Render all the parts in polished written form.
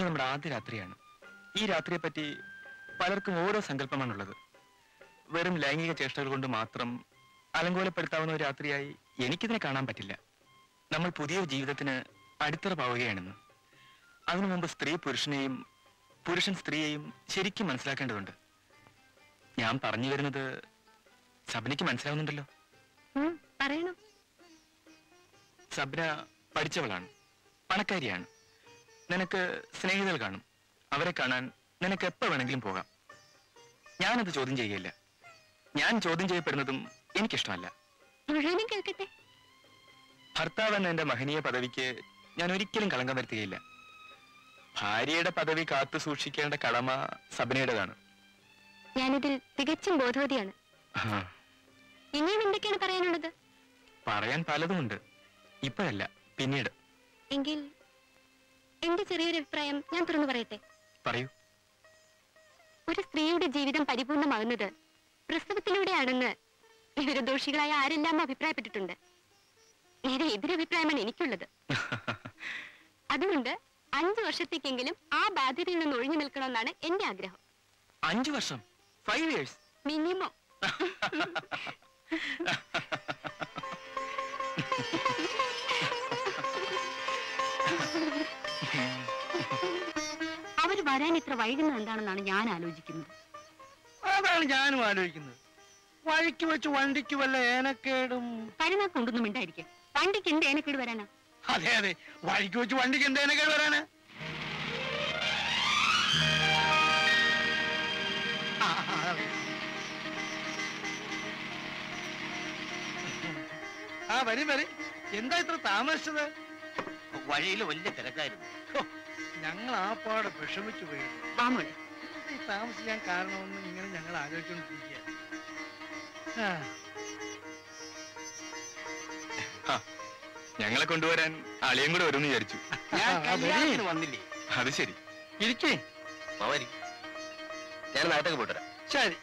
ഇത് നമ്മുടെ ആദ്യ രാത്രിയാണ്. ഈ രാത്രിയെ പറ്റി പലർക്കും ഓരോ സങ്കല്പമാണുള്ളത്. വെറും ലൈംഗിക ചേഷ്ടകൾ കൊണ്ട് മാത്രം അലങ്കോലപ്പെടുത്താവുന്ന ഒരു രാത്രിയായി എനിക്കിതിനെ കാണാൻ പറ്റില്ല. നമ്മൾ പുതിയ ജീവിതത്തിന് അടിത്തറ പാവുകയാണെന്ന്. അതിനു മുമ്പ് സ്ത്രീ പുരുഷനെയും പുരുഷൻ സ്ത്രീയെയും ശരിക്കും മനസ്സിലാക്കേണ്ടതുണ്ട്. ഞാൻ പറഞ്ഞു വരുന്നത് സബ്നയ്ക്ക് മനസ്സിലാവുന്നുണ്ടല്ലോ? പറയണം. സബ്ന പഠിച്ചവളാണ്, പണക്കാരിയാണ്. നിനക്ക് സ്നേഹിതകൾ കാണും. അവരെ കാണാൻ നിനക്ക് എപ്പോ വേണമെങ്കിലും പോകാം. ഞാനത് ചോദ്യം ചെയ്യുകയില്ല. ഞാൻ ചോദ്യം ചെയ്യപ്പെടുന്നതും എനിക്കിഷ്ടമല്ല. കേൾക്കട്ടെ. ഭർത്താവ് എന്ന എന്റെ മഹനീയ പദവിക്ക് ഞാൻ ഒരിക്കലും കളങ്കം വരുത്തുകയില്ല. ഭാര്യയുടെ പദവി കാത്തു സൂക്ഷിക്കേണ്ട കടമ സബ്നയുടേതാണ്. ഞാനിതിൽ തികച്ചും ബോധവതിയാണ്. ഇനിയും എന്തൊക്കെയാണ് പറയാനുള്ളത്? പറയാൻ പലതുമുണ്ട്. ഇപ്പോഴല്ല, പിന്നീട്. എങ്കിൽ എന്റെ ചെറിയൊരു അഭിപ്രായം ഞാൻ തുറന്നു പറയട്ടെ. പറയൂ. ഒരു സ്ത്രീയുടെ ജീവിതം പരിപൂർണമാകുന്നത് പ്രസവത്തിലൂടെയാണെന്ന് വിവരദോഷികളായ ആരെല്ലാം അഭിപ്രായപ്പെട്ടിട്ടുണ്ട്. നേരെ എതിരഭിപ്രായമാണ് എനിക്കുള്ളത്. അതുകൊണ്ട് 5 വർഷത്തേക്കെങ്കിലും ആ ബാധ്യതയിൽ നിന്ന് ഒഴിഞ്ഞു നിൽക്കണമെന്നാണ് എന്റെ ആഗ്രഹം. 5 വർഷം? 5 years മിനിമം. അവര് വരാൻ ഇത്ര വൈകുന്നത് എന്താണെന്നാണ് ഞാൻ ആലോചിക്കുന്നത്. അതാണ് ഞാനും ആലോചിക്കുന്നത്. വഴിക്ക് വെച്ച് വണ്ടിക്ക് വല്ല ഏനക്കേടും. കരുനാക്കൊണ്ടൊന്നും ഉണ്ടായിരിക്കും. വണ്ടിക്ക് എന്ത് ഏനക്കേട് വരാനാ? അതെ അതെ, വഴിക്ക് വെച്ച് വണ്ടിക്ക് എന്ത് ഏനക്കേട് വരാനാ? വരി വരി. എന്താ ഇത്ര താമസിച്ചത്? വഴിയിൽ വലിയ തിരക്കായിരുന്നു. ഞങ്ങൾ ആ പാടെ വിഷമിച്ചു പോയി. ഈ താമസിക്കാൻ കാരണമെന്ന് ഇങ്ങനെ ഞങ്ങൾ ആലോചിച്ചുകൊണ്ടിരിക്കുക. ഞങ്ങളെ കൊണ്ടുവരാൻ അളിയും കൂടെ വരുമെന്ന് വിചാരിച്ചു. വന്നില്ലേ? അത് ശരി. ഇരിക്കേ. ഞാൻ നാട്ടിലേക്ക് പോയിട്ടരാം. ശരി.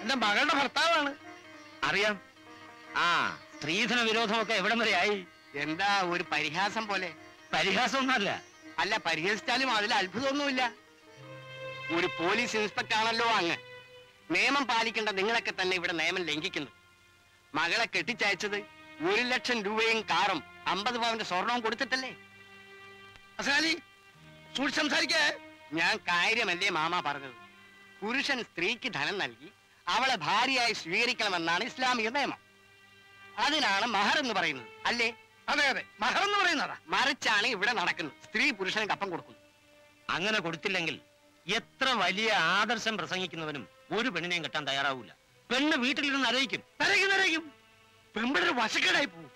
എന്റെ മകളുടെ ഭർത്താവാണ്. അറിയാം. സ്ത്രീധന വിരോധമൊക്കെ എവിടം വരെ ആയി? എന്താ ഒരു പരിഹാസം പോലെ? പരിഹാസമൊന്നുമല്ല. അല്ല, പരിഹസിച്ചാലും അതിൽ അത്ഭുതമൊന്നുമില്ല. ഒരു പോലീസ് ഇൻസ്പെക്ടർ ആണല്ലോ അങ്ങ്. നിയമം പാലിക്കേണ്ട നിങ്ങളൊക്കെ തന്നെ ഇവിടെ നിയമം ലംഘിക്കുന്നു. മകളെ കെട്ടിച്ചയച്ചത് 1 ലക്ഷം രൂപയും കാറും 50 പവന്റെ സ്വർണവും കൊടുത്തിട്ടല്ലേ? സംസാരിക്കേ. ഞാൻ കാര്യമല്ലേ മാമ പറഞ്ഞത്. പുരുഷൻ സ്ത്രീക്ക് ധനം നൽകി അവളെ ഭാര്യയായി സ്വീകരിക്കണമെന്നാണ് ഇസ്ലാമിക നിയമം. അതിനാണ് മഹർ എന്ന് പറയുന്നത്, അല്ലേ? അതെ അതെ, മഹർ എന്ന് പറയുന്നതാ. മറിച്ചാണ് ഇവിടെ നടക്കുന്നത്. സ്ത്രീ പുരുഷന് കപ്പം കൊടുക്കുന്നു. അങ്ങനെ കൊടുത്തില്ലെങ്കിൽ എത്ര വലിയ ആദർശം പ്രസംഗിക്കുന്നവനും ഒരു പെണ്ണിനെയും കെട്ടാൻ തയ്യാറാവൂല. പെണ്ണ് വീട്ടിലിരുന്ന് അരയിക്കും. പെമ്പിടൊരു വശക്കേടായി പോവും.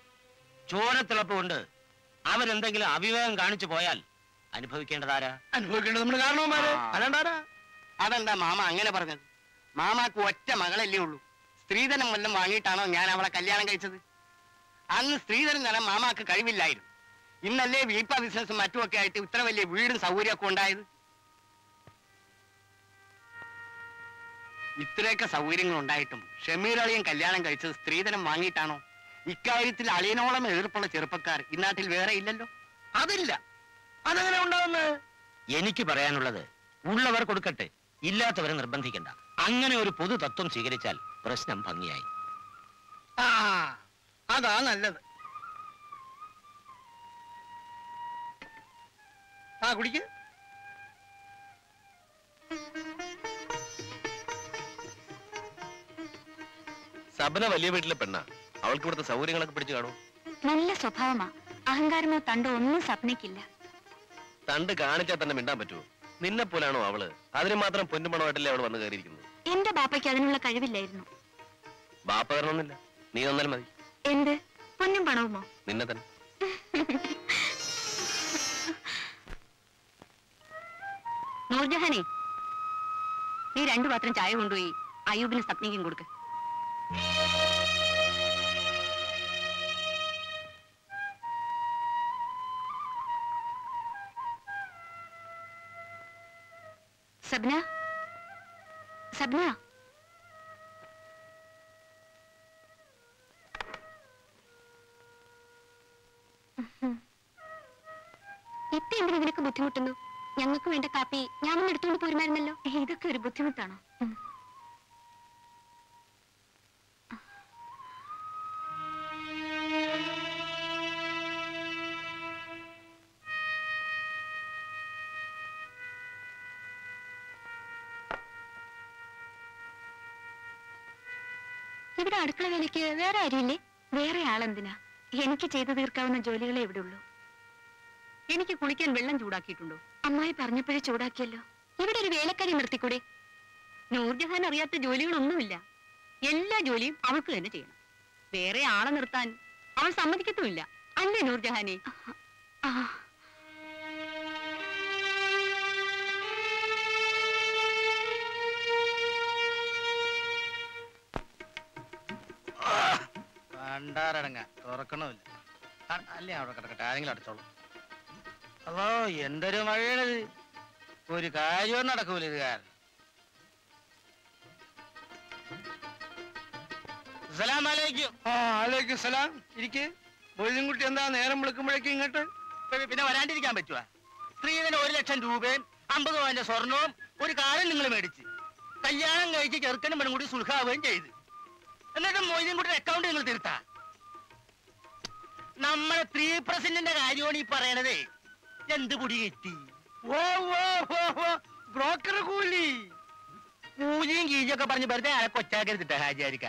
ചോരത്തിളപ്പ് കൊണ്ട് അവരെന്തെങ്കിലും അവിവേകം കാണിച്ചു പോയാൽ അനുഭവിക്കേണ്ടതാരാ? അനുഭവിക്കേണ്ടത് നമ്മുടെ കാരണവന്മാര്. അല്ലാണ്ടാരാ? അതെന്താ മാമ അങ്ങനെ പറഞ്ഞത്? മാമാക്ക് ഒറ്റ മകളല്ലേ ഉള്ളൂ. സ്ത്രീധനം വല്ലതും വാങ്ങിയിട്ടാണോ ഞാൻ അവളെ കല്യാണം കഴിച്ചത്? അന്ന് സ്ത്രീധനം തരാൻ മാമാക്ക് കഴിവില്ലായിരുന്നു. ഇന്നല്ലേ വീപ്പ ബിസിനസ്സും മറ്റുമൊക്കെ ആയിട്ട് ഇത്ര വലിയ വീടും സൗകര്യമൊക്കെ ഉണ്ടായത്. ഇത്രയൊക്കെ സൗകര്യങ്ങൾ ഉണ്ടായിട്ടും ഷമീർ അളിയൻ കല്യാണം കഴിച്ചത് സ്ത്രീധനം വാങ്ങിയിട്ടാണോ? ഇക്കാര്യത്തിൽ അളിയനോളം എതിർപ്പുള്ള ചെറുപ്പക്കാർ ഈ നാട്ടിൽ വേറെ ഇല്ലല്ലോ. അതില്ല. അതെങ്ങനെ ഉണ്ടാവുന്നത്? എനിക്ക് പറയാനുള്ളത്, ഉള്ളവർ കൊടുക്കട്ടെ, ഇല്ലാത്തവരെ നിർബന്ധിക്കണ്ട. അങ്ങനെ ഒരു പൊതു തത്വം സ്വീകരിച്ചാൽ പ്രശ്നം ഭംഗിയായി. അതാ നല്ലത്. കുടിക്ക്. സബന വലിയ വീട്ടിലെ പെണ്ണ. അവൾക്ക് ഇവിടുത്തെ സൗകര്യങ്ങളൊക്കെ പിടിച്ചു കാണും. നല്ല സ്വഭാവമാ. അഹങ്കാരമോ തണ്ടോ ഒന്നും സപ്നയ്ക്കില്ല. തണ്ട് കാണിച്ചാൽ തന്നെ മിണ്ടാൻ പറ്റുമോ? നിന്നെ പോലാണോ അവള്? അതിന് മാത്രം പൊന്നുമണമായിട്ടല്ലേ അവൾ വന്ന് കയറിയിരിക്കുന്നത്. എന്റെ ബാപ്പയ്ക്ക് അതിനുള്ള കഴിവില്ലായിരുന്നു. ബാപ്പ തരണമെന്നില്ല, നീ തന്നാലും മതി. എന്ത് പൊന്നും പണവുമോ? നിന്നെ തന്നെ. നൂർജഹാനെ, നീ 2 പാത്രം ചായ കൊണ്ടുപോയി അയ്യൂബിന് സപ്നയ്ക്കും കൊടുക്ക്. സബ്ന, സബ്ന, എന്തിനു നിനക്ക് ബുദ്ധിമുട്ടുന്നു? ഞങ്ങൾക്ക് വേണ്ട കാപ്പി ഞാൻ ഒന്ന് എടുത്തുകൊണ്ട് പോരുമായിരുന്നല്ലോ. ഇതൊക്കെ ഒരു ബുദ്ധിമുട്ടാണോ? ഇവിടെ അടുക്കള വേലയ്ക്ക് വേറെ ആരുമില്ലേ? വേറെ ആളെന്തിനാ? എനിക്ക് ചെയ്തു തീർക്കാവുന്ന ജോലികളെ ഇവിടെ ഉള്ളൂ. എനിക്ക് കുളിക്കാൻ വെള്ളം ചൂടാക്കിയിട്ടുണ്ടോ? അമ്മായി പറഞ്ഞപ്പോഴേ ചൂടാക്കിയല്ലോ. ഇവിടെ ഒരു വേലക്കാരി നിർത്തിക്കൂടെ? നൂർജഹാൻ അറിയാത്ത ജോലികളൊന്നുമില്ല. എല്ലാ ജോലിയും അവൾക്ക് തന്നെ ചെയ്യണം. വേറെ ആളെ നിർത്താൻ അവൾ സമ്മതിക്കത്തുമില്ല. അല്ലേ നൂർജഹാനെ? കണ്ടാരടങ്ങ തുറക്കണമില്ല. അല്ലേ അവിടെ കിടക്കട്ടെ, ആരെങ്കിലും അടച്ചോളൂ. അതോ എന്തൊരു മഴയാണിത്, ഒരു കാര്യവും നടക്കൂല ഇത് കാരണം. അലൈക്കും സലാം. ഇരിക്ക്. മൊയ്തീൻകുട്ടി എന്താ നേരം വിളിക്കുമ്പോഴേക്കും ഇങ്ങോട്ട്? പിന്നെ വരാണ്ടിരിക്കാൻ പറ്റുവാ? സ്ത്രീധന 1 ലക്ഷം രൂപയും 50 പവന്റെ സ്വർണവും ഒരു കാലം നിങ്ങൾ മേടിച്ച് കല്യാണം കഴിച്ച് ചെറുക്കനും പെണ്ണും കൂടി സുൽഹാവുകയും ചെയ്ത്, എന്നിട്ട് മൊയ്തീൻകുട്ടിയുടെ അക്കൗണ്ട് നിങ്ങൾ തീർത്താ? നമ്മളെ 3% കാര്യമാണ് ഈ പറയണതേ. എന്ത് പൊടി കെട്ടി? ബ്രോക്കർ കൂലി. കൂലിയും കീഴിയൊക്കെ പറഞ്ഞ് വെറുതെ ആരെ കൊച്ചാക്കരുതിട്ട ഹാജിയാരിക്ക.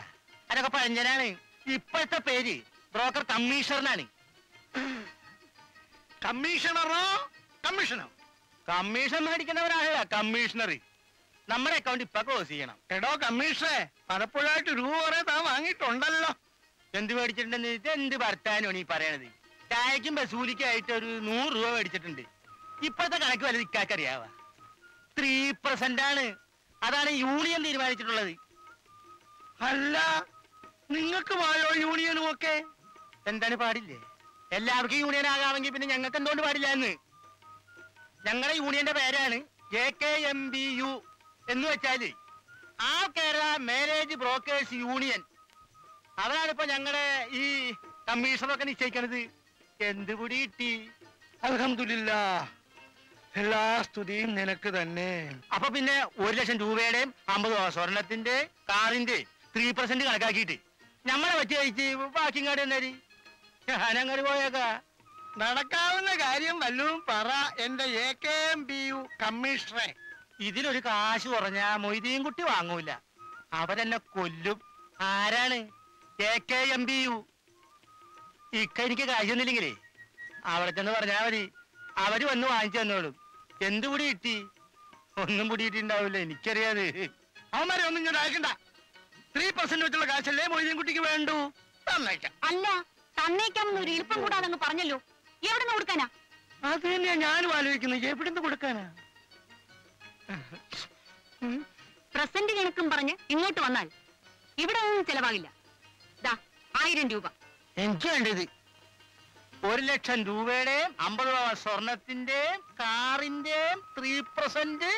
അതൊക്കെ പഴഞ്ചനാണ്. ഇപ്പോഴത്തെ പേര് ബ്രോക്കർ കമ്മീഷണറാണ്. കമ്മീഷണറോ? കമ്മീഷനോ? കമ്മീഷൻ മേടിക്കുന്നവരാണല്ല കമ്മീഷണർ. നമ്മുടെ അക്കൗണ്ട് ഇപ്പൊ ക്ലോസ് ചെയ്യണം. എടോ കമ്മീഷണറെ, പലപ്പോഴായിട്ട് രൂപ കുറെ താൻ വാങ്ങിയിട്ടുണ്ടല്ലോ. എന്ത് മേടിച്ചിട്ടുണ്ടെന്ന് എന്ത് ഭർത്താനാണ് ഈ പറയണത്? ചായക്കും ബസൂലിക്കായിട്ട് ഒരു 100 രൂപ മേടിച്ചിട്ടുണ്ട്. ഇപ്പോഴത്തെ കണക്ക് വലുത് ഇക്കാക്കറിയാവാ? 3% ആണ്. അതാണ് യൂണിയൻ തീരുമാനിച്ചിട്ടുള്ളത്. അല്ല, നിങ്ങൾക്ക് വായോ യൂണിയനും ഒക്കെ? എന്താണ് പാടില്ലേ? എല്ലാവർക്കും യൂണിയൻ ആകാമെങ്കിൽ പിന്നെ ഞങ്ങൾക്ക് എന്തുകൊണ്ട് പാടില്ല എന്ന്? ഞങ്ങളുടെ യൂണിയന്റെ പേരാണ് JKMBU എന്ന് വെച്ചാല് ആ കേരള മാരേജ് ബ്രോക്കേഴ്സ് യൂണിയൻ. അവരാണിപ്പോ ഞങ്ങളുടെ ഈ കമ്മീഷണറൊക്കെ നിശ്ചയിക്കണത്. എന്ത് പൊടി കിട്ടി? അൽഹംദുലില്ലാഹ്, എല്ലാ സ്തുതിയും നിനക്ക് തന്നെ. അപ്പൊ പിന്നെ 1 ലക്ഷം രൂപയുടെയും 50 സ്വർണത്തിന്റെ കാറിന്റെ 3% കണക്കാക്കിയിട്ട് നമ്മളെ വെച്ച് കഴിച്ച് ബാക്കി കാട് എന്നാരി ഞാനങ്ങോട്ട് പോയേക്കാ. നടക്കാവുന്ന കാര്യം വല്ലതും പറ എന്റെ JKMBU കമ്മീഷണറെ. ഇതിലൊരു കാശ് കുറഞ്ഞാ മൊയ്തീൻകുട്ടി വാങ്ങൂല, അവരെന്നെ കൊല്ലും. ആരാണ്? JKMBU. എനിക്ക് കാശൊന്നുമില്ലെങ്കിലേ അവിടെ ചെന്ന് പറഞ്ഞാ മതി, അവര് വന്ന് വാങ്ങിച്ചു തന്നോളും. എന്ത് പൊടി കിട്ടി? ഒന്നും പൊടി കിട്ടിണ്ടാവില്ല, എനിക്കറിയാത്. അവന്മാരെ ഒന്നും ഇങ്ങോട്ട് അയക്കണ്ട. 3% വെച്ചുള്ള കാശല്ലേ മൊയ്തീൻകുട്ടിക്ക് വേണ്ടു. തന്നേക്കാം. അല്ല, തന്നേക്കാമെന്ന് ഒരു എളുപ്പം കൂടാതെ പറഞ്ഞല്ലോ. എവിടെ നിന്ന് കൊടുക്കാനാ? അത് തന്നെയാ ഞാനും ആലോചിക്കുന്നത്. എവിടുന്ന് കൊടുക്കാനാ? പ്രസന്റ് കണക്കും പറഞ്ഞ് ഇങ്ങോട്ട് വന്നാൽ ഇവിടെ ഒന്നും ചെലവാകില്ല. 1000 രൂപ എനിക്ക് വേണ്ടത്. 1 ലക്ഷം രൂപയുടെയും 50 സ്വർണത്തിന്റെയും കാറിന്റെയും 3%.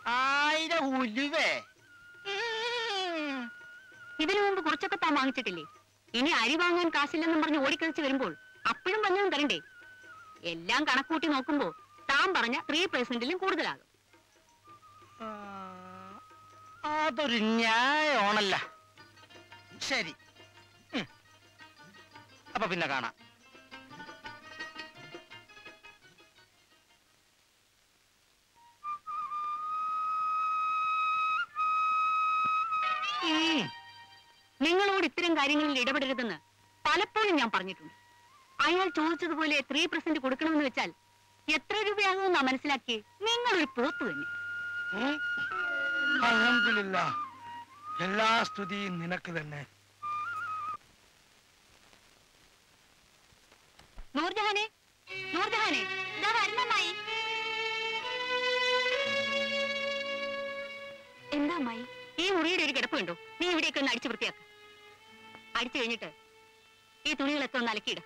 1000 ഉലുവേ. ഇതിനു മുമ്പ് കുറച്ചൊക്കെ താൻ വാങ്ങിച്ചിട്ടില്ലേ? ഇനി അരി വാങ്ങാൻ കാശില്ലെന്നും പറഞ്ഞ് ഓടിക്കളിച്ച് വരുമ്പോൾ അപ്പോഴും വല്ലതും തരണ്ടേ? എല്ലാം കണക്കൂട്ടി നോക്കുമ്പോ താൻ പറഞ്ഞ 3%-ലും കൂടുതലാകും. അതൊരു ന്യായമാണല്ല. ശരി, അപ്പൊ പിന്നെ കാണാം. നിങ്ങളോട് ഇത്തരം കാര്യങ്ങളിൽ ഇടപെടരുതെന്ന് പലപ്പോഴും ഞാൻ പറഞ്ഞിട്ടുണ്ട്. അയാൾ ചോദിച്ചതുപോലെ 3% കൊടുക്കണമെന്ന് വെച്ചാൽ എത്ര രൂപയാകുമെന്നാ മനസ്സിലാക്കി? നിങ്ങളൊരു പോത്ത് തന്നെ. അൽഹംദുലില്ലാഹ്, എല്ലാ സ്തുതിയും നിനക്ക് തന്നെ. നൂർജഹാനെ, നൂർജഹാനെ, ദാ വരുന്നമ്മായി. എന്താ അമ്മായി? ഈ മുറിയുടെ ഒരു കിടപ്പ് കണ്ടോ? നീ ഇവിടെയൊക്കെ ഒന്ന് അടിച്ചു വൃത്തിയാക്ക്. അടിച്ചു കഴിഞ്ഞിട്ട് ഈ തുണികളൊക്കെ ഒന്ന് അലക്കിയിട.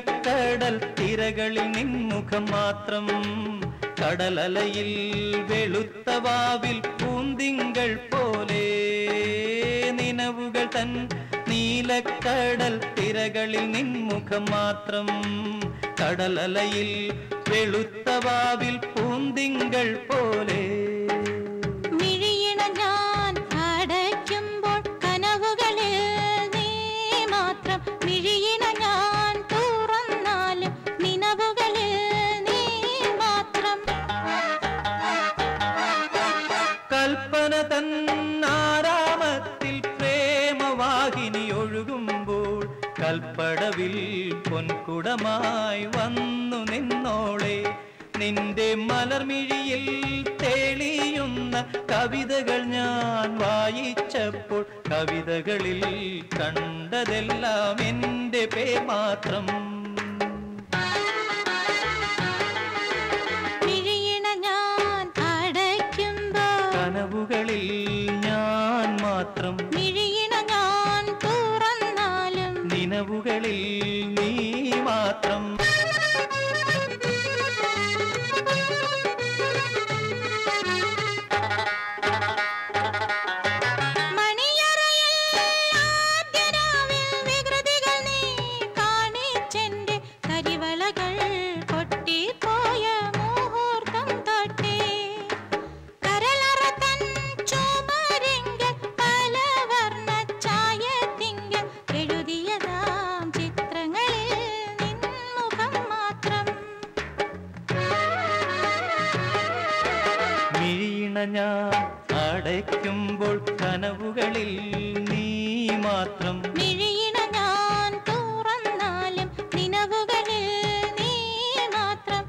നീലക്കടൽ തിരകളിൽ നിൻമുഖം മാത്രം കടലലയിൽ വെളുത്ത വാവിൽ പൂന്തിങ്കൾ പോലെ നിനവുകൾ തൻ നീലക്കടൽ തിരകളിൽ നിൻമുഖം മാത്രം കടലലയിൽ വെളുത്ത വാവിൽ പൂന്തിങ്കൾ പോലെ കൽപ്പന തന്നാരാമത്തിൽ പ്രേമവാഹിനി ഒഴുകുമ്പോൾ കൽപ്പടവിൽ പൊൻകുടമായി വന്നു നിന്നോളെ നിന്റെ മലർമിഴിയിൽ തെളിയുന്ന കവിതകൾ ഞാൻ വായിച്ചപ്പോൾ കവിതകളിൽ കണ്ടതെല്ലാം എൻ്റെ പേർ മാത്രം കനവുകളിൽ ഞാൻ മാത്രം ഞാൻ തുറന്നാലും നിനവുകളിൽ നീ മാത്രം ഞാൻ അടയ്ക്കുമ്പോൾ കനവുകളിൽ നീ മാത്രം ഞാൻ തുറന്നാലും നിനവുകളിൽ നീ മാത്രം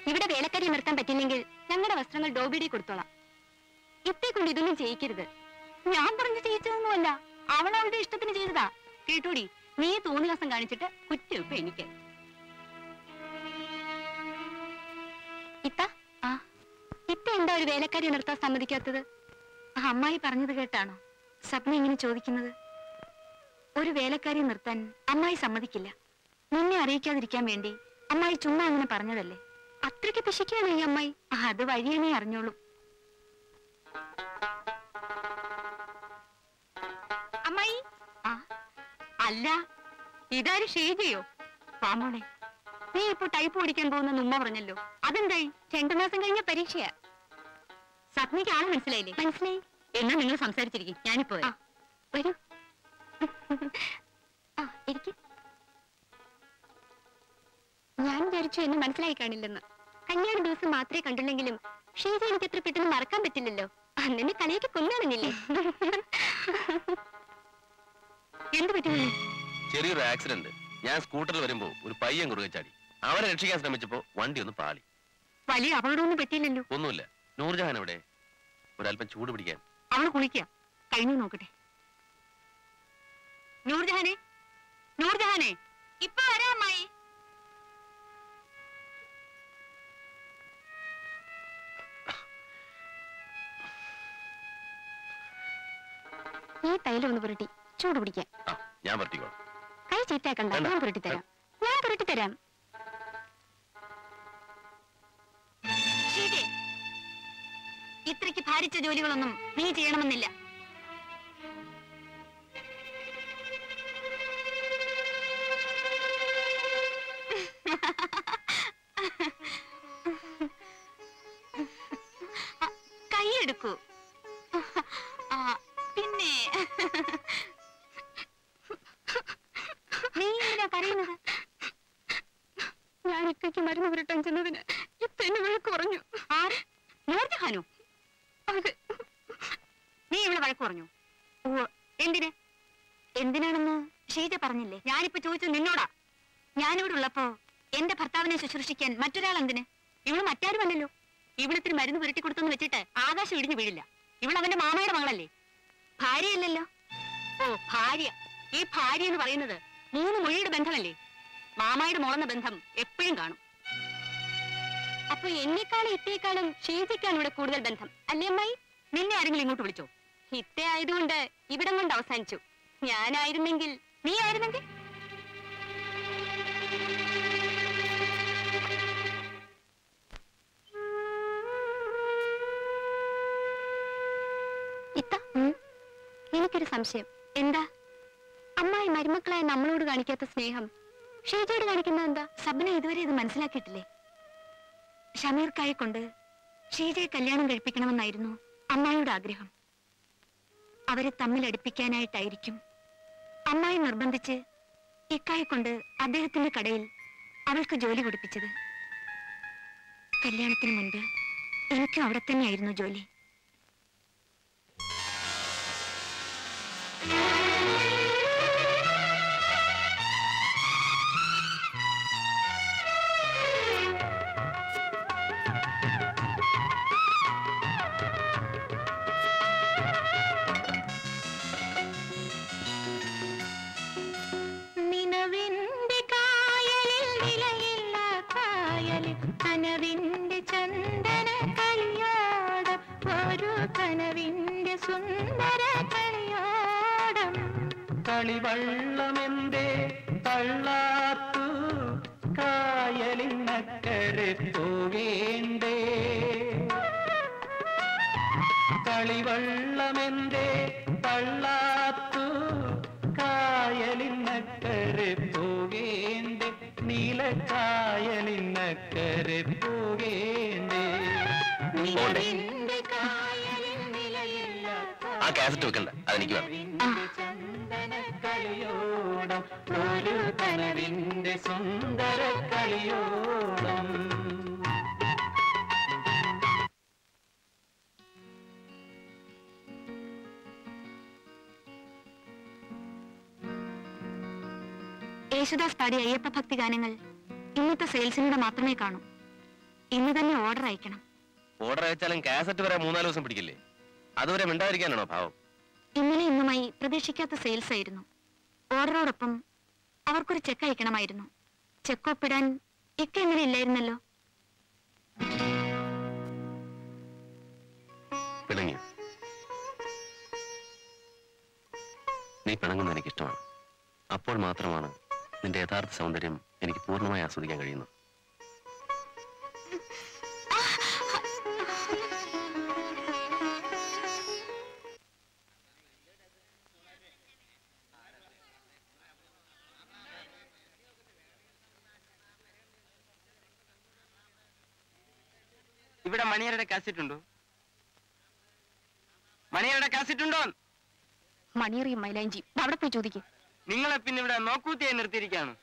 ഇവിടെ വേലക്കാരി നിർത്താൻ പറ്റില്ലെങ്കിൽ ഞങ്ങളുടെ വസ്ത്രങ്ങൾ ഡോബിയുടെ കൊടുത്തോളാം. ഇത്തേ കൊണ്ട് ഇതൊന്നും ചെയ്യിക്കരുത്. ഞാൻ പറഞ്ഞു ചെയ്യിച്ചതൊന്നുമല്ല, അവളവളുടെ ഇഷ്ടത്തിന് ചെയ്തതാ. കേട്ടോടി, നീ തോന്നിവാസം കാണിച്ചിട്ട് കുറ്റം എനിക്ക്. ഇത്ത എന്താ ഒരു വേലക്കാരി നിർത്താൻ സമ്മതിക്കാത്തത്? അമ്മായി പറഞ്ഞത് കേട്ടാണോ സപ്ന ഇങ്ങനെ ചോദിക്കുന്നത്? ഒരു വേലക്കാരി നിർത്താൻ അമ്മായി സമ്മതിക്കില്ല. നിന്നെ അറിയിക്കാതിരിക്കാൻ വേണ്ടി അമ്മായി ചുമ്മാ അങ്ങനെ പറഞ്ഞതല്ലേ. അത്രയ്ക്ക് പിശിക്കാണ് ഈ അമ്മായി. അത് വഴിയേ അറിഞ്ഞോളൂ. അമ്മായി അല്ല, ഇതാര് ഷേജയോ? പാമോളെ, നീ ഇപ്പൊ ടൈപ്പ് ഓടിക്കാൻ പോകുന്ന ഉമ്മ പറഞ്ഞല്ലോ, അതെന്തായി? 2 മാസം കഴിഞ്ഞ പരീക്ഷയാ. സപ്നയ്ക്ക് ആളെ മനസ്സിലായില്ലേ? മനസ്സിലായി. എന്നാ നിങ്ങൾ സംസാരിച്ചിരിക്കും, ഞാനിപ്പോ വരൂ. ഞാൻ വിചാരിച്ചു എന്നെ മനസ്സിലായി കാണില്ലെന്ന്. കല്യാണ ദിവസം മാത്രമേ കണ്ടുള്ളെങ്കിലും ഷീജ എനിക്ക് എത്ര പെട്ടെന്ന് മറക്കാൻ പറ്റില്ലല്ലോ. അന്നെ കളിയൊക്കെ കൊണ്ടാണെന്നില്ലേ? എന്ത് പറ്റുന്നു? ചെറിയൊരു ആക്സിഡന്റ്. ഞാൻ സ്കൂട്ടറിൽ വരുമ്പോ ഒരു പയ്യൻ കുറുകെ ചാടി. അവരെ രക്ഷിക്കാൻ ശ്രമിച്ചപ്പോ വണ്ടി ഒന്ന് പാളി. വലിയ അപകടമൊന്നും പറ്റിയില്ലല്ലോ? ഒന്നുമില്ല. നൂർജഹാൻ എവിടെ? ഒരല്പം ചൂട് പിടിക്കാൻ. അവള് കുളിക്കുക. കഴിഞ്ഞു നോക്കട്ടെ. നൂർജഹാനെ, നൂർജഹാനെ, ഇപ്പൊ വരാം അമ്മായി. ഈ തൈലം ഒന്ന് പുരട്ടി ചൂട് പിടിക്കാൻ. ഞാൻ പുരട്ടിക്കോളാം. കൈ ചീത്താക്കണ്ട, ഞാൻ പുരട്ടിത്തരാം. ഞാൻ പുരട്ടിത്തരാം. ഇത്രയ്ക്ക് ഭാരിച്ച ജോലികളൊന്നും നീ ചെയ്യണമെന്നില്ല. കൈയെടുക്കൂ. പിന്നെ നീ എന്തിനാ കരയുന്നത്? ഞാൻ ഇക്കയ്ക്ക് മരുന്ന് പുരട്ടാൻ ചെന്നതിന് ഇത്തന്നെ വഴക്ക് പറഞ്ഞു. ആര്? നൂർജഹാനോ? അതെ. നീ ഇവിടെ വഴക്ക് പറഞ്ഞു? എന്തിന്? എന്തിനാണെന്ന് ഷീജ പറഞ്ഞില്ലേ? ഞാനിപ്പോ ചോദിച്ചത് നിന്നോടാ. ഞാനിവിടെ ഉള്ളപ്പോ എന്റെ ഭർത്താവിനെ ശുശ്രൂഷിക്കാൻ മറ്റൊരാൾ എന്തിന്? ഇവള് മറ്റാരുമല്ലല്ലോ. ഇവിടത്തിന് മരുന്ന് പുരട്ടി കൊടുത്തെന്ന് വെച്ചിട്ട് ആകാശം ഇടിഞ്ഞു വീഴില്ല. ഇവൾ അവന്റെ മാമയുടെ മകളല്ലേ, ഭാര്യയല്ലല്ലോ. ഓ ഭാര്യ. ഈ ഭാര്യ എന്ന് പറയുന്നത് 3 മൊഴിയുടെ ബന്ധമല്ലേ? മാമായുടെ മോളെന്ന ബന്ധം എപ്പോഴും കാണും. അപ്പൊ എന്നെക്കാളും ഇത്തേക്കാളും ഷീജയ്ക്കാണ് ഇവിടെ കൂടുതൽ ബന്ധം അല്ലേ അമ്മായി? നിന്നെ ആരെങ്കിലും ഇങ്ങോട്ട് വിളിച്ചോ? ഇത്ത ആയതുകൊണ്ട് ഇവിടം കൊണ്ട് അവസാനിച്ചു. ഞാനായിരുന്നെങ്കിൽ, നീ ആയിരുന്നെങ്കിൽ ഇത്ത, എനിക്കൊരു സംശയം. എന്താ? അമ്മായി മരുമക്കളായ നമ്മളോട് കാണിക്കാത്ത സ്നേഹം ഷീജയോട് കാണിക്കുന്നത് എന്താ? സബന ഇതുവരെ ഇത് മനസ്സിലാക്കിയിട്ടില്ലേ? ഷമീർക്കായെ കൊണ്ട് ഷീജയെ കല്യാണം കഴിപ്പിക്കണമെന്നായിരുന്നു അമ്മായിയുടെ ആഗ്രഹം. അവരെ തമ്മിൽ അടുപ്പിക്കാനായിട്ടായിരിക്കും അമ്മായി നിർബന്ധിച്ച് ഇക്കായെ കൊണ്ട് അദ്ദേഹത്തിന്റെ കടയിൽ അവൾക്ക് ജോലി കൊടുപ്പിച്ചത്. കല്യാണത്തിന് മുൻപ് എനിക്കും അവിടെ തന്നെയായിരുന്നു ജോലി. കനവിന്റെ ചന്ദന കളിയോടം, ഒരു കനവിന്റെ സുന്ദര കളിയോടം. കളിവള്ളമെന്തേ തള്ളാത്തു കായലിനക്കരെ പോകേണ്ടേ? കളിവള്ളമെന്തേ തള്ളാത്തു കായലിനക്കരെ പോകേണ്ടേ? നീലക്കായലിനക്കരെ പോകേണ്ടേ? ആ കാസറ്റ് വെക്കണ്ട, അതെനിക്ക് വേണം. ചന്ദന കളിയോടം, ഒരു കനവിന്റെ സുന്ദര കളിയോടം. യേശുദാസ് പാടിയ അയ്യപ്പ ഭക്തി ഗാനങ്ങൾ ഇന്നത്തെ സെയിൽസിലൂടെ മാത്രമേ കാണൂ. ഇന്ന് തന്നെ ഓർഡർ അയക്കണം. ഓർഡർ അയച്ചാലും കാസറ്റ് വരെ 3-4 ദിവസം പിടിക്കില്ലേ? അതുവരെ മിണ്ടാതിരിക്കാനാണോ ഭാവം? ഇന്നലെ ഇന്നുമായി പ്രതീക്ഷിക്കാത്ത സെയിൽസ് ആയിരുന്നു. ഓർഡറോടൊപ്പം അവർക്കൊരു ചെക്ക് അയക്കണമായിരുന്നു. ചെക്ക് ഒപ്പിടാൻ ഇക്ക ഇന്നലെ ഇല്ലായിരുന്നല്ലോ. പിണങ്ങി? നീ പിണങ്ങുന്നത് എനിക്കിഷ്ടമാണ്. അപ്പോൾ മാത്രമാണ് നിന്റെ യഥാർത്ഥ സൗന്ദര്യം എനിക്ക് പൂർണ്ണമായി ആസ്വദിക്കാൻ കഴിയുന്നു. ഇവിടെ മണിയരുടെ കാസറ്റ് ഉണ്ടോ? മണിയരുടെ കാസറ്റ് ഉണ്ടോ? മണിയറിയും മൈലാഞ്ചി അവിടെ പോയി ചോദിക്കും. നിങ്ങളെ പിന്നെ ഇവിടെ നോക്കൂത്തിയായി നിർത്തിയിരിക്കുകയാണ്.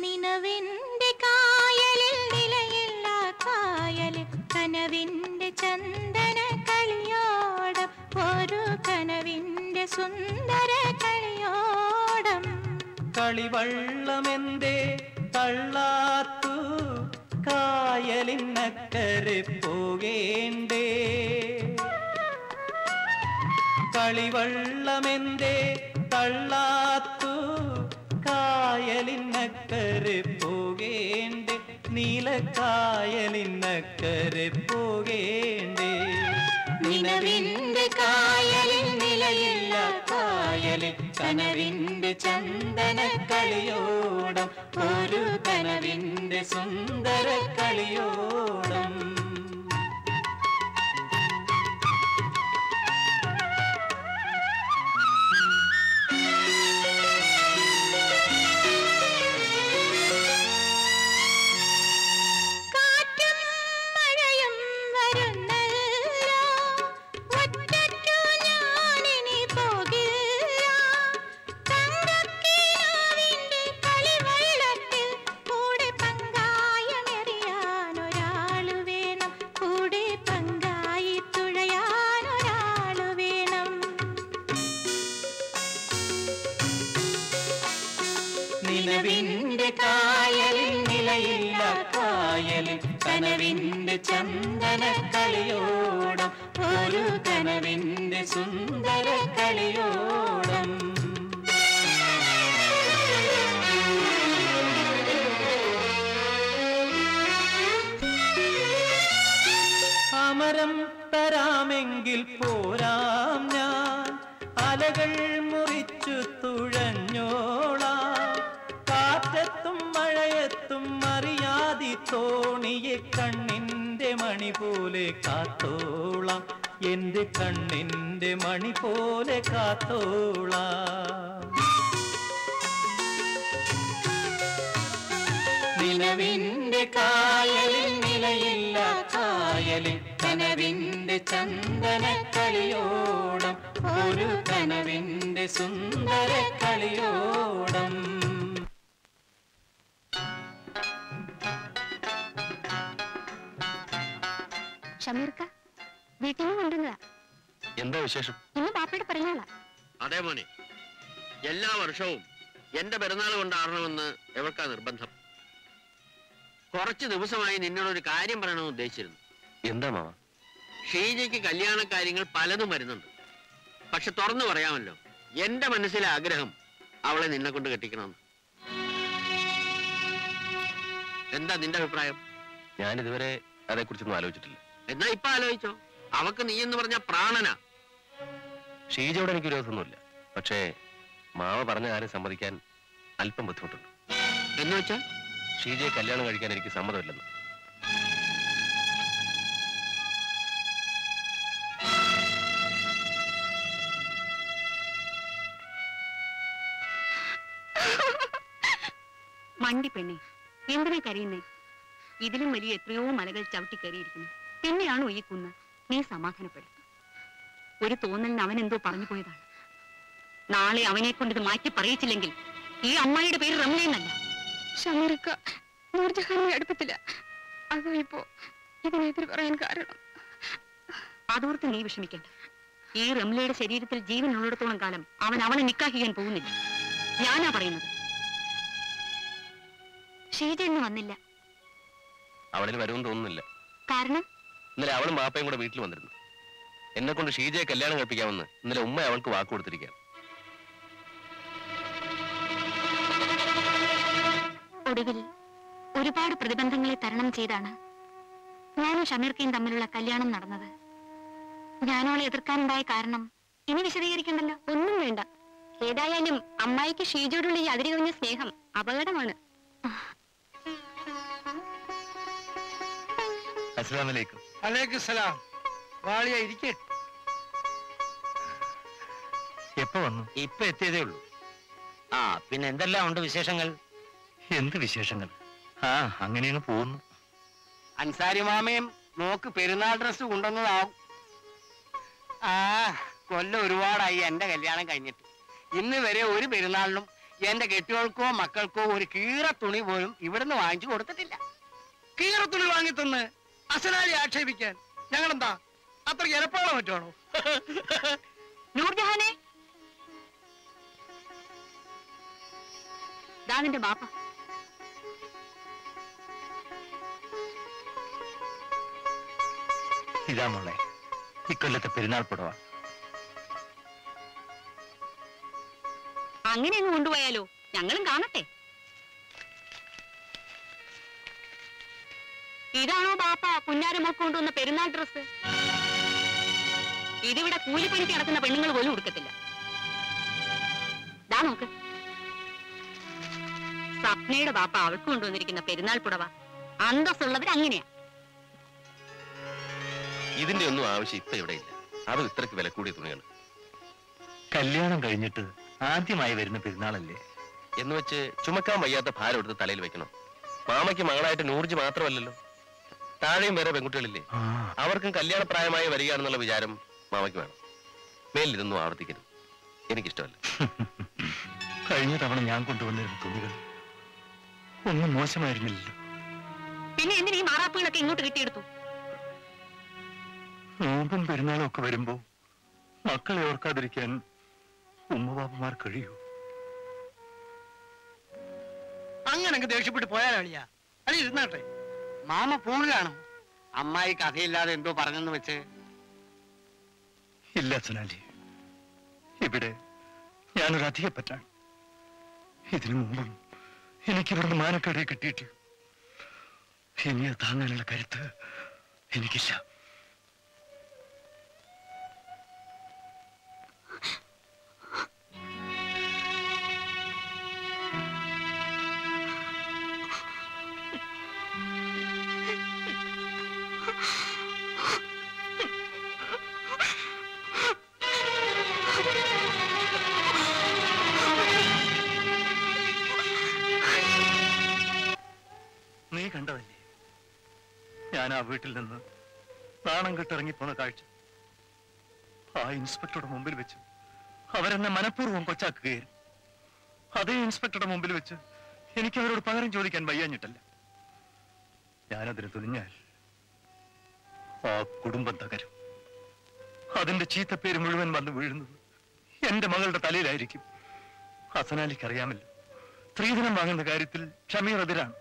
നിലവിന്റെ കായലിൽ നിലയില്ല കായലിൽ കനവിന്റെ ചന്ദന കളിയോടം, ഒരു കനവിന്റെ സുന്ദര കളിയോടം. കളിവള്ളമെന്തേ തള്ളാത്തു കായലിനക്കരെ പോകേണ്ടേ? കളിവള്ളമെന്തേ തള്ളാത്തു കായലിനക്കരെ പോകേണ്ടേ? നീലക്കായലിനക്കരെ പോകേണ്ടേ? നിലവിന്റെ കായലിൽ നിലയില്ല കായലിൽ കനവിന്റെ ചന്ദന കളിയോടം, ഒരു കനവിന്റെ സുന്ദര കളിയോടം. നിലവിന്റെ കായലിൽ നിലയില്ല കായലിൽ കനവിന്റെ ചന്ദന കളിയോടം ഒരു കനവിന്റെ സുന്ദര കളിയോടം അമരം തരാമെങ്കിൽ പോരാം ഞാൻ അലകൾ മുറിച്ചു തുഴഞ്ഞോളാം കാറ്റത്തും മഴയത്തും അറിയാതി തോണിയെ കണ്ണിന്റെ മണി പോലെ കാത്തോളാം എന്റെ കണ്ണിന്റെ മണി പോലെ കാത്തോളാം നിലവിന്റെ കായലിൽ നിലയില്ല കായലിൽ കനവിന്റെ ചന്ദന കളിയോടം ഒരു കനവിന്റെ സുന്ദര കളിയോടം ഷമീർക്ക വീട്ടിൽ നിന്ന് കൊണ്ടുവന്നതാ. എന്താ വിശേഷം? ഇന്ന് ബാപ്പയുടെ പിറന്നാളാ. അതേ മോനെ, എല്ലാ വർഷവും എന്റെ പെരുന്നാൾ കൊണ്ടാടണമെന്ന് എവർക്കാ നിർബന്ധം. കുറച്ച് ദിവസമായി നിന്നോടൊരു കാര്യം പറയണമെന്ന് ഉദ്ദേശിച്ചിരുന്നു. എന്താ മാമ? ഷീജയ്ക്ക് കല്യാണ കാര്യങ്ങൾ പലതും വരുന്നുണ്ട്. പക്ഷെ തുറന്നു പറയാമല്ലോ, എന്റെ മനസ്സിലെ ആഗ്രഹം അവളെ നിന്നെ കൊണ്ട് കെട്ടിക്കണമെന്ന്. എന്താ നിന്റെ അഭിപ്രായം? ഞാൻ ഇതുവരെ അതേക്കുറിച്ചൊന്നും ആലോചിച്ചിട്ടില്ല. എന്നാ ഇപ്പൊ ആലോചിച്ചോ. അവക്ക് നീ എന്ന് പറഞ്ഞ പ്രാണനാ. ഷീജയോട് എനിക്ക് വിരോധമൊന്നുമില്ല. പക്ഷേ മാവ പറഞ്ഞ കാര്യം സമ്മതിക്കാൻ അല്പം ബുദ്ധിമുട്ടുണ്ട്. എന്ന് വെച്ചാൽ ഷീജയെ കല്യാണം കഴിക്കാൻ എനിക്ക് സമ്മതമില്ലെന്ന്. മണ്ടി പെണ്ണെ, എന്തിനാ കരയുന്നേ? ഇതിലും വലിയ എത്രയോ മലകൾ ചവിട്ടി കയറിയിരിക്കുന്നു. പിന്നെയാണോ ഈ കുന്ന്? നീ സമാധാനപ്പെടും. ഒരു തോന്നലിന് അവൻ എന്തോ പറഞ്ഞു പോയതാണ്. നാളെ അവനെ കൊണ്ട് ഇത് മാറ്റി പറയിച്ചില്ലെങ്കിൽ ഈ അമ്മായിയുടെ പേര് റംലയെന്നല്ല. ഷമീർക്ക നൂർജഹാനെ അടുപ്പത്തില്ല. അതോ ഇപ്പോ ഇതിനെതിരെ പറയാൻ കാരണം? അതോർത്ത് നീ വിഷമിക്കണ്ട. ഈ റംലയുടെ ശരീരത്തിൽ ജീവൻ ഉള്ളിടത്തോളം കാലം അവൻ അവളെ നിക്കാഹ് ചെയ്യാൻ പോകുന്നില്ല. ഞാനാ പറയുന്നത്. ഷീജ ഇന്ന് വന്നില്ല. അവളിന് വരുമെന്ന് തോന്നുന്നില്ല. കാരണം ഇന്നലെ അവളും ബാപ്പയും കൂടെ വീട്ടിൽ വന്നിരുന്നു. എന്നെ കൊണ്ട് ഷീജയെ കല്യാണം കഴിപ്പിക്കാമെന്ന് ഇന്നലെ ഉമ്മ അവൾക്ക് വാക്ക് കൊടുത്തിരിക്കുകയാണ്. ഒടുവിൽ ഒരുപാട് പ്രതിബന്ധങ്ങളെ തരണം ചെയ്താണ് ഞാനും ഷമീർക്കയും തമ്മിലുള്ള കല്യാണം നടന്നത്. ഞാനോളെ എതിർക്കാനുണ്ടായ കാരണം ഇനി വിശദീകരിക്കണ്ടല്ലോ. ഒന്നും വേണ്ട. ഏതായാലും അമ്മായിക്ക് ഷീജയോടുള്ള ഈ അതിരുകവിഞ്ഞ സ്നേഹം അപകടമാണ്. അസ്സലാമലൈക്കും. അലൈക്കും സലാം. വാളിയ ഇരിക്കേ. എപ്പോ വന്നു? ഇപ്പൊ എത്തിയതേ ഉള്ളൂ. ആ പിന്നെ എന്തെല്ലാം ഉണ്ട് വിശേഷങ്ങൾ? എന്ത് വിശേഷങ്ങൾ? ആ അങ്ങനെയാണ് പോകുന്നു. അൻസാരി മാമയും നോക്ക് പെരുന്നാൾ ഡ്രസ് കൊണ്ടുവന്നതാവും. ആ കൊല്ലം ഒരുപാടായി എന്റെ കല്യാണം കഴിഞ്ഞിട്ട്. ഇന്ന് വരെ ഒരു പെരുന്നാളിനും എന്റെ കെട്ടികൾക്കോ മക്കൾക്കോ ഒരു കീറ തുണി പോലും ഇവിടുന്ന് വാങ്ങിച്ചു കൊടുത്തിട്ടില്ല. കീറത്തുണി വാങ്ങിത്തന്ന് അസലാലി ആക്ഷേപിക്കാൻ ഞങ്ങളെന്താ അത്ര എരപ്പാളോ മറ്റാണോ? നൂർജഹാനെ, ദാ നിന്റെ ബാപ്പ. ഇതാ മോളെ ഇക്കൊല്ലത്തെ പെരുന്നാൾ പുടവ. അങ്ങനെ അങ്ങ് കൊണ്ടുപോയാലോ? ഞങ്ങളും കാണട്ടെ. ഇതാണോ ബാപ്പ കുഞ്ഞാരമൊക്കെ കൊണ്ടുവന്ന പെരുന്നാൾ ഡ്രസ്? ഇതിവിടെ കൂലിപ്പണിക്ക് നടക്കുന്ന പെണ്ണുങ്ങൾ പോലും ഉടുക്കത്തില്ല. ദാ നോക്ക്, സ്വപ്നയുടെ ബാപ്പ അവൾക്ക് കൊണ്ടുവന്നിരിക്കുന്ന പെരുന്നാൾ പുടവ അന്തസ്സുള്ളവർ അങ്ങനെയാ. ഇതിന്റെ ഒന്നും ആവശ്യം ഇപ്പൊ ഇവിടെ ഇല്ല. അതും ഇത്രയ്ക്ക് വില കൂടിയ തുണികൾ. കല്യാണം കഴിഞ്ഞിട്ട് ആദ്യമായി വരുന്ന പെരുന്നാളല്ലേ എന്ന് വെച്ച് ചുമക്കാൻ വയ്യാത്ത ഭാരം എടുത്ത് തലയിൽ വെക്കണം. മാമയ്ക്ക് മകളായിട്ട് നൂർജ് മാത്രമല്ലല്ലോ, താഴെയും വേറെ പെൺകുട്ടികളില്ലേ. അവർക്കും കല്യാണപ്രായമായി വരികയാണെന്നുള്ള വിചാരം മാമയ്ക്ക് വേണം. മേലിതൊന്നും ആവർത്തിക്കരുത്, എനിക്കിഷ്ടമല്ല. കഴിഞ്ഞ തവണ ഞാൻ കൊണ്ടുവന്നിരുന്ന തുണികൾ ഒന്നും മോശമായിരുന്നില്ലല്ലോ. പിന്നെ എന്തിനാ ഈ മാറാപ്പുകളൊക്കെ ഇങ്ങോട്ട് കിട്ടിയെടുത്തു? നോമ്പും പെരുന്നാളും ഒക്കെ വരുമ്പോ മക്കളെ ഓർക്കാതിരിക്കാൻ ഉമ്മബാപ്പമാർ കഴിയൂ? അങ്ങനെ ദേഷ്യപ്പെട്ട് പോയാലളിയാ. അളി ഇരുന്നാട്ടെ. മാമ ഫോണിലാണോ? അമ്മായി കഥയില്ലാതെ എന്തോ പറഞ്ഞെന്ന് വെച്ച്. ഇല്ല സുനാലി, ഇവിടെ ഞാനൊരു അധികപ്പറ്റാണ്. ഇതിനു മുമ്പും എനിക്കിവിടുന്ന് മാനക്കേടെ കിട്ടിയിട്ട് ഇനി അത് താങ്ങാനുള്ള കരുത്ത് എനിക്കില്ല. നീ കണ്ടതല്ലേ ഞാൻ ആ വീട്ടിൽ നിന്ന് നാണം കെട്ടിറങ്ങിപ്പോന്ന കാഴ്ച? ആ ഇൻസ്പെക്ടറുടെ മുമ്പിൽ വെച്ച് അവരെന്നെ മനഃപൂർവ്വം കൊച്ചാക്കുകയായിരുന്നു. അതേ ഇൻസ്പെക്ടറുടെ മുമ്പിൽ വെച്ച് എനിക്ക് അവരോട് പകരം ചോദിക്കാൻ വയ്യാഞ്ഞിട്ടല്ല. ഞാനതിന് തുനിഞ്ഞാൽ ആ കുടുംബം തകരും. അതിന്റെ ചീത്തപ്പേര് മുഴുവൻ വന്ന് വീഴുന്നത് എന്റെ മകളുടെ തലയിലായിരിക്കും. ഹസനാലിക്ക് അറിയാമല്ലോ, സ്ത്രീധനം വാങ്ങുന്ന കാര്യത്തിൽ ഷമീർ എതിരാണ്.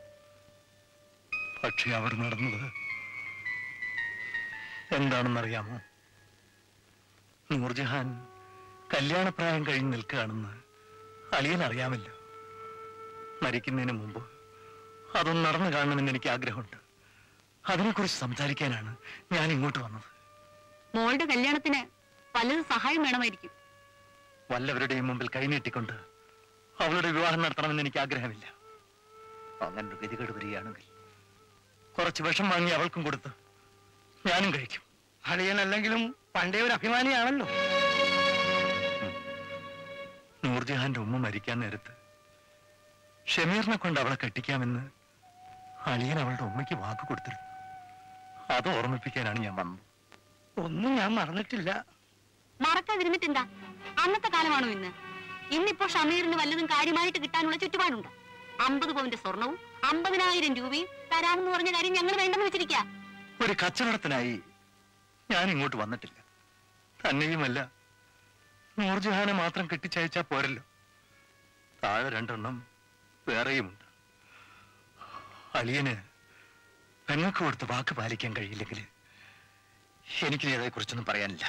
പക്ഷെ അവർ നടന്നത് എന്താണെന്നറിയാമോ? നൂർജഹാൻ കല്യാണപ്രായം കഴിഞ്ഞ് നിൽക്കുകയാണെന്ന് അളിയൻ അറിയാമല്ലോ. മരിക്കുന്നതിന് മുമ്പ് അതൊന്ന് നടന്നു കാണണമെന്ന് എനിക്ക് ആഗ്രഹമുണ്ട്. അതിനെക്കുറിച്ച് സംസാരിക്കാനാണ് ഞാൻ ഇങ്ങോട്ട് വന്നത്. മോളുടെ കല്യാണത്തിന് പലരും സഹായം വേണമായിരിക്കും. വല്ലവരുടെയും മുമ്പിൽ കൈനീട്ടിക്കൊണ്ട് അവളുടെ വിവാഹം നടത്തണമെന്ന് എനിക്ക് ആഗ്രഹമില്ല. അങ്ങനൊരു ഗതികേട് വരികയാണെങ്കിൽ കുറച്ച് വിഷം വാങ്ങി അവൾക്കും കൊടുത്ത് ഞാനും കഴിക്കും. അളിയനല്ലെങ്കിലും പണ്ടേ ഒരു അഭിമാനിയാണല്ലോ. നൂർജഹാന്റെ ഉമ്മ മരിക്കാൻ നേരത്ത് ഷമീറിനെ കൊണ്ട് അവളെ കെട്ടിക്കാമെന്ന് അളിയൻ അവളുടെ ഉമ്മയ്ക്ക് വാക്ക് കൊടുത്തിരുന്നു. അത് ഓർമ്മിപ്പിക്കാനാണ് ഞാൻ വന്നത്. ഒന്നും ഞാൻ മറന്നിട്ടില്ല. മറക്കാതിരുന്നിട്ടെന്താ? അന്നത്തെ കാലമാണോ ഇന്ന്? ഇന്നിപ്പോ ഷമീറിന് വല്ലതും കാര്യമായിട്ട് കിട്ടാനുള്ള ചുറ്റുപാടുണ്ട്. 50 പവന്റെ സ്വർണവും 50,000 രൂപയും തരാമെന്ന് പറഞ്ഞ കാര്യം ഞങ്ങൾ വേണ്ടെന്ന് വെച്ചിരിക്കുക. ഒരു കച്ചവടത്തിനായി ഞാൻ ഇങ്ങോട്ട് വന്നിട്ടില്ല. തന്നെയുമല്ല, നൂർജഹാനെ മാത്രം കെട്ടിച്ചയച്ചാ പോരല്ലോ, താഴെ 2 എണ്ണം വേറെയുമുണ്ട്. അളിയന് പെങ്ങൾക്ക് കൊടുത്ത് വാക്ക് പാലിക്കാൻ കഴിയില്ലെങ്കിൽ എനിക്കിനി അതേക്കുറിച്ചൊന്നും പറയാനില്ല.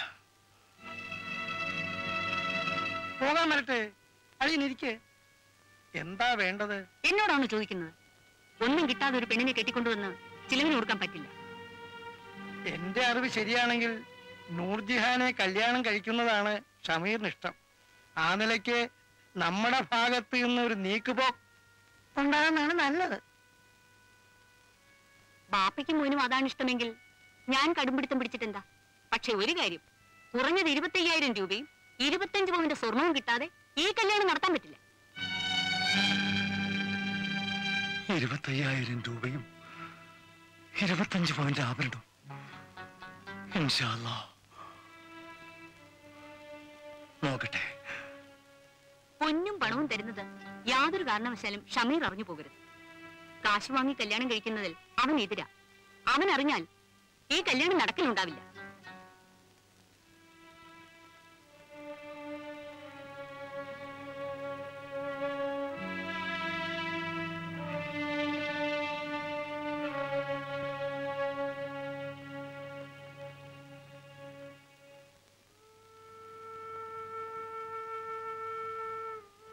പോകാൻ വരട്ടെ, അളിയനിരിക്കെ. എന്താ വേണ്ടത്? എന്നോടാണ് ചോദിക്കുന്നത്. ഒന്നും കിട്ടാതെ ഒരു പെണ്ണിനെ കെട്ടിക്കൊണ്ടുവന്ന് ചിലവിന് കൊടുക്കാൻ പറ്റില്ല. എന്റെ അറിവ് ശരിയാണെങ്കിൽ നൂർജിഹാനെ കല്യാണം കഴിക്കുന്നതാണ് ഷമീറിന് ഇഷ്ടം. ആ നിലയ്ക്ക് നമ്മുടെ ഭാഗത്ത് നിന്ന് ഒരു നീക്കുപോക്ക് ഉണ്ടാകുന്നതാണ് നല്ലത്. ബാപ്പയ്ക്കും മോനും അതാണ് ഇഷ്ടമെങ്കിൽ ഞാൻ കടുംപിടുത്തം പിടിച്ചിട്ടെന്താ? പക്ഷെ ഒരു കാര്യം, കുറഞ്ഞത് 25,000 രൂപയും 25 പവന്റെ സ്വർണവും കിട്ടാതെ ഈ കല്യാണം നടത്താൻ പറ്റില്ല. 25,000 രൂപയും 25 പവന്റെ ആഭരണം. ഇൻഷാ അല്ലാഹ് നോക്കട്ടെ. പൊന്നും പണവും തരുന്നത് യാതൊരു കാരണവശാലും ഷമീർ അറിഞ്ഞു പോകരുത്. കാശ് വാങ്ങി കല്യാണം കഴിക്കുന്നതിൽ അവൻ എതിരാ. അവൻ അറിഞ്ഞാൽ ഈ കല്യാണം നടക്കലുണ്ടാവില്ല.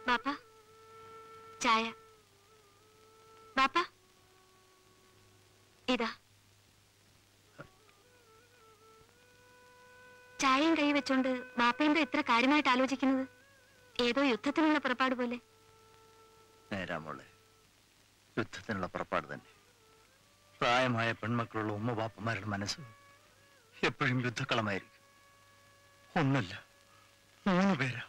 ബാപ്പ, ചായ. ബാപ്പ, ഇതാ ചായയും കൈ വെച്ചോണ്ട് ബാപ്പ എന്താ ഇത്ര കാര്യമായിട്ട് ആലോചിക്കുന്നത്? ഏതോ യുദ്ധത്തിനുള്ള പുറപ്പാട് പോലെ. നേരാ മോളെ, യുദ്ധത്തിനുള്ള പുറപ്പാട് തന്നെ. പ്രായമായ പെൺമക്കളുള്ള ഉമ്മ ബാപ്പന്മാരുടെ മനസ്സ് എപ്പോഴും യുദ്ധക്കളമായിരിക്കും. ഒന്നല്ല 3 പേരാ.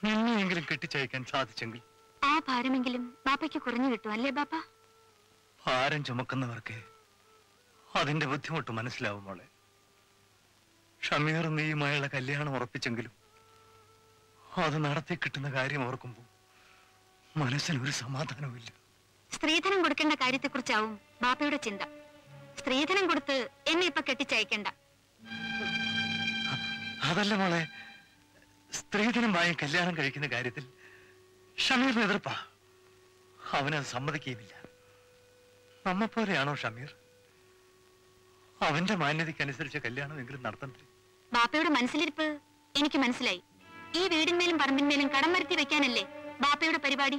നിന്നെയെങ്കിലും കെട്ടിച്ചയക്കാൻ സാധിച്ചെങ്കിൽ ആ ഭാരമെങ്കിലും ബാപ്പയ്ക്ക് കുറഞ്ഞു കിട്ടും, അല്ലേ ബാപ്പ? ഭാരം ചുമക്കുന്നവർക്ക് അതിന്റെ ബുദ്ധിമുട്ട് മനസ്സിലാവും മോളെ. ഷമീർ നീയുമായുള്ള കല്യാണം ഉറപ്പിച്ചെങ്കിലും അത് നടത്തി കിട്ടുന്ന കാര്യം ഓർക്കുമ്പോൾ മനസ്സിനൊരു സമാധാനവുമില്ല. സ്ത്രീധനം കൊടുക്കേണ്ട കാര്യത്തെക്കുറിച്ചാവും ബാപ്പയുടെ ചിന്ത. സ്ത്രീധനം കൊടുത്ത് എന്നെ ഇപ്പൊ കെട്ടിച്ചയക്കണ്ട. അതല്ല മോളെ, സ്ത്രീധനമായി കല്യാണം കഴിക്കുന്ന കാര്യത്തിൽ ഷമീറിന് എതിർപ്പാ. അവനത് സമ്മതിക്കുകയുമില്ല. അമ്മ പോലെയാണോ ഷമീർ? അവന്റെ മാന്യതയ്ക്കനുസരിച്ച് കല്യാണമെങ്കിലും നടത്തണ്ടേ? ബാപ്പയുടെ മനസ്സിലിരിപ്പ് എനിക്ക് മനസ്സിലായി. ഈ വീടിന്മേലും പറമ്പിന്മേലും കടം വരുത്തി വെക്കാനല്ലേ ബാപ്പയുടെ പരിപാടി?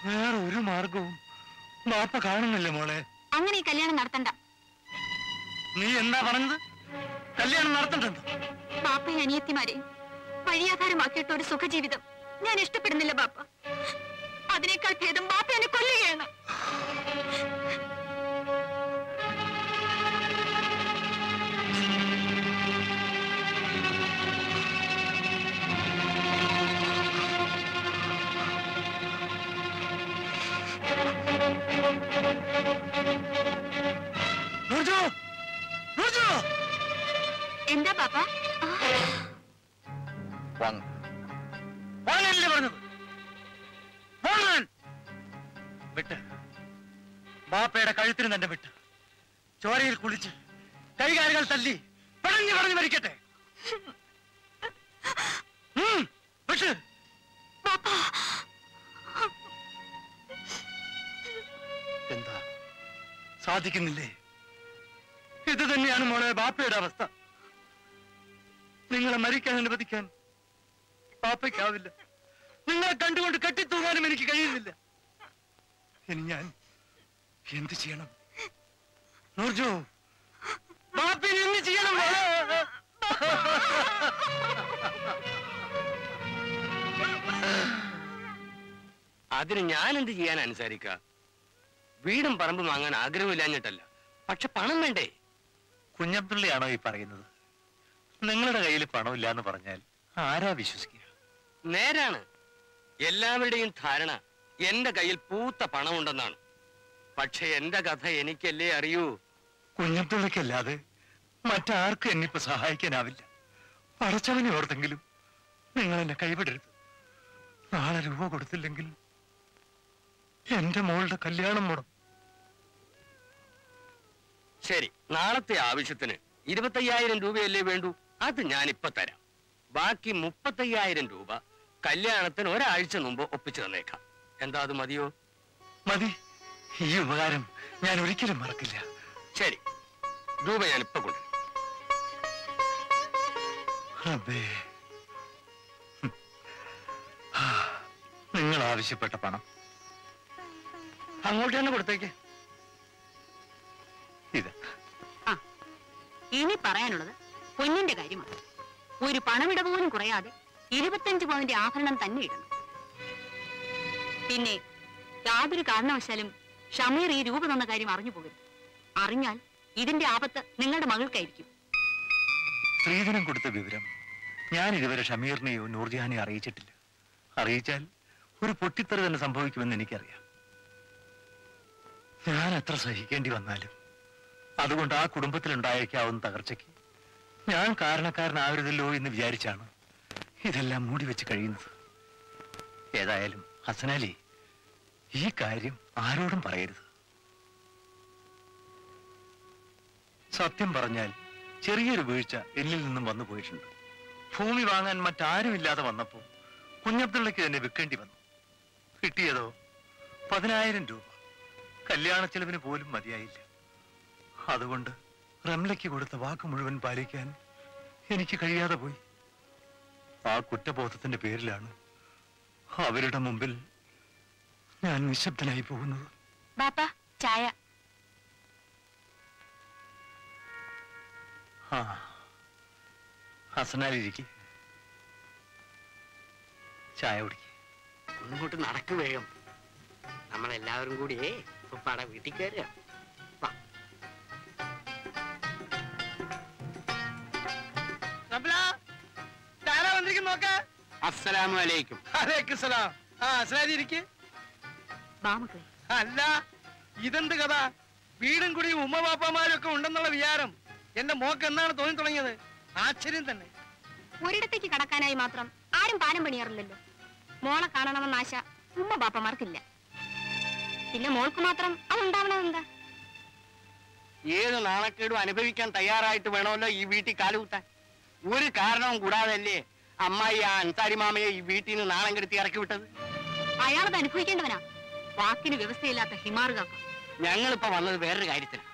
വേറെ ഒരു മാർഗവും ബാപ്പ കാണുന്നില്ല മോളെ. അങ്ങനെ ഈ കല്യാണം നടത്തണ്ട. നീ എന്താ പറഞ്ഞത്? കല്യാണം നടത്തണ്ടെന്ന്? ബാപ്പയും അനിയത്തിമാരെയും വഴിയാധാരമാക്കിയിട്ട് ഒരു സുഖജീവിതം ഞാൻ ഇഷ്ടപ്പെടുന്നില്ല ബാപ്പ. അതിനേക്കാൾ ഭേദം ബാപ്പ എന്നെ കൊല്ലുകയാണ്. എന്താ പാപ്പ? വിട്ട് ബാപ്പയുടെ കഴുത്തിന് തന്നെ വിട്ട് ചോരയിൽ കുളിച്ച് കൈകാലുകൾ തല്ലി പറഞ്ഞു പറഞ്ഞു മരിക്കട്ടെ. വിട്ട്. എന്താ സാധിക്കുന്നില്ലേ? ഇത് തന്നെയാണ് മോളെ ബാപ്പയുടെ അവസ്ഥ. നിങ്ങളെ മരിക്കാൻ അനുവദിക്കാൻ ബാപ്പയ്ക്കാവില്ല. നിങ്ങളെ കണ്ടുകൊണ്ട് കെട്ടിത്തൂങ്ങാനും എനിക്ക് കഴിയുന്നില്ല. ഇനി ഞാൻ എന്ത് ചെയ്യണം? നൂർജു, ബാപ്പയെ എന്ത് ചെയ്യണം? അതിന് ഞാൻ എന്ത് ചെയ്യാൻ അനുസരിക്ക? വീടും പറമ്പും വാങ്ങാൻ ആഗ്രഹമില്ലാഞ്ഞിട്ടല്ല, പക്ഷെ പണം വേണ്ടേ? കുഞ്ഞബ്ദുള്ളയാണോ ഈ പറയുന്നത്? നിങ്ങളുടെ കയ്യിൽ പണമില്ല എന്ന് പറഞ്ഞാൽ ആരാ വിശ്വസിക്കുക? നേരാണ്. എല്ലാവരുടെയും ധാരണ എന്റെ കയ്യിൽ പൂത്ത പണമുണ്ടെന്നാണ്. പക്ഷെ എന്റെ കഥ എനിക്കല്ലേ അറിയൂ. കുഞ്ഞബ്ദുള്ളക്കല്ലാതെ മറ്റാർക്കും എന്നിപ്പോ സഹായിക്കാനാവില്ല. അടച്ചവനെ ഓർത്തെങ്കിലും നിങ്ങൾ എന്നെ കൈവിടരുത്. നാളെ രൂപ കൊടുത്തില്ലെങ്കിൽ എന്റെ മോളുടെ കല്യാണം മുടങ്ങും. ശരി, നാളത്തെ ആവശ്യത്തിന് 25,000 രൂപയല്ലേ വേണ്ടൂ? അത് ഞാനിപ്പോ തരാം. ബാക്കി 35,000 രൂപ കല്യാണത്തിന് ഒരാഴ്ച മുമ്പ് ഒപ്പിച്ചു തന്നേക്കാം. എന്താ അത് മതിയോ? മതി. ഈ ഉപകാരം ഞാൻ ഒരിക്കലും മറക്കില്ല. ശരി, രൂപ ഞാനിപ്പോ കൊണ്ടു. നിങ്ങൾ ആവശ്യപ്പെട്ട പണം അങ്ങോട്ട് തന്നെ കൊടുത്തേക്ക്. ഇത് ഇനി പറയാനുള്ളത് പൊന്നിന്റെ കാര്യമാണ്. ഒരു പണമിട പോലും കുറയാതെ 25 പവന്റെ ആഭരണം തന്നെ ഇടണം. പിന്നെ യാതൊരു കാരണവശാലും ഷമീർ ഈ രൂപ തന്ന കാര്യം അറിഞ്ഞു പോകരുത്. അറിഞ്ഞാൽ ഇതിന്റെ ആപത്ത് നിങ്ങളുടെ മകൾക്കായിരിക്കും. സ്ത്രീധനം കൊടുത്ത വിവരം ഞാൻ ഇതുവരെ ഷമീറിനെയോ നൂർജഹാനെയോ അറിയിച്ചിട്ടില്ല. അറിയിച്ചാൽ ഒരു പൊട്ടിത്തെറി തന്നെ സംഭവിക്കുമെന്ന് എനിക്കറിയാം. ഞാൻ എത്ര സഹിക്കേണ്ടി വന്നാലും അതുകൊണ്ട് ആ കുടുംബത്തിലുണ്ടായേക്കാവുന്ന തകർച്ചയ്ക്ക് ഞാൻ കാരണക്കാരനാവരുതല്ലോ എന്ന് വിചാരിച്ചാണ് ഇതെല്ലാം മൂടി വെച്ച് കഴിയുന്നത്. ഏതായാലും ഹസനാലി, ഈ കാര്യം ആരോടും പറയരുത്. സത്യം പറഞ്ഞാൽ ചെറിയൊരു വീഴ്ച എന്നിൽ നിന്നും വന്നു പോയിട്ടുണ്ട്. ഭൂമി വാങ്ങാൻ മറ്റാരുമില്ലാതെ വന്നപ്പോൾ കുഞ്ഞബ്ദുള്ളയ്ക്ക് തന്നെ വിൽക്കേണ്ടി വന്നു. കിട്ടിയതോ 10,000 രൂപ. കല്യാണ ചെലവിന് പോലും മതിയായില്ല. അതുകൊണ്ട് റംലയ്ക്ക് കൊടുത്ത വാക്ക് മുഴുവൻ പാലിക്കാൻ എനിക്ക് കഴിയാതെ പോയി. ആ കുറ്റബോധത്തിന്റെ പേരിലാണ് അവരുടെ മുമ്പിൽ ഞാൻ നിശബ്ദനായി പോകുന്നത്. ബാപ്പ, ചായ. ഹസനാലിരിക്കെ ചായ കുടിക്ക. ഒന്നിങ്ങോട്ട് നടക്കു വേഗം. നമ്മളെല്ലാവരും കൂടിയേ ഉപ്പാടെ വീട്ടിൽ കയറുക. അസ്സലാമലൈക്കും. അല്ല, ഇതെന്ത് കഥ? വീടും കൂടിയും ഉമ്മ പാപ്പമാരൊക്കെ ഉണ്ടെന്നുള്ള വിചാരം എന്റെ മോക്ക് എന്നാണ് തോന്നി തുടങ്ങിയത്? ആശ്ചര്യം തന്നെ. ഒരിടത്തേക്ക് കടക്കാനായി മാത്രം ആരും പാനം പണിയാറില്ലല്ലോ. മോളെ കാണണമെന്ന ആശ ഉമ്മ ബാപ്പമാർക്കില്ല. പിന്നെ മോൾക്ക് മാത്രം അതുണ്ടാവണമെന്താ? ഏത് നാണക്കേടും അനുഭവിക്കാൻ തയ്യാറായിട്ട് വേണമല്ലോ ഈ വീട്ടിൽ കാലുകുത്താൻ. ഒരു കാരണവും കൂടാതല്ലേ അമ്മായി ആ അൻസാരി മാമയെ ഈ വീട്ടിൽ നിന്ന് നാണം കെടുത്തി ഇറക്കി വിട്ടത്? അയാളത് അനുഭവിക്കേണ്ടവനാ. വാക്കിന് വ്യവസ്ഥയില്ലാത്ത ഹിമാറുകാക്ക. ഞങ്ങളിപ്പോ വന്നത് വേറൊരു കാര്യത്തിന്.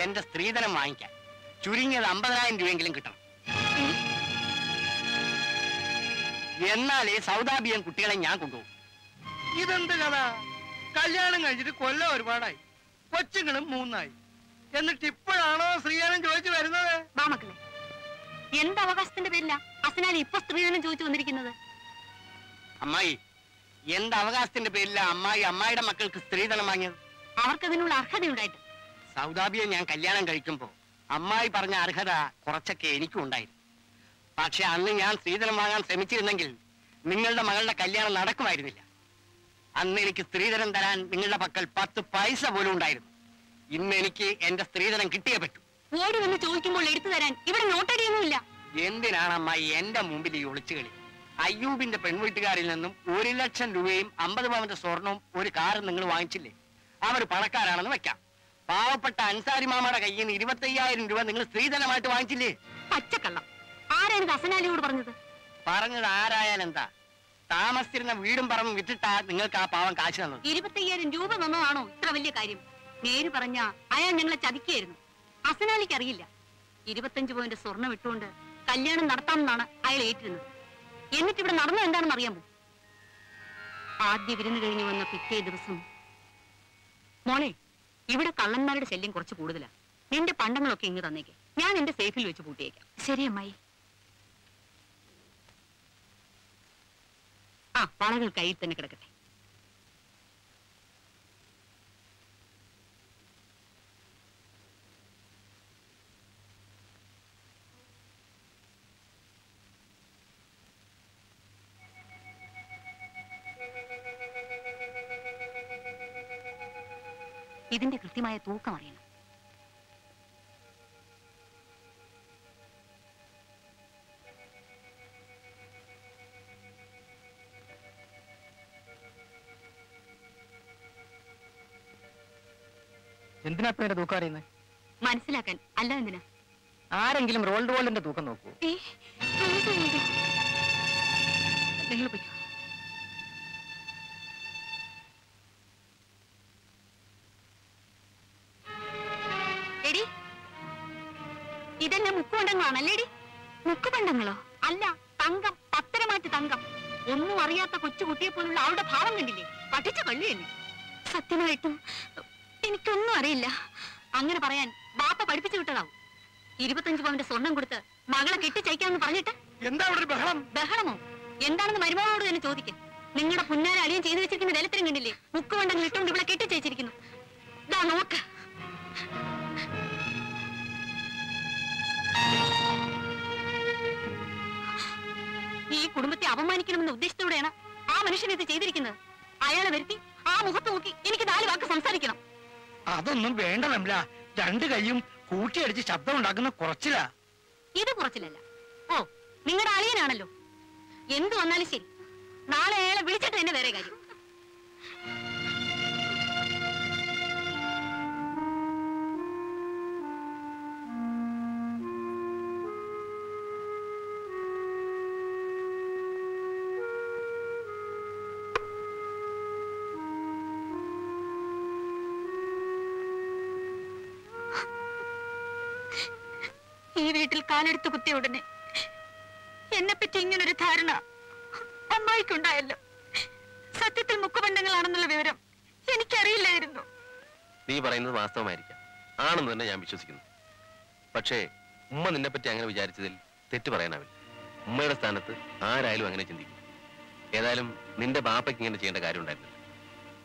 എന്റെ സ്ത്രീധനം വാങ്ങിക്കാൻ ചുരുങ്ങിയത് 50,000 രൂപയെങ്കിലും കിട്ടണം. എന്നാലേ സൗദാബിയൻ കുട്ടികളെ ഞാൻ കൊണ്ടുപോകും. ഇതെന്ത് കഥ? കല്യാണം കഴിഞ്ഞിട്ട് കൊല്ലം ഒരുപാടായി, കൊച്ചുങ്ങളും 3 എന്നിട്ട് ഇപ്പോഴാണോ സ്ത്രീധനം ചോദിച്ചു വരുന്നത്? മക്കളെ, എന്ത് അവകാശത്തിന്റെ പേരില അസനാലി ഇപ്പൊ സ്ത്രീധനം ചോദിച്ചു വന്നിരിക്കുന്നത്? അമ്മായി, എന്ത് അവകാശത്തിന്റെ പേരില അമ്മായിയുടെ മക്കൾക്ക് സ്ത്രീധനം വാങ്ങിയത്? അവർക്കതിനുള്ള അർഹതയുണ്ടായിട്ട്. സൗദാബിയെ ഞാൻ കല്യാണം കഴിക്കുമ്പോ അമ്മായി പറഞ്ഞ അർഹത കുറച്ചൊക്കെ എനിക്കും ഉണ്ടായിരുന്നു. പക്ഷെ അന്ന് ഞാൻ സ്ത്രീധനം വാങ്ങാൻ ശ്രമിച്ചിരുന്നെങ്കിൽ നിങ്ങളുടെ മകളുടെ കല്യാണം നടക്കുമായിരുന്നില്ല. അന്ന് എനിക്ക് സ്ത്രീധനം തരാൻ നിങ്ങളുടെ പക്കൽ 10 പൈസ പോലും ഉണ്ടായിരുന്നു. ഇന്ന് എനിക്ക് എന്റെ സ്ത്രീധനം കിട്ടിയേ പറ്റൂ. ഓടി വന്ന് ചോദിക്കുമ്പോൾ എടുത്തു തരാൻ ഇവിടെ നോട്ടടിയൊന്നുമില്ല. എന്തിനാണ് അമ്മായി എന്റെ മുമ്പിൽ ഈ ഒളിച്ചുകളി? അയ്യൂബിന്റെ പെൺവീട്ടുകാരിൽ നിന്നും 1 ലക്ഷം രൂപയും 50 പവന്റെ സ്വർണവും ഒരു കാറും നിങ്ങൾ വാങ്ങിച്ചില്ലേ? അവർ പണക്കാരാണെന്ന് വെക്കാം. പാവപ്പെട്ട അൻസാരി മാമയുടെ കയ്യിൽ നിന്ന് 25,000 രൂപ നിങ്ങൾ സ്ത്രീധനമായിട്ട് വാങ്ങിച്ചില്ലേ? പച്ചക്കള്ളം. ആരാ എനിക്ക് അസനാലിയോട് പറഞ്ഞത്? പറഞ്ഞത് ആരായാലെന്താ? താമസിച്ചിരുന്ന വീടും പറമ്പും വിറ്റിട്ടാ നിങ്ങൾക്ക് ആ പാവം കാശ് തന്നത്. 25,000 രൂപ തന്നതാണോ ഇത്ര വലിയ കാര്യം? നേര് പറഞ്ഞ അയാൾ ഞങ്ങളെ ചതിക്കായിരുന്നു. അസനാലിക്ക് അറിയില്ല. 25 പവന്റെ സ്വർണം ഇട്ടുകൊണ്ട് കല്യാണം നടത്താമെന്നാണ് അയാൾ ഏറ്റിരുന്നത്. എന്നിട്ട് ഇവിടെ നടന്നത് എന്താണെന്ന് അറിയാമോ? ആദ്യ വിരുന്ന് കഴിഞ്ഞു വന്ന പിറ്റേ ദിവസം, മോളെ, ഇവിടെ കള്ളന്മാരുടെ ശല്യം കുറച്ച് കൂടുതലാ. നിന്റെ പണ്ടങ്ങളൊക്കെ ഇങ്ങ് തന്നേക്ക്, ഞാൻ എന്റെ സേഫിൽ വെച്ച് പൂട്ടിയേക്കാം. ശരി അമ്മായി. ആ വളകൾ കയ്യിൽ തന്നെ കിടക്കട്ടെ. ഇതിന്റെ കൃത്യമായ തൂക്കം അറിയണം. എന്തിനാ പേരുടെ തൂക്കം അറിയുന്നത്? മനസ്സിലാക്കാൻ, അല്ല എന്തിനാ? ആരെങ്കിലും റോൾഡ് ഗോൾഡിന്റെ തൂക്കം നോക്കൂ. നിങ്ങൾ പോയി. എടി, ഇതെല്ലാം മുക്കുപണ്ടങ്ങളാണല്ലേടി? മുക്കുപണ്ടങ്ങളോ? അല്ല, തങ്കം, പത്തരമാറ്റ് തങ്കം. ഒന്നും അറിയാത്ത കൊച്ചു കുട്ടിയെ പോലുള്ള അവളുടെ ഭാവം കണ്ടില്ലേ? പഠിച്ച കള്ളി തന്നെ. സത്യമായിട്ടും എനിക്കൊന്നും അറിയില്ല. അങ്ങനെ പറയാൻ ബാപ്പ പഠിപ്പിച്ചു വിട്ടതാവും. 25 പവന്റെ സ്വർണം കൊടുത്ത് മകളെ കെട്ടിച്ചയക്കാന്ന് പറഞ്ഞിട്ട് എന്താ അവിടെ ബഹളം? ബഹളമോ? എന്താണെന്ന് മരുമകളോട് തന്നെ ചോദിക്കും. നിങ്ങളുടെ പുന്നാര അളിയൻ ചെയ്തു വെച്ചിരിക്കുന്ന ദലത്തിനും കണ്ടില്ലേ? മുക്കുവണ്ടങ്ങൾ ഇട്ടുകൊണ്ട് ഇവിടെ കെട്ടിച്ചയച്ചിരിക്കുന്നു. ഇതാ നോക്ക്. ഈ കുടുംബത്തെ അപമാനിക്കണമെന്ന ഉദ്ദേശത്തോടെയാണ് ആ മനുഷ്യൻ ഇത് ചെയ്തിരിക്കുന്നത്. അയാളെ വരുത്തി ആ മുഖത്ത് നോക്കി എനിക്ക് 4 വാക്ക് സംസാരിക്കണം. അതൊന്നും വേണ്ട നമ്മള. 2 കൈയും കൂട്ടിയടിച്ച് ശബ്ദം ഉണ്ടാക്കുന്ന കുറച്ചില്ല. ഇത് കുറച്ചില്ലല്ല. ഓ, നിങ്ങളുടെ അളിയനാണല്ലോ. എന്ത് വന്നാലും ശരി, നാളെ അയാളെ വിളിച്ചിട്ട് തന്നെ വേറെ കാര്യം. ഈ വീട്ടിൽ കാലെടുത്ത് കുത്തിയ ഉടനെ എന്നെപ്പറ്റി ഇങ്ങനൊരു ധാരണ അമ്മായിക്കുണ്ടായല്ലോ. സത്യത്തിൽ മുക്കുബന്ധങ്ങളാണെന്നുള്ള വിവരം എനിക്കറിയില്ലായിരുന്നു. നീ പറയുന്നത് വാസ്തവമായിരിക്കാം, ആണെന്ന് തന്നെ ഞാൻ വിശ്വസിക്കുന്നു. പക്ഷേ ഉമ്മ നിന്നെപ്പറ്റി അങ്ങനെ വിചാരിച്ചതിൽ തെറ്റ് പറയാനാവില്ല. ഉമ്മയുടെ സ്ഥാനത്ത് ആരായാലും അങ്ങനെ ചിന്തിക്കും. ഏതായാലും നിന്റെ ബാപ്പയ്ക്ക് ഇങ്ങനെ ചെയ്യേണ്ട കാര്യം ഉണ്ടായിരുന്നില്ല.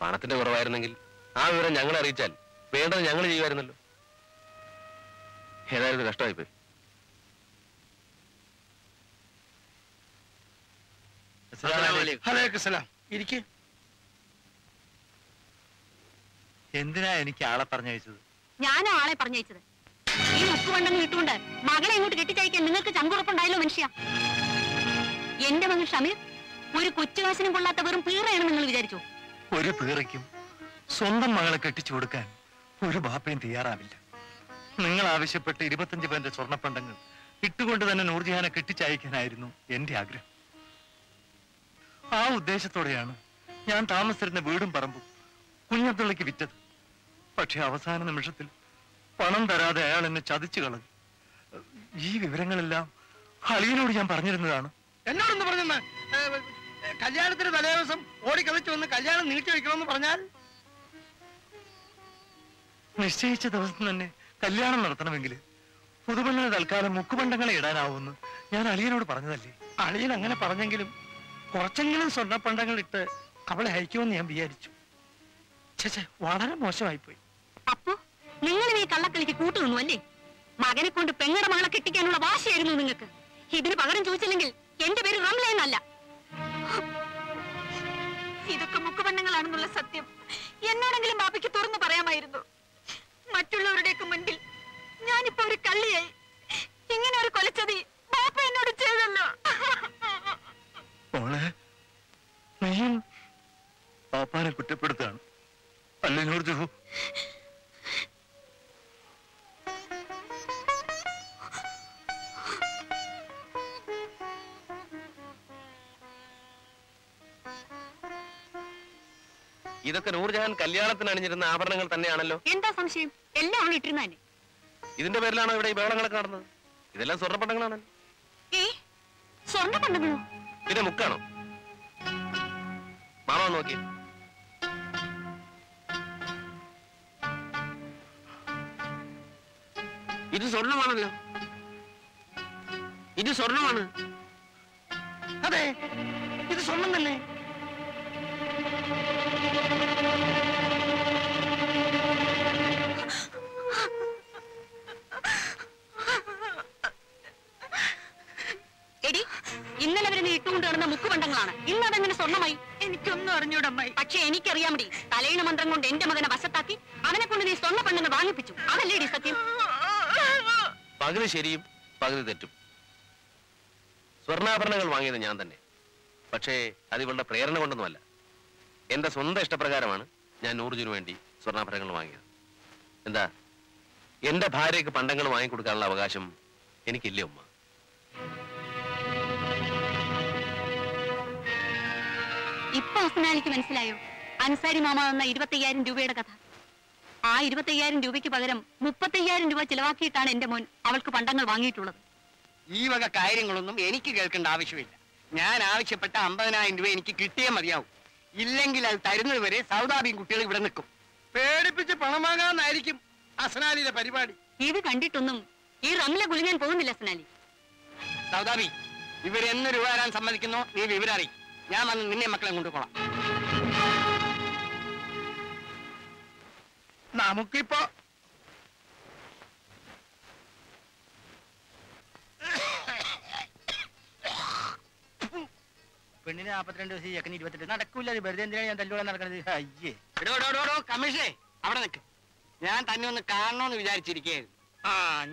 പണത്തിന്റെ കുറവായിരുന്നെങ്കിൽ ആ വിവരം ഞങ്ങളെ അറിയിച്ചാൽ വേണ്ടത് ഞങ്ങൾ ചെയ്യുമായിരുന്നല്ലോ. ഏതായാലും ഇത് കഷ്ടമായിപ്പോയി. ഇരിക്ക്. എന്തിനാ എനിക്ക് ആളെ പറഞ്ഞയച്ചത്? ഞാനാ ആളെ പറഞ്ഞയച്ചത്. ഈ മുക്കുവണ്ടങ്ങൾ ഇട്ടുകൊണ്ട് മകളെ ഇങ്ങോട്ട് കെട്ടിച്ചയക്കാൻ നിങ്ങൾക്ക് ചങ്കുറപ്പുണ്ടായല്ലോ മനുഷ്യ. എന്റെ മകൻ ഷമീർ ഒരു കൊച്ചുകാശിനും കൊള്ളാത്ത വെറും പീറയാണെന്ന് നിങ്ങൾ വിചാരിച്ചോ? ഒരു പീറയ്ക്കും സ്വന്തം മകളെ കെട്ടിച്ചു കൊടുക്കാൻ ഒരു ബാപ്പയും തയ്യാറാവില്ല. നിങ്ങൾ ആവശ്യപ്പെട്ട് 25 പവന്റെ സ്വർണ്ണപ്പണ്ടങ്ങൾ ഇട്ടുകൊണ്ട് തന്നെ നൂർജഹാനെ കെട്ടിച്ചയക്കാനായിരുന്നു എന്റെ ആഗ്രഹം. ആ ഉദ്ദേശത്തോടെയാണ് ഞാൻ താമസിച്ചിരുന്ന വീടും പറമ്പും കുഞ്ഞബ്ദുള്ളയ്ക്ക് വിറ്റത്. പക്ഷെ അവസാന നിമിഷത്തിൽ പണം തരാതെ അയാൾ എന്നെ ചതിച്ചു കളഞ്ഞു. ഈ വിവരങ്ങളെല്ലാം അളിയനോട് ഞാൻ പറഞ്ഞിരുന്നതാണ്. എന്നോടൊന്ന് പറഞ്ഞെന്ന് കല്യാണത്തിന് തലേ ദിവസം ഓടിക്കളിച്ചു വന്ന് കല്യാണം നീട്ടി വെക്കണമെന്ന് പറഞ്ഞാൽ നിശ്ചയിച്ച ദിവസം തന്നെ കല്യാണം നടത്തണമെങ്കിൽ പുതുപെണ്ണിന് തൽക്കാലം മുക്കുപണ്ടങ്ങളെ ഇടാനാവുമെന്ന് ഞാൻ അളിയനോട് പറഞ്ഞതല്ലേ. അളിയൻ അങ്ങനെ പറഞ്ഞെങ്കിലും കുറച്ചെങ്കിലും സ്വർണ്ണപ്പണ്ടങ്ങൾ ഇട്ട് അവളെ അയക്കുമെന്ന് ഞാൻ വിചാരിച്ചു. ചേച്ചേ, വളരെ മോശമായിപ്പോയി. അപ്പോ നിങ്ങൾ ഈ കള്ളക്കളിക്ക് കൂട്ടുനിന്നു അല്ലേ? മകനെ കൊണ്ട് പെങ്ങളുടെ മകളെ കെട്ടിക്കാനുള്ള വാശിയായിരുന്നു നിങ്ങൾക്ക്. ഇതിന് പകരം ചോദിച്ചില്ലെങ്കിൽ എന്റെ പേര് റംല എന്നല്ല. ഇതൊക്കെ മുക്കുപണ്ണങ്ങളാണെന്നുള്ള സത്യം എന്നോടെങ്കിലും ബാപ്പയ്ക്ക് തുറന്നു പറയാമായിരുന്നു. മറ്റുള്ളവരുടെയൊക്കെ മുൻപിൽ ഞാനിപ്പോ ഒരു കള്ളിയായി. ഇങ്ങനെ ഒരു കൊലച്ചതി ബാപ്പ എന്നോട് ചെയ്തല്ലോ. മോളെ, നീയും പാപ്പാനെ കുറ്റപ്പെടുത്താണ് അല്ലേ നൂർജു? ഇതൊക്കെ നൂർജഹാൻ കല്യാണത്തിന് അണിഞ്ഞിരുന്ന ആഭരണങ്ങൾ തന്നെയാണല്ലോ. എന്താ സംശയം? എല്ലാം അവൾ ഇട്ടിരുന്നേ. ഇതിന്റെ പേരിലാണോ ഇവിടെ ഈ ബഹളങ്ങളൊക്കെ നടന്നത്? ഇതെല്ലാം സ്വർണ്ണപ്പണ്ടങ്ങളാണല്ലോ. സ്വർണ്ണപ്പണ്ടങ്ങളോ? പിന്നെ മുക്കാണോ? മാമ നോക്കി. ഇത് സ്വർണ്ണമാണല്ലോ. ഇത് സ്വർണ്ണമാണ്. അതെ, ഇത് സ്വർണം തന്നെ. എടി, ഇന്നലെ വരെ നീ ഇട്ടുകൊണ്ട് കിടന്ന മുക്കുപണ്ടങ്ങളാണ്. ഇന്ന് അതെങ്ങനെ സ്വർണ്ണമായി? എനിക്കൊന്നും അറിഞ്ഞൂടമ്മായി. പക്ഷെ എനിക്കറിയാമടി, തലയിണ മന്ത്രം കൊണ്ട് എന്റെ മകനെ വശത്താക്കി അവനെ കൊണ്ട് നീ സ്വർണ്ണപ്പണ്ടെന്ന് വാങ്ങിപ്പിച്ചു. അതല്ലേടി സത്യം? പകുതി ശരിയും പകുതി തെറ്റും. സ്വർണ്ണാഭരണങ്ങൾ വാങ്ങിയത് ഞാൻ തന്നെ. പക്ഷേ അത് ഇവളുടെ പ്രേരണ കൊണ്ടൊന്നുമല്ല. എന്റെ സ്വന്തം ഇഷ്ടപ്രകാരമാണ് ഞാൻ നൂർജിനു വേണ്ടി സ്വർണ്ണാഭരണങ്ങൾ വാങ്ങിയത്. എന്താ, എന്റെ ഭാര്യയ്ക്ക് പണ്ടങ്ങൾ വാങ്ങിക്കൊടുക്കാനുള്ള അവകാശം എനിക്കില്ലേ ഉമ്മ? ഇപ്പൊ അസ്നാലിക്ക് മനസ്സിലായോ അൻസാരി മാമ തന്ന 25,000 രൂപയുടെ കഥ? ആ 25,000 രൂപയ്ക്ക് പകരം 35,000 രൂപ ചിലവാക്കിയിട്ടാണ് എന്റെ മോൻ അവൾക്ക് പണ്ടങ്ങൾ വാങ്ങിയിട്ടുള്ളത്. ഈ വക കാര്യങ്ങളൊന്നും എനിക്ക് കേൾക്കേണ്ട ആവശ്യമില്ല. ഞാൻ ആവശ്യപ്പെട്ട 50,000 രൂപ എനിക്ക് കിട്ടിയേ മതിയാവും. ഇല്ലെങ്കിൽ അത് തരുന്നത് വരെ സൗദാബിയും കുട്ടികൾ ഇവിടെ നിൽക്കും. പേടിപ്പിച്ച് പണം വാങ്ങാന്നായിരിക്കും അസ്നാലിയുടെ പരിപാടി. ഇത് കണ്ടിട്ടൊന്നും ഈ റംല കുലുങ്ങാൻ പോകുന്നില്ല അസ്നാലി. സൗദാബി, ഇവരെന്ന് രൂപ തരാൻ സമ്മതിക്കുന്നോ നീ വിവരം അറിയിക്കും. ഞാൻ വന്ന് നിന്നെ മക്കളെ കൊണ്ടുപോകാം. നമുക്കിപ്പോ പെണ്ണിന് 42 ദിവസം, ചെക്കന് 28. നടക്കൂല. വെറുതെ എന്തിനാണ് ഞാൻ തല്ലുകൊള്ളാൻ നടക്കുന്നത്? അയ്യേ. കമ്മീഷനെ അവിടെ നിൽക്ക്. ഞാൻ തന്നെ ഒന്ന് കാണണോന്ന് വിചാരിച്ചിരിക്കുകയായിരുന്നു.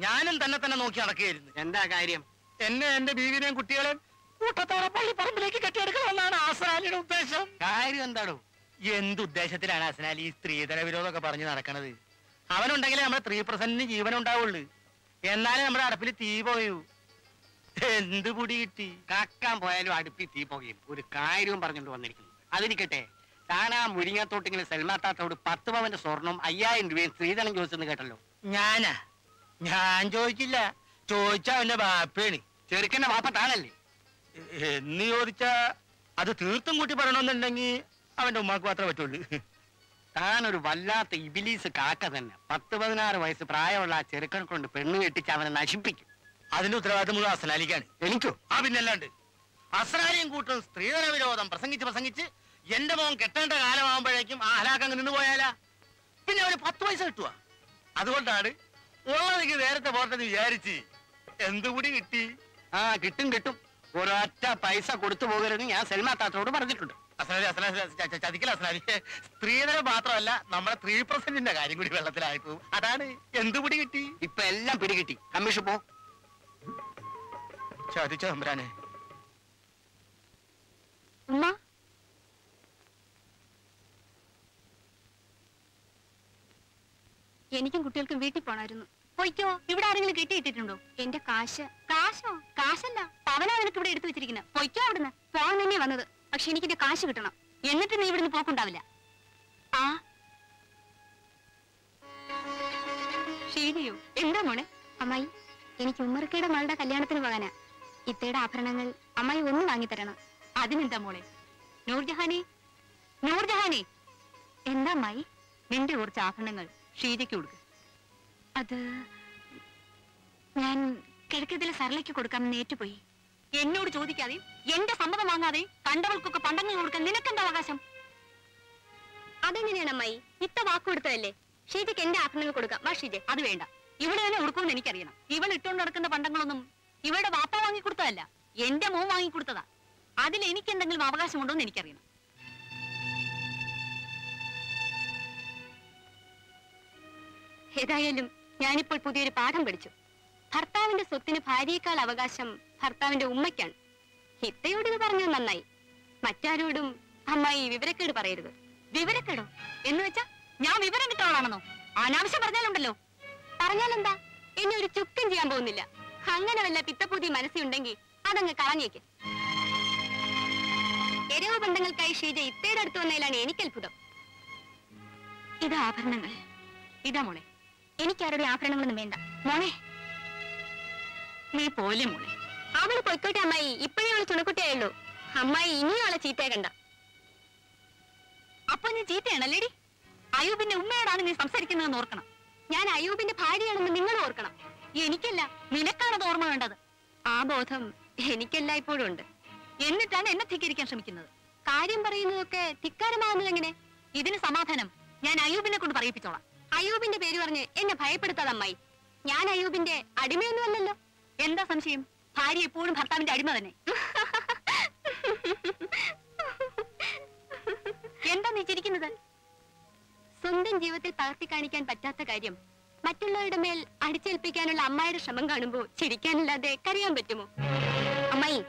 ഞാനും തന്നെ നോക്കി നടക്കുകയായിരുന്നു. എന്താ കാര്യം? എന്നെ എന്റെ ബീവിനെയും കുട്ടികളെയും കൂട്ടത്തോടെ പള്ളിപ്പറമ്പിലേക്ക് കെട്ടിയെടുക്കണമെന്നാണ് അസ്നാലിയുടെ ഉദ്ദേശം. കാര്യം എന്താണോ? എന്തുദ്ദേശത്തിലാണ് അസ്നാലി ഈ സ്ത്രീധന വിരോധമൊക്കെ പറഞ്ഞു നടക്കണത്? അവനുണ്ടെങ്കിലേ നമ്മുടെ 3% ജീവനുണ്ടാവുള്ളൂ. എന്നാലേ നമ്മുടെ അടുപ്പിൽ തീ പോയൂ. എന്ത് പൊടി കിട്ടി? കാക്കാൻ പോയാലും അടുപ്പി തീ പോകുകയും ഒരു കാര്യവും പറഞ്ഞുകൊണ്ട് വന്നിരിക്കുന്നു. അതിരിക്കട്ടെ, താൻ ആ മുരിങ്ങത്തോട്ടിങ്ങനെ സൽമാത്താത്തോട് 10 പവന്റെ സ്വർണം 5,000 രൂപയും സ്ത്രീധനം ചോദിച്ചെന്ന് കേട്ടല്ലോ. ഞാൻ ചോദിച്ചില്ല. ചോദിച്ച അവന്റെ ബാപ്പയാണ്. ചെറുക്കന്റെ ബാപ്പ താനല്ലേ? എന്ന് ചോദിച്ചാ അത് തീർത്തും കൂട്ടി പറയണമെന്നുണ്ടെങ്കിൽ അവന്റെ ഉമ്മാക്ക് മാത്രമേ പറ്റുള്ളൂ. താനൊരു വല്ലാത്ത ഇബിലീസ് കാക്ക തന്നെ. 10-16 വയസ്സ് പ്രായമുള്ള ആ ചെറുക്കനെ കൊണ്ട് പെണ്ണ് കെട്ടിച്ച് അവനെ നശിപ്പിക്കും. അതിന്റെ ഉത്തരവാദിത്തം മുഴുവൻ അസ്നാലിക്കാണ്. എനിക്കോ? പിന്നല്ലാണ്ട്. അസ്നാലിയും കൂട്ടും സ്ത്രീധന വിരോധം പ്രസംഗിച്ച് എന്റെ മോൻ കെട്ടേണ്ട കാലമാകുമ്പോഴേക്കും ആ ഹലാക്കങ്ങ് നിന്ന് പോയാലാ? പിന്നെ അവന് 10 പൈസ കിട്ടുക. അതുകൊണ്ടാണ് ഉള്ളതെങ്കിൽ നേരത്തെ പോട്ടെന്ന് വിചാരിച്ച്. എന്തുകൂടി കിട്ടി? കിട്ടും. ഒരൊറ്റ പൈസ കൊടുത്തു പോകരുതെന്ന് ഞാൻ സൽമാത്താത്തോട് പറഞ്ഞിട്ടുണ്ട്. ചതിക്കല അസ്നാലി. സ്ത്രീധനം മാത്രമല്ല, നമ്മുടെ 3%ന്റെ കാര്യം കൂടി വെള്ളത്തിലായി പോകും. അതാണ്. എന്തുകൂടി കിട്ടി? ഇപ്പൊ എല്ലാം പിടികിട്ടി. കമ്മീഷൻ പോ. ചതിച്ചോ തമ്പുരാനെ. ഉമ്മ, എനിക്കും കുട്ടികൾക്കും വീട്ടിൽ പോണായിരുന്നു. പോയിക്കോ. ഇവിടെ ആരെങ്കിലും കെട്ടിയിട്ടിട്ടുണ്ടോ? എന്റെ കാശോ? കാശല്ല, പവനാ നിനക്ക് ഇവിടെ എടുത്തു വെച്ചിരിക്കുന്നത്. പൊയ്ക്കോ അവിടുന്ന്. പോകാൻ തന്നെ വന്നത്. പക്ഷെ എനിക്ക് എന്റെ കാശ് കിട്ടണം. എന്നിട്ട് നീ ഇവിടുന്ന് പോക്കുണ്ടാവില്ല. ഷീനയോ? എന്താ മോളെ? അമ്മായി, എനിക്ക് ഉമ്മർക്കയുടെ മകളുടെ കല്യാണത്തിന് പോകാനാ. ഇത്തയുടെ ആഭരണങ്ങൾ അമ്മായി ഒന്ന് വാങ്ങിത്തരണം. അതിനെന്താ മോളെ? നൂർജഹാനെ, നൂർജഹാനെ, എന്താ അമ്മായി? നിന്റെ കുറച്ച് ആഭരണങ്ങൾ ഷീജയ്ക്ക് കൊടുക്കുക. അത് ഞാൻ കിഴക്കത്തിലെ സരളയ്ക്ക് കൊടുക്കാമെന്ന് ഏറ്റുപോയി. എന്നോട് ചോദിക്കാതെ എന്റെ സമ്മതം വാങ്ങാതെ കണ്ടവൾക്കൊക്കെ പണ്ടങ്ങൾ കൊടുക്കാൻ നിനക്കെന്താ അവകാശം? അതെങ്ങനെയാണ് അമ്മായി? ഇത്ത വാക്ക് കൊടുത്തതല്ലേ. ഷീജയ്ക്ക് എന്റെ ആഭരണങ്ങൾ കൊടുക്കാം. വാ ഷീജ. അത് വേണ്ട. ഇവിടെ തന്നെ കൊടുക്കുമെന്ന് എനിക്കറിയണം. ഇവൾ ഇട്ടുകൊണ്ട് നടക്കുന്ന പണ്ടങ്ങളൊന്നും ഇവളുടെ വാപ്പ വാങ്ങിക്കൊടുത്തതല്ല, എന്റെ മോൻ വാങ്ങിക്കൊടുത്തതാ. അതിൽ എനിക്ക് എന്തെങ്കിലും അവകാശമുണ്ടോ എന്ന് എനിക്കറിയണം. ഏതായാലും ഞാനിപ്പോൾ പുതിയൊരു പാഠം പഠിച്ചു. ഭർത്താവിന്റെ സ്വത്തിന് ഭാര്യയേക്കാൾ അവകാശം ഭർത്താവിന്റെ ഉമ്മയ്ക്കാണ്. ഇത്തയോട് ഇത് പറഞ്ഞത് നന്നായി. മറ്റാരോടും അമ്മായി വിവരക്കേട് പറയരുത്. വിവരക്കേടോ എന്ന് വെച്ചാ ഞാൻ വിവരം കിട്ടവളാണെന്നോ? അനാവശ്യം പറഞ്ഞാലുണ്ടല്ലോ. പറഞ്ഞാലെന്താ? എന്നെ ഒരു ചുക്കും ചെയ്യാൻ പോകുന്നില്ല. അങ്ങനെ വല്ല പിത്തപ്പൂതി മനസ്സിലുണ്ടെങ്കിൽ അതങ്ങ് കളഞ്ഞേക്ക്. എരവ് ബന്ധങ്ങൾക്കായി ഷീജ ഇത്തയുടെ അടുത്ത് വന്നതിലാണ് എനിക്ക് അത്ഭുതം. ഇത് ആഭരണങ്ങൾ. ഇതാ മോളെ. എനിക്കാരുടെ ആഭരണങ്ങളൊന്നും വേണ്ട. മോളെ, നീ പോലെ മോളെ. അവള് പൊയ്ക്കോട്ടെ അമ്മായി. ഇപ്പോഴേ അവള് ചുണക്കുട്ടിയായുള്ളൂ. അമ്മായി ഇനിയും അവളെ ചീത്തയെ കണ്ട. അപ്പൊ നീ ചീത്തയാണല്ലേടി? അയൂബിന്റെ ഉമ്മയോടാണ് നീ സംസാരിക്കുന്നതെന്ന് ഓർക്കണം. ഞാൻ അയൂബിന്റെ ഭാര്യയാണെന്ന് നിങ്ങൾ ഓർക്കണം. എനിക്കല്ല, നിനക്കാണത് ഓർമ്മ വേണ്ടത്. ആ ബോധം എനിക്കെല്ലായ്പ്പോഴും ഉണ്ട്. എന്നിട്ടാണ് എന്നെ ധിക്കരിക്കാൻ ശ്രമിക്കുന്നത്. കാര്യം പറയുന്നതൊക്കെ ധിക്കാരമാകുന്നത് എങ്ങനെ? ഇതിന് സമാധാനം ഞാൻ അയൂബിനെ കൊണ്ട് പറയിപ്പിച്ചോളാം. അയൂബിന്റെ പേര് പറഞ്ഞ് എന്നെ ഭയപ്പെടുത്താതെ അമ്മായി. ഞാൻ അയൂബിന്റെ അടിമയൊന്നും അല്ലല്ലോ. എന്താ സംശയം? ഭാര്യ എപ്പോഴും ഭർത്താവിന്റെ അടിമ തന്നെ. എന്താ നീ ചിരിക്കുന്നത്? സ്വന്തം ജീവിതത്തിൽ പകർത്തി കാണിക്കാൻ പറ്റാത്ത കാര്യം മറ്റുള്ളവരുടെ മേൽ അടിച്ചേൽപ്പിക്കാനുള്ള അമ്മായിയുടെ ശ്രമം കാണുമ്പോൾ ചിരിക്കാനല്ലാതെ കരയാൻ പറ്റുമോ? അമ്മായി,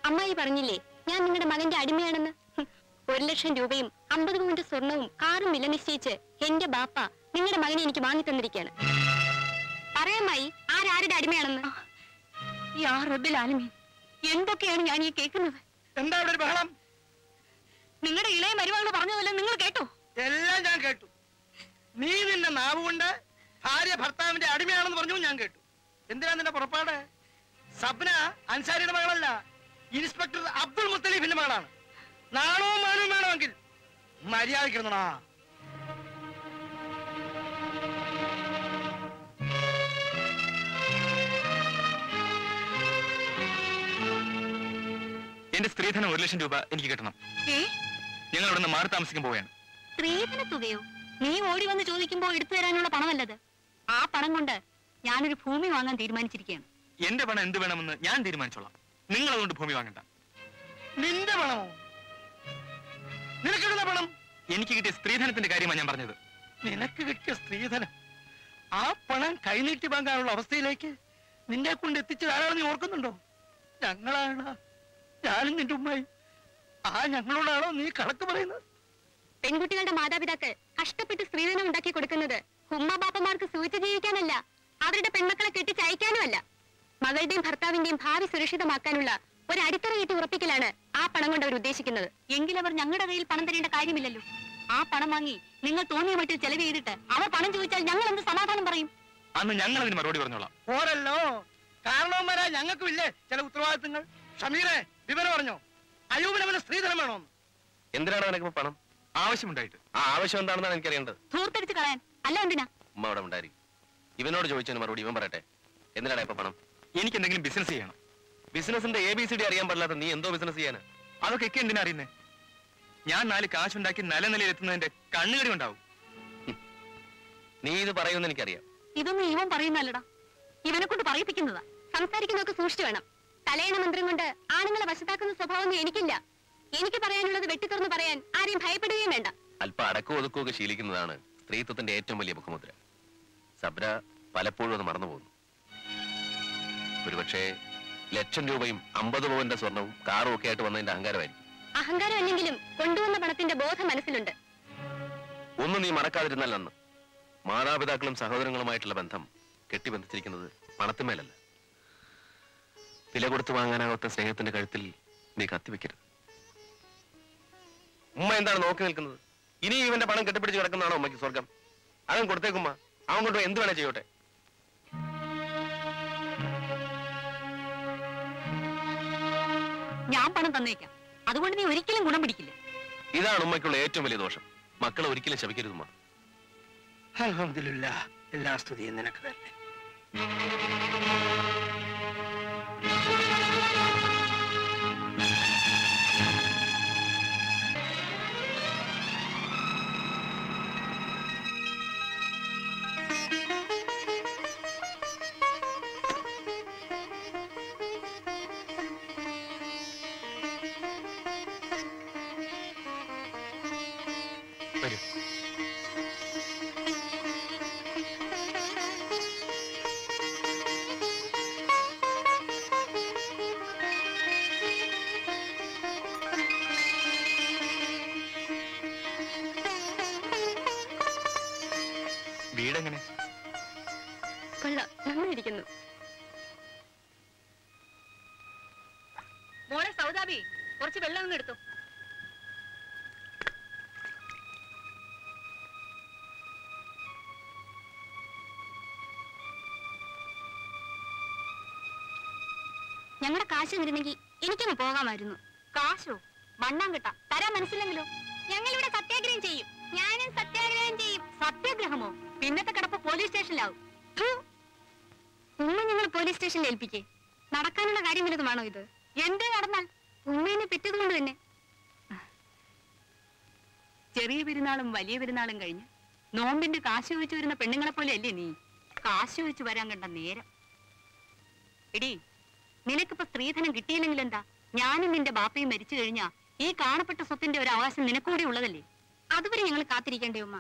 അമ്മായി പറഞ്ഞില്ലേ ഞാൻ നിങ്ങളുടെ മകന്റെ അടിമയാണെന്ന്. 1,00,000 രൂപയും 50 പൗണ്ട് സ്വർണവും കാറും വില നിശ്ചയിച്ച് എന്റെ ബാപ്പ നിങ്ങളുടെ മകനെ എനിക്ക് വാങ്ങി തന്നിരിക്കുകയാണ്. പറയാമായി ആരാരുടെ അടിമയാണെന്ന്. യാ റബ്ബിൽ ആലമീൻ, എന്തൊക്കെയാണ് ഞാൻ ഈ കേൾക്കുന്നത്? എന്താ ഇവിടെ ഒരു ബഹളം? നിങ്ങളുടെ ഇളയ മരുമകൾ പറഞ്ഞതല്ലേ നിങ്ങൾ കേട്ടോ? എല്ലാം ഞാൻ കേട്ടു. നീ നിന്റെ നാവ് കൊണ്ട് ഭാര്യ ഭർത്താവിന്റെ അടിമയാണെന്ന് പറഞ്ഞു ഞാൻ കേട്ടു. എന്തിനാ നിന്റെ പുറപ്പാട്? സബ്ന അൻസാരിയുടെ മകളല്ല, ഇൻസ്പെക്ടർ അബ്ദുൾ മുത്തലീഫിന്റെ മകളാണ്. നാണവും മാനവും വേണമെങ്കിൽ മര്യാദക്കിരുന്നടാ. എന്റെ സ്ത്രീധനം 1,00,000 രൂപ എനിക്ക് കിട്ടണം. ഞങ്ങൾ ഇവിടെ നിന്ന് മാറി താമസിക്കാൻ പോവുകയാണ്. സ്ത്രീധന തുകയോ? നീ ഓടി വന്ന് ചോദിക്കുമ്പോ എടുത്തു തരാനുള്ള പണമല്ലത്. ആ പണം കൊണ്ട് ഞാനൊരു ഭൂമി വാങ്ങാൻ തീരുമാനിച്ചിരിക്കുകയാണ്. എന്റെ പണം എന്ത് വേണമെന്ന് ഞാൻ തീരുമാനിച്ചോളാം. നിങ്ങൾ അതുകൊണ്ട് ഭൂമി വാങ്ങണ്ട. നിന്റെ പണമോ? നിനക്ക് കിട്ടുന്ന പണം? എനിക്ക് കിട്ടിയ സ്ത്രീധനത്തിന്റെ കാര്യമാണ് ഞാൻ പറഞ്ഞത്. നിനക്ക് കിട്ടിയ സ്ത്രീധനം? ആ പണം കൈനീട്ടി വാങ്ങാനുള്ള അവസ്ഥയിലേക്ക് നിന്നെ കൊണ്ട് എത്തിച്ചത് ആരാണെന്ന് നീ ഓർക്കുന്നുണ്ടോ? ഞങ്ങളാണ്, ഞാനും നിന്റെ ഉമ്മായി. ആ ഞങ്ങളോടാണോ നീ കണക്ക് പറയുന്നത്? പെൺകുട്ടികളുടെ മാതാപിതാക്കൾ കഷ്ടപ്പെട്ട് സ്ത്രീധനം ഉണ്ടാക്കി കൊടുക്കുന്നത് ഉമ്മ ബാപ്പമാർക്ക് സൂചിച്ച് ജീവിക്കാനല്ല, അവരുടെ പെൺമക്കളെ കെട്ടിച്ചയക്കാനുമല്ല. മകളുടെയും ഭർത്താവിന്റെയും ഭാവി സുരക്ഷിതമാക്കാനുള്ള ഒരു അടിത്തറ കെട്ടി ഉറപ്പിക്കലാണ് ആ പണം കൊണ്ട് അവർ ഉദ്ദേശിക്കുന്നത്. എങ്കിലവർ ഞങ്ങളുടെ കയ്യിൽ പണം തരേണ്ട കാര്യമില്ലല്ലോ. ആ പണം വാങ്ങി നിങ്ങൾ തോന്നിയ മട്ടിൽ ചെലവ് ചെയ്തിട്ട് അവർ പണം ചോദിച്ചാൽ ഞങ്ങൾ എന്ത് സമാധാനം പറയും? അന്ന് ഞങ്ങൾ അതിന് മറുപടി പറഞ്ഞോളാം. ഓരല്ലോ കാരണവന്മാരാ ഞങ്ങൾക്കും ഇല്ലേ ചില ഉത്തരവാദിത്തങ്ങൾ. ഷമീറെ വിവരം പറഞ്ഞോ? അയ്യൂബിന് അവന് സ്ത്രീധനം വേണോന്ന്? എന്തിനാണ് അവനക്ക് പണം ആവശ്യമുണ്ടായിട്ട്? ആ ആവശ്യം എന്താണെന്നാണ് എനിക്കറിയേണ്ടത്. ധൂർത്തടിച്ച് കളയാൻ അല്ല എന്തിനാ? ഉമ്മ അവിടെ ഉണ്ടായിരിക്കും. ഇവനോട് ചോദിച്ചതിന് മറുപടി ഇവൻ പറയട്ടെ. എന്തിനാണ് ഇപ്പൊ പണം? എനിക്ക് എന്തെങ്കിലും ബിസിനസ് ചെയ്യണം. ബിസിനസിന്റെ ABCD അറിയാൻ പാടില്ലാത്ത നീ എന്തോ ബിസിനസ് ചെയ്യാന്? അതൊക്കെ ഒക്കെ എന്തിനാ അറിയുന്നേ? ഞാൻ 4 കാശുണ്ടാക്കി നല്ല നിലയിൽ എത്തുന്നതിന്റെ കണ്ണുകടി ഉണ്ടാവും. നീ ഇത് പറയുമെന്ന് എനിക്കറിയാം. ഇതൊന്നും ഇവൻ പറയുന്നല്ലടാ, ഇവനെ കൊണ്ട് പറയിപ്പിക്കുന്നതാ. സംസാരിക്കുന്നതൊക്കെ സൂക്ഷിച്ചു വേണം. തലയണ മന്ത്രം കൊണ്ട് ആണുങ്ങളെ വശത്താക്കുന്ന സ്വഭാവമൊന്നും എനിക്കില്ല. എനിക്ക് പറയാനുള്ളത് വെട്ടിത്തുറന്ന് പറയാൻ ആരെയും ഭയപ്പെടുകയും വേണ്ട. അല്പം അടക്കവും ഒതുക്കുകയൊക്കെ ശീലിക്കുന്നതാണ് സ്ത്രീത്വത്തിന്റെ ഏറ്റവും വലിയ മുഖമുദ്ര. സബ്ര പലപ്പോഴും അത് മറന്നുപോകുന്നു. ഒരുപക്ഷെ 1,00,000 രൂപയും 50 പവന്റെ സ്വർണവും കാറും ഒക്കെ ആയിട്ട് വന്നതിന്റെ അഹങ്കാരമായിരിക്കും. അഹങ്കാരം അല്ലെങ്കിലും കൊണ്ടുവന്ന പണത്തിന്റെ ബോധം മനസ്സിലുണ്ട്. ഒന്നും നീ മറക്കാതിരുന്നാൽ അന്ന് മാതാപിതാക്കളും സഹോദരങ്ങളുമായിട്ടുള്ള ബന്ധം കെട്ടിബന്ധിച്ചിരിക്കുന്നത് പണത്തിന്മേലല്ല. വില കൊടുത്തു വാങ്ങാനാവാത്ത സ്നേഹത്തിന്റെ കഴുത്തിൽ നീ കത്തിവെക്കരുത്. ഉമ്മ എന്താണ് നോക്കി നിൽക്കുന്നത്? ഇനി ഇവന്റെ പണം കെട്ടിപ്പിടിച്ച് കിടക്കുന്നതാണോ ഉമ്മയ്ക്ക് സ്വർഗം? അവൻ കൊടുത്തേക്കുമ്മ, അവൻ കൊണ്ട് എന്ത് വേണേ ചെയ്യോട്ടെ. ഞാൻ പണം തന്നേക്കാം. അതുകൊണ്ട് നീ ഒരിക്കലും ഗുണം പിടിക്കില്ല. ഇതാണ് ഉമ്മയ്ക്കുള്ള ഏറ്റവും വലിയ ദോഷം. മക്കളെ ഒരിക്കലും ശപിക്കരുത് ഉമ്മ. അൽഹംദുലില്ലാ, എല്ലാ സ്തുതിയും നിനക്ക് തന്നെ. വരൂ. വീടെങ്ങനെ? കൊള്ളാം, നന്നായിരിക്കുന്നു. മോളെ സൗദാബി, കുറച്ച് വെള്ളം ഒന്ന് എടുത്തു. ഞങ്ങളുടെ കാശ് തന്നിരുന്നെങ്കിൽ എനിക്കങ്ങ് പോകാമായിരുന്നു. കാശോ? മണ്ണാൻ കിട്ടാ തരാൻ മനസ്സില്ലെങ്കിലോ? ഞങ്ങളിവിടെ സത്യാഗ്രഹം ചെയ്യും. ഞാനും സത്യാഗ്രഹം ചെയ്യും. സത്യാഗ്രഹമോ? പിന്നത്തെ കിടപ്പ് പോലീസ് സ്റ്റേഷനിലാവും. ഉമ്മ ഞങ്ങൾ പോലീസ് സ്റ്റേഷനിൽ ഏൽപ്പിക്കേ. നടക്കാനുള്ള കാര്യം വലുതുമാണോ ഇത്? എന്തേ നടന്നാൽ? ഉമ്മേനെ പെറ്റതുകൊണ്ട് തന്നെ. ചെറിയ പെരുന്നാളും വലിയ പെരുന്നാളും കഴിഞ്ഞ് നോമ്പിന്റെ കാശ് ചോദിച്ചു വരുന്ന പെണ്ണുങ്ങളെ പോലെ അല്ലേ നീ? കാശ് ചോദിച്ചു വരാൻ കണ്ട നേരം. എടി, നിനക്കിപ്പോ സ്ത്രീധനം കിട്ടിയില്ലെങ്കിൽ എന്താ? ഞാനും നിന്റെ ബാപ്പയും മരിച്ചു കഴിഞ്ഞാ ഈ കാണപ്പെട്ട സ്വത്തിന്റെ ഒരു അവകാശം നിനക്കൂടി ഉള്ളതല്ലേ? അതുവരെ ഞങ്ങൾ കാത്തിരിക്കണ്ടേ ഉമ്മ?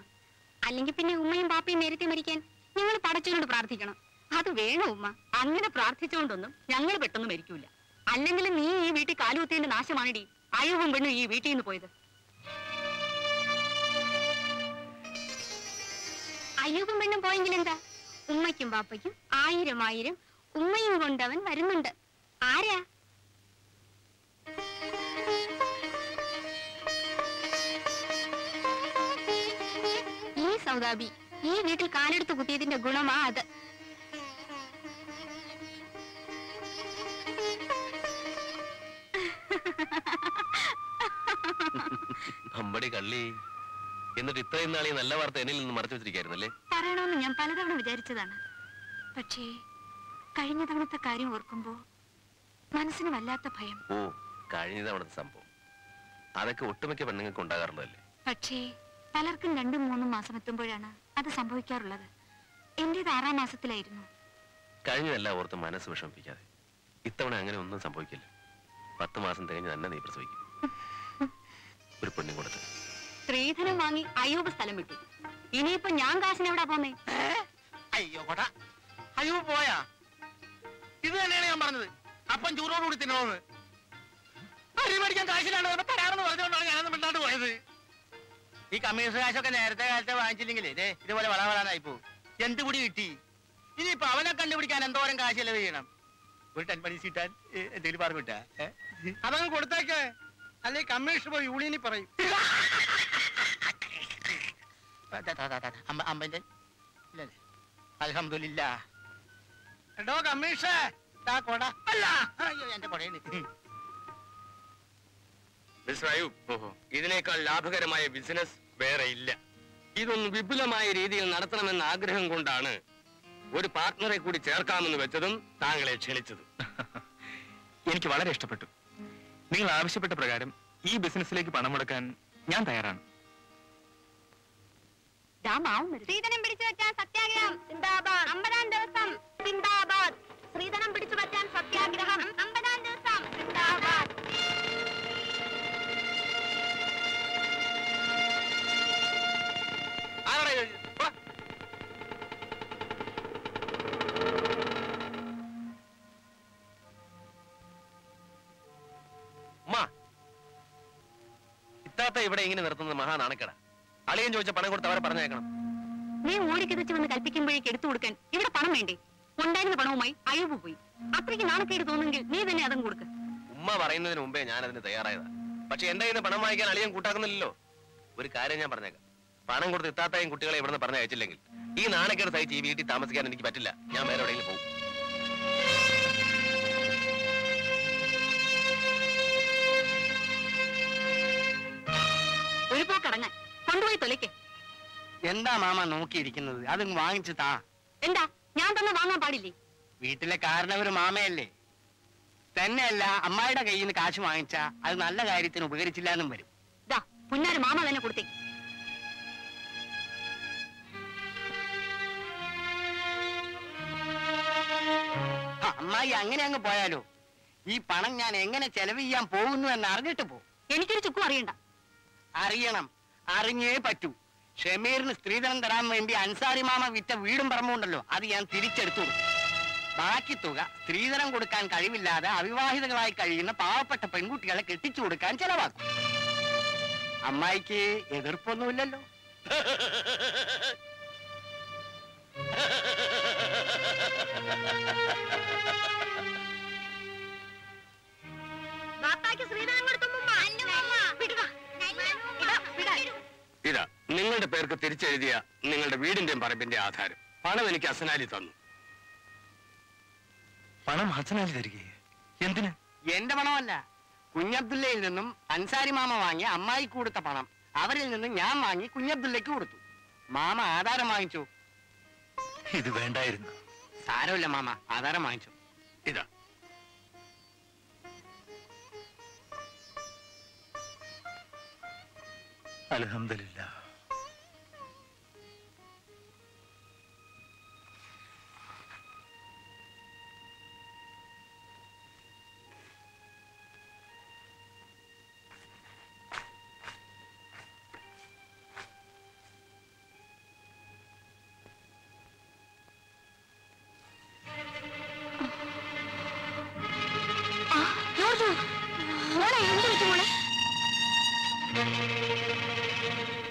അല്ലെങ്കിൽ പിന്നെ ഉമ്മയും ബാപ്പയും നേരത്തെ മരിക്കാൻ ഞങ്ങൾ പടച്ചവനോട് പ്രാർത്ഥിക്കണം. അത് വേണോ ഉമ്മ? അങ്ങനെ പ്രാർത്ഥിച്ചുകൊണ്ടൊന്നും ഞങ്ങൾ പെട്ടെന്ന് മരിക്കൂല. അല്ലെങ്കിൽ നീ ഈ വീട്ടിൽ കാലുകുത്തിന്റെ നാശമാണിടി. അയവും പെണ്ണും ഈ വീട്ടിൽ നിന്ന് പോയത്. അയ്യൂബും പെണ്ണും പോയെങ്കിൽ എന്താ? ഉമ്മയ്ക്കും ബാപ്പയ്ക്കും 1000 ഉമ്മയും കൊണ്ടവൻ വരുന്നുണ്ട്. ആരാ? ഈ സൗദാബി ഈ വീട്ടിൽ കാലെടുത്ത് കുത്തിയതിന്റെ ഗുണമാ അത്. അമ്പടി കള്ളി. എന്നിട്ട് ഇത്രയും നാളീ നല്ല വാർത്ത എന്നിൽ നിന്ന് മറച്ചു വെച്ചിരിക്കായിരുന്നല്ലേ? പറയണമെന്ന് ഞാൻ പലതവണ വിചാരിച്ചതാണ്. പക്ഷേ കഴിഞ്ഞ തവണത്തെ കാര്യം ഓർക്കുമ്പോ മനസ്സിന് വല്ലാത്ത ഭയം. ഓ, കഴിഞ്ഞ തവണത്തെ സംഭവം അതൊക്കെ ഒട്ടുമിക്ക പെണ്ണുങ്ങൾക്ക് ഉണ്ടാകാറുള്ളതല്ലേ? പക്ഷേ പലർക്കും 2-3 മാസം എത്തുമ്പോഴാണ് അത് സംഭവിക്കാറുള്ളത്. എന്റേത് 6ാം മാസത്തിലായിരുന്നു. കഴിഞ്ഞതെല്ലാം ഓർത്ത് മനസ്സ് വിഷമിപ്പിക്കാതെ. ഇത്തവണ അങ്ങനെ ഒന്നും സംഭവിക്കില്ല. 10 മാസം തികഞ്ഞ് തന്നെ നീ പ്രസവിക്കും. ഒരു പെണ്ണും കൊടുത്ത് സ്ത്രീധനം വാങ്ങി അയ്യൂബ് സ്ഥലം വിട്ടു. ഇനിയിപ്പോ ഞാൻ കാശിന് എവിടാ പോന്നേ? അയ്യോ കൊട, അയ്യോ പോയാ? ഇത് തന്നെയാണ് ഞാൻ പറഞ്ഞത്. അപ്പം ചൂടോടുകൂടി തിന്നണമെന്ന്. അരി മേടിക്കാൻ കാശിലാണ് തരാമെന്ന് പറഞ്ഞുകൊണ്ടാണ് ഞാനൊന്നും മിണ്ടാണ്ട് പോയത്. ഈ കമ്മീഷൻ കാശൊക്കെ നേരത്തെ കാലത്തെ വാങ്ങിച്ചില്ലെങ്കിലേ ഇതുപോലെ വളവളാനായി പോകും. എന്ത് കൂടി കിട്ടി? ഇനിയിപ്പോ അവനെ കണ്ടുപിടിക്കാൻ എന്തോരം കാശ് ചെലവ് ചെയ്യണം? ഒരു 10 പൈസ കിട്ടാൻ എന്തെങ്കിലും പറഞ്ഞു വിട്ടാ അതങ്ങ് കൊടുത്തേക്കേ. അല്ലെ കമ്മീഷൻ പോയി യൂണിയനിൽ പറയും. അമ്പന്റെ ഇല്ലല്ലേ? അൽഹംദുലില്ലാ. എടോ കമ്മീഷേ, കൊട അല്ല, അയ്യോ എന്റെ കൊടയാണ്. മിസ്റ്റർ അയ്യൂബ്, ഇതിനേക്കാൾ ലാഭകരമായ ബിസിനസ് വേറെ ഇല്ല. ഇതൊന്ന് വിപുലമായ രീതിയിൽ നടത്തണമെന്ന ആഗ്രഹം കൊണ്ടാണ് ഒരു പാർട്ട്ണറെ കൂടി ചേർക്കാമെന്ന് വെച്ചതും താങ്കളെ ക്ഷണിച്ചതും. എനിക്ക് വളരെ ഇഷ്ടപ്പെട്ടു. നിങ്ങൾ ആവശ്യപ്പെട്ട പ്രകാരം ഈ ബിസിനസ്സിലേക്ക് പണം മുടക്കാൻ ഞാൻ തയ്യാറാണ്. സ്ത്രീധനം പിടിച്ചു വച്ചാൽ സത്യാഗ്രഹം സിന്ദാബാദ്. 50ാം ദിവസം സിന്ദാബാദ്. സ്ത്രീധനം പിടിച്ചു വച്ചാൽ സത്യാഗ്രഹം 50ാം ദിവസം സിന്ദാബാദ്. ഇത്താത്ത ഇവിടെ ഇങ്ങനെ നിർത്തുന്നത് മഹാനാണക്കേടാ. അളിയൻ ചോദിച്ച പണം കൊടുത്ത് അവരെ പറഞ്ഞേക്കണം. നീ ഓടിക്കിതച്ച് വന്ന് കൽപ്പിക്കുമ്പോഴേക്ക് എടുത്തു കൊടുക്കാൻ ഇവിടെ പണം വേണ്ടേ? ഉണ്ടായിരുന്ന പണവുമായി അയ്യൂബ് പോയി. അത്രയ്ക്ക് നാണക്കേട് തോന്നുമെങ്കിൽ നീ തന്നെ അതും കൊടുക്ക്. ഉമ്മ പറയുന്നതിന് മുമ്പേ ഞാൻ അതിന് തയ്യാറായതാ. പക്ഷെ എന്റെ കയ്യിൽ നിന്ന് പണം വാങ്ങിക്കാൻ അളിയൻ കൂട്ടാക്കുന്നില്ലല്ലോ. ഒരു കാര്യം ഞാൻ പറഞ്ഞേക്കാം. പണം കൊടുത്ത് ഇത്താത്തയും കുട്ടികളെ ഇവിടുന്ന് പറഞ്ഞ് അയച്ചില്ലെങ്കിൽ ഈ നാണക്കേട് സഹിച്ച് ഈ വീട്ടിൽ താമസിക്കാൻ എനിക്ക് പറ്റില്ല. ഞാൻ വേറെ എവിടെയെങ്കിലും പോകും. എന്താ മാമ നോക്കിയിരിക്കുന്നത്? അത് വാങ്ങിച്ചു താ. എന്താ ഞാൻ തന്നെ വാങ്ങാൻ പാടില്ലേ? വീട്ടിലെ കാരണവര് മാമയല്ലേ. തന്നെയല്ല, അമ്മായിയുടെ കയ്യിൽ നിന്ന് കാശ് വാങ്ങിച്ചാ അത് നല്ല കാര്യത്തിന് ഉപകരിച്ചില്ല എന്നും വരും. പുന്നാര് മാമ തന്നെ കൊടുത്തേ. അമ്മായി അങ്ങനെ അങ്ങ് പോയാലോ? ഈ പണം ഞാൻ എങ്ങനെ ചെലവ് ചെയ്യാൻ പോകുന്നു എന്ന് അറിഞ്ഞിട്ട് പോ. എനിക്കൊരു ചുക്കും അറിയണ്ട. അറിയണം, അറിഞ്ഞേ പറ്റൂ. ഷമീറിന് സ്ത്രീധനം തരാൻ വേണ്ടി അൻസാരി മാമ വിറ്റ വീടും പറമ്പുണ്ടല്ലോ, അത് ഞാൻ തിരിച്ചെടുത്തു കൊടുക്കും. ബാക്കി തുക സ്ത്രീധനം കൊടുക്കാൻ കഴിവില്ലാതെ അവിവാഹിതകളായി കഴിയുന്ന പാവപ്പെട്ട പെൺകുട്ടികളെ കെട്ടിച്ചു കൊടുക്കാൻ ചെലവാക്കും. അമ്മായിക്ക് എതിർപ്പൊന്നുമില്ലല്ലോ? ഇതാ നിങ്ങളുടെ പേർക്ക് തിരിച്ചെഴുതിയ നിങ്ങളുടെ വീടിന്റെയും പറമ്പിന്റെ ആധാരം. പണം എനിക്ക് ഹസനാലി തന്നു. പണം ഹസനാലി തരികയെ? എന്തിന്? എന്റെ പണമല്ല, കുഞ്ഞബ്ദുല്ലയിൽ നിന്നും അൻസാരി മാമ വാങ്ങി അമ്മായി കൊടുത്ത പണം അവരിൽ നിന്നും ഞാൻ വാങ്ങി കുഞ്ഞബ്ദുല്ലയ്ക്ക് കൊടുത്തു. മാമ ആധാരം വാങ്ങിച്ചു. ഇത് വേണ്ടായിരുന്നു. സാരമില്ല മാമ, ആധാരം വാങ്ങിച്ചു. ഇതാ അൽഹംദുലില്ലാ.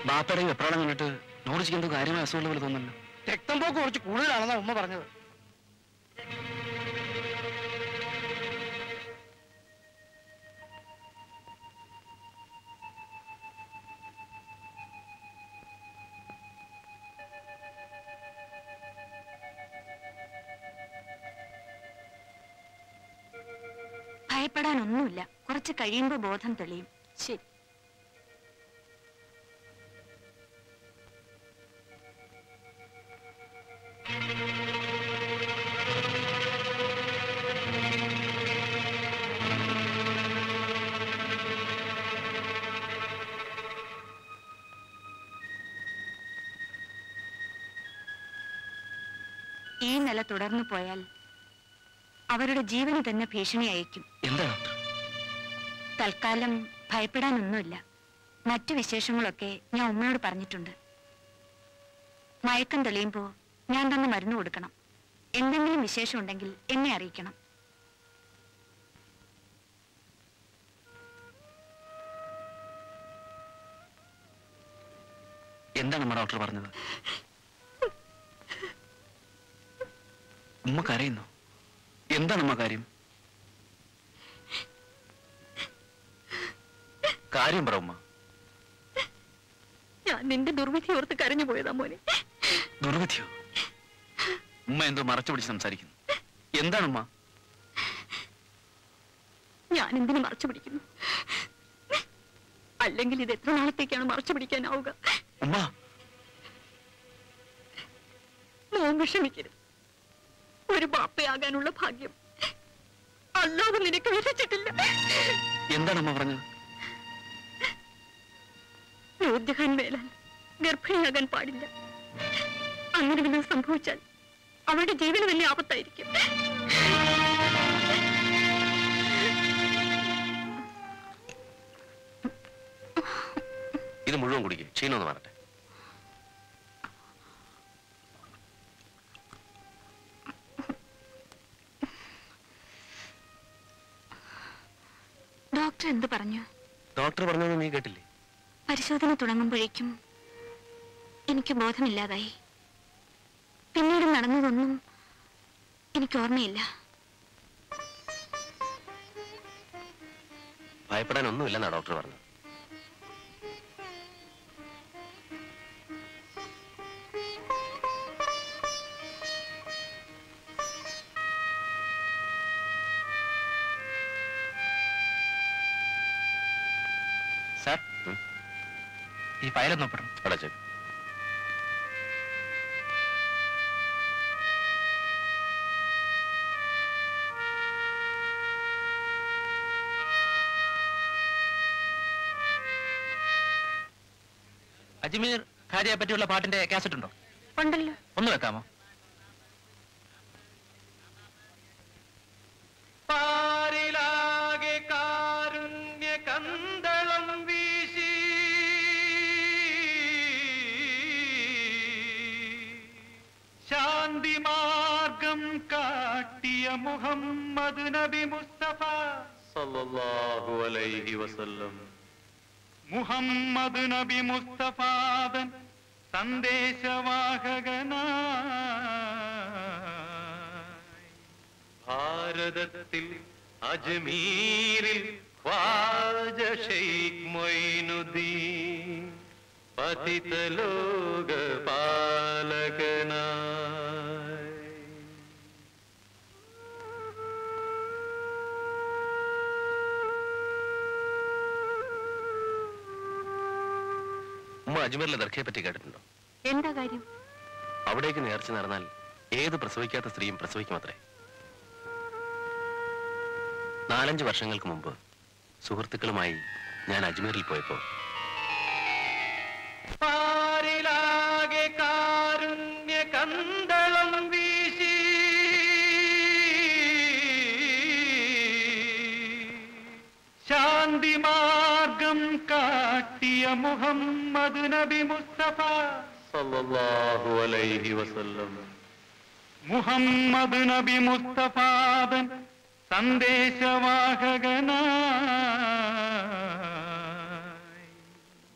ബാപ്പയുടെയും എപ്പോഴാണ് കണ്ടിട്ട് നോടിച്ചിക്ക് എന്തോ കാര്യമായ അസുഖമുള്ള പോലെ തോന്നുന്നല്ലോ. രക്തം പോക്ക് കുറച്ച് കൂടുതലാണെന്നാ ഉമ്മ പറഞ്ഞത്. ഭയപ്പെടാനൊന്നുമില്ല. കുറച്ച് കഴിയുമ്പോ ബോധം തെളിയും. ശരി. ഈ നില തുടർന്നു പോയാൽ അവരുടെ ജീവന് തന്നെ ഭീഷണി അയക്കും. എന്താ? തൽക്കാലം ഭയപ്പെടാനൊന്നുമില്ല. മറ്റു വിശേഷങ്ങളൊക്കെ ഞാൻ ഉമ്മയോട് പറഞ്ഞിട്ടുണ്ട്. മയക്കം തെളിയുമ്പോ ഞാൻ തന്നെ മരുന്ന് കൊടുക്കണം. എന്തെങ്കിലും വിശേഷം ഉണ്ടെങ്കിൽ എന്നെ അറിയിക്കണം. എന്താണ് നമ്മുടെ ഡോക്ടർ പറഞ്ഞത്? ഉമ്മ കരയുന്നു. എന്താണ് ഉമ്മ കാര്യം? കാര്യം പറ ഉമ്മ. ഞാൻ നിന്റെ ദുർവിധി ഓർത്ത് കരഞ്ഞു പോയതാ മോനെ. ദുർവിധിയോ? ഉമ്മ എന്തോ മറച്ചു പിടിച്ച് സംസാരിക്കുന്നു. എന്താണ് ഉമ്മ? ഞാൻ എന്തിനു മറച്ചു പിടിക്കുന്നു? അല്ലെങ്കിൽ ഇത് എത്ര നാളത്തേക്കാണ് മറച്ചു പിടിക്കാനാവുക? ഉമ്മ, മോൻ വിഷമിക്കരുത്. ഒരു ബാപ്പയാകാനുള്ള ഭാഗ്യം അല്ലാതെ നിനക്ക് വിധിച്ചിട്ടില്ല. എന്താണ് അമ്മ പറഞ്ഞത്? നൂർജഹാൻ മേലാൽ ഗർഭിണിയാകാൻ പാടില്ല. അങ്ങനെ വല്ലതും സംഭവിച്ചാൽ അവരുടെ ജീവന് വലിയ ആപത്തായിരിക്കും. ഇത് മുഴുവൻ കുടിക്കും, ക്ഷീണമെന്ന് മാറട്ടെ. ഡോക്ടർ എന്ത് പറഞ്ഞു? ഡോക്ടർ പറഞ്ഞതൊന്നും നീ കേട്ടില്ലേ? പരിശോധന തുടങ്ങുമ്പോഴേക്കും എനിക്ക് ബോധമില്ലാതായി. പിന്നീട് നടന്നതൊന്നും എനിക്ക് ഓർമ്മയില്ല. ഭയപ്പെടാനൊന്നുമില്ലെന്നാ ഡോക്ടർ പറഞ്ഞത്. സാർ, ഈ ഫയലൊന്ന് ഒപ്പിടണം. അടച്ചു. അജ്മീർ ഖാജയെ പറ്റിയുള്ള പാട്ടിന്റെ കാസറ്റ് ഉണ്ടോ? ഉണ്ടല്ലോ. ഒന്ന് വെക്കാമോ? പാരിലാകെ കാരുണ്യ കന്തളം വീശി ശാന്തി മാർഗം കാട്ടിയ മുഹമ്മദ് നബി മുസ്തഫ സല്ലല്ലാഹു അലൈഹി വസല്ലം. മുഹമ്മദ് നബി മുസ്തഫാദൻ സന്ദേശവാഹകനായി ഭാരതത്തിൽ അജ്മീരിൽ ഖ്വാജ ശൈഖ് മൊയ്നുദ്ദീൻ പതിത ലോക പാലകനായി. ഉമ്മ അജ്മീറിലെ ദർഗയെ പറ്റി കേട്ടിട്ടുണ്ടോ? എന്താ കാര്യം? അവിടേക്ക് നേർച്ച നടന്നാൽ ഏത് പ്രസവിക്കാത്ത സ്ത്രീയും പ്രസവിക്കുമത്രേ. 4-5 വർഷങ്ങൾക്ക് മുമ്പ് സുഹൃത്തുക്കളുമായി ഞാൻ അജ്മീറിൽ പോയപ്പോ പാരിലാകെ കാരുണ്യ കന്തളം വീശി ശാന്തി മാർഗം കാട്ടിയ മുഹമ്മദ് നബി മുസ്തഫ സല്ലല്ലാഹു അലൈഹി വസല്ലം. മുഹമ്മദ് നബി മുസ്തഫാദൻ സന്ദേശവാഹകനായി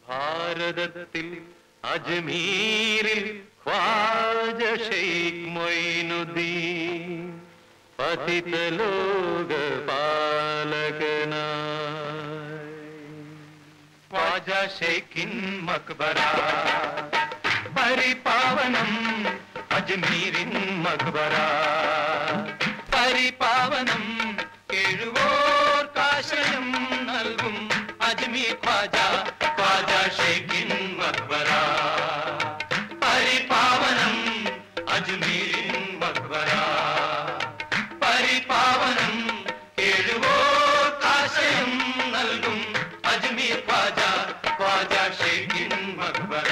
ഭാരതത്തിൽ അജ്മീരിൽ ഖ്വാജ ശൈഖ് മൊയ്നുദ്ദീൻ പതിത ലോക പാലകനായി. ഖ്വാജ ശൈഖിൻ മക്ബറ പരിപാവനം അജ്മീരിൻ മക്ബറ പരിപാവനം എഴുവോർക്കാശ്രയം നൽകും അജ്മീർ ഖ്വാജ ഖ്വാജ ശൈഖിൻ മക്ബറ പരിപാവനം അജ്മീരിൻ മക്ബറ പരിപാവനം എഴുവോർക്കാശ്രയം നൽകും അജ്മീർ ഖ്വാജ ഖ്വാജ ശൈഖിൻ മക്ബറ.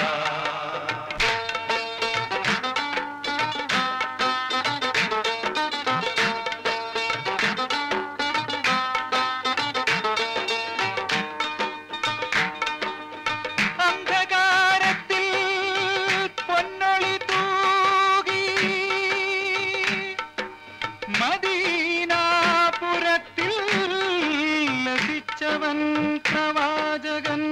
പ്രവാചകൻ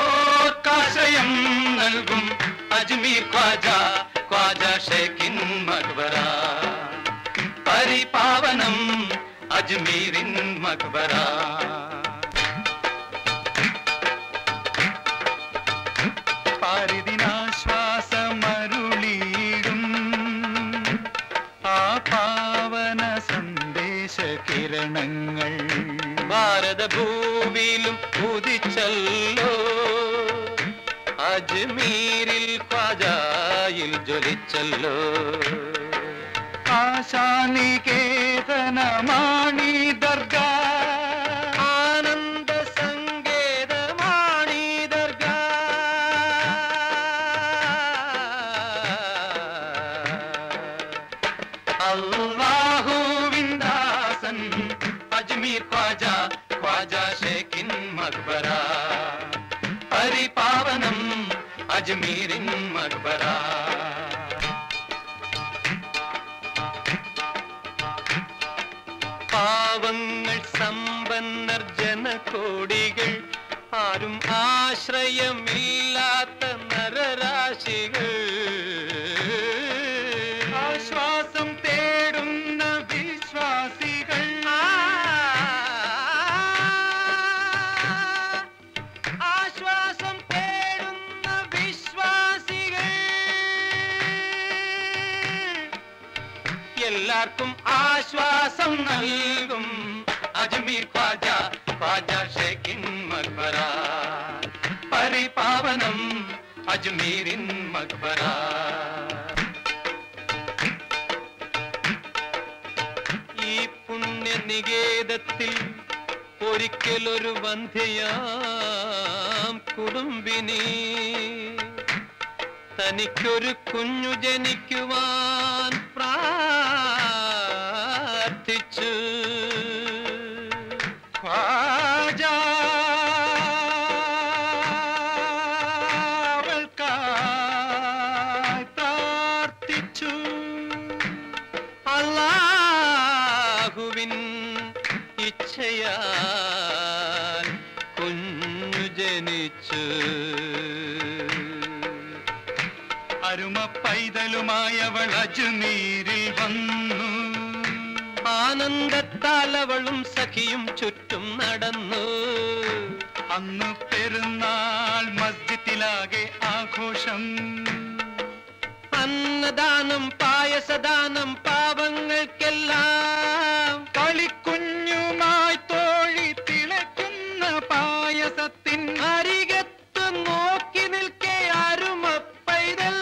കേഴുവോർക്കാശയം നൽകും അജ്മീർ ഖ്വാജ ഖ്വാജ ശൈഖിൻ മക്ബറ പരിപാവനം അജ്മീരിൻ മക്ബറ. പാരിദിനാശ്വാസമരുളീടും ആ പാവന സന്ദേശ കിരണങ്ങൾ ഭാരതഭൂമിയിലും ഉദിച്ചല്ലോ അജ്മീരിൽ ഖ്വാജയിൽ ജ്വലിച്ചല്ലോ. ആശാനികേതനമാണി ദർഗ ആനന്ദ സങ്കേതമാണി ദർഗ അല്ലാഹുവിൻ ദാസൻ അജ്മീർ ഖ്വാജ ഖ്വാജ ശൈഖിൻ മക്ബറ പരിപാവനം അജ്മീരിൻ മക്ബറ. പാവങ്ങൾ സമ്പന്നർ ജനകോടികൾ ആരും ആശ്രയമില്ലാത്ത നരരാശികൾ ആശ്വാസം തേടുന്ന വിശ്വാസികൾ ആശ്വാസം തേടുന്ന വിശ്വാസികൾ എല്ലാവർക്കും ആശ്വാസം നൽകും അജ്മീർ ഖ്വാജ ഖ്വാജ ഷേഖിൻ മഖ്ബറ പരിപാവനം അജ്മീരിൻ മഖ്ബറ ഈ പുണ്യനികേതത്തിൽ ഒരിക്കലൊരു വന്ധ്യയാം കുടുംബിനി തനിക്കൊരു കുഞ്ഞു ജനിക്കുവാൻ പ്രാർത്ഥിച്ചു ഖ്വാജ അവൾക്കായി പ്രാർത്ഥിച്ചു അല്ലാഹുവിൻ ഇച്ഛയാൽ കുഞ്ഞു ജനിച്ചു അരുമ പൈതലുമായി അവൾ അജ്മീരിൽ വന്നു ആനന്ദത്താൽ അവളും സഖിയും ചുറ്റും നടന്നു അന്ന് പെരുന്നാൾ മസ്ജിദിലാകെ ആഘോഷം അന്നദാനം പായസദാനം പാവങ്ങൾക്കെല്ലാം കളിക്കുഞ്ഞുമായി തോഴി തിളയ്ക്കുന്ന പായസത്തിൻ അരികത്ത് നോക്കി നിൽക്കെ അരുമ പൈതൽ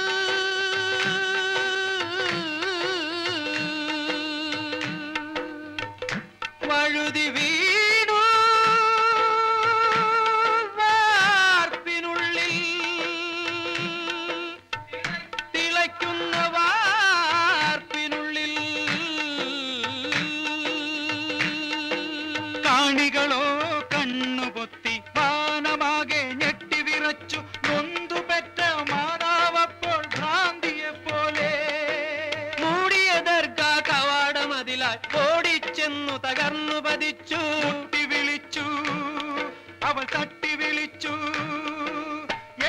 വഴുതി വീണു വാർപ്പിനുള്ളിൽ തിളയ്ക്കുന്ന വാർപ്പിനുള്ളിൽ കാണികളോ കണ്ണുപൊത്തി വാനമാകെ ഞെട്ടിവിറച്ചു നൊന്തുപെറ്റ മാതാവപ്പോൾ ഭ്രാന്തിയെ പോലെ മൂടിയ ദർഗാ കവാടമതിലായി ഓടിച്ചെന്നു തകർന്നു പതിച്ചു മുട്ടി വിളിച്ചു അവൾ തട്ടി വിളിച്ചു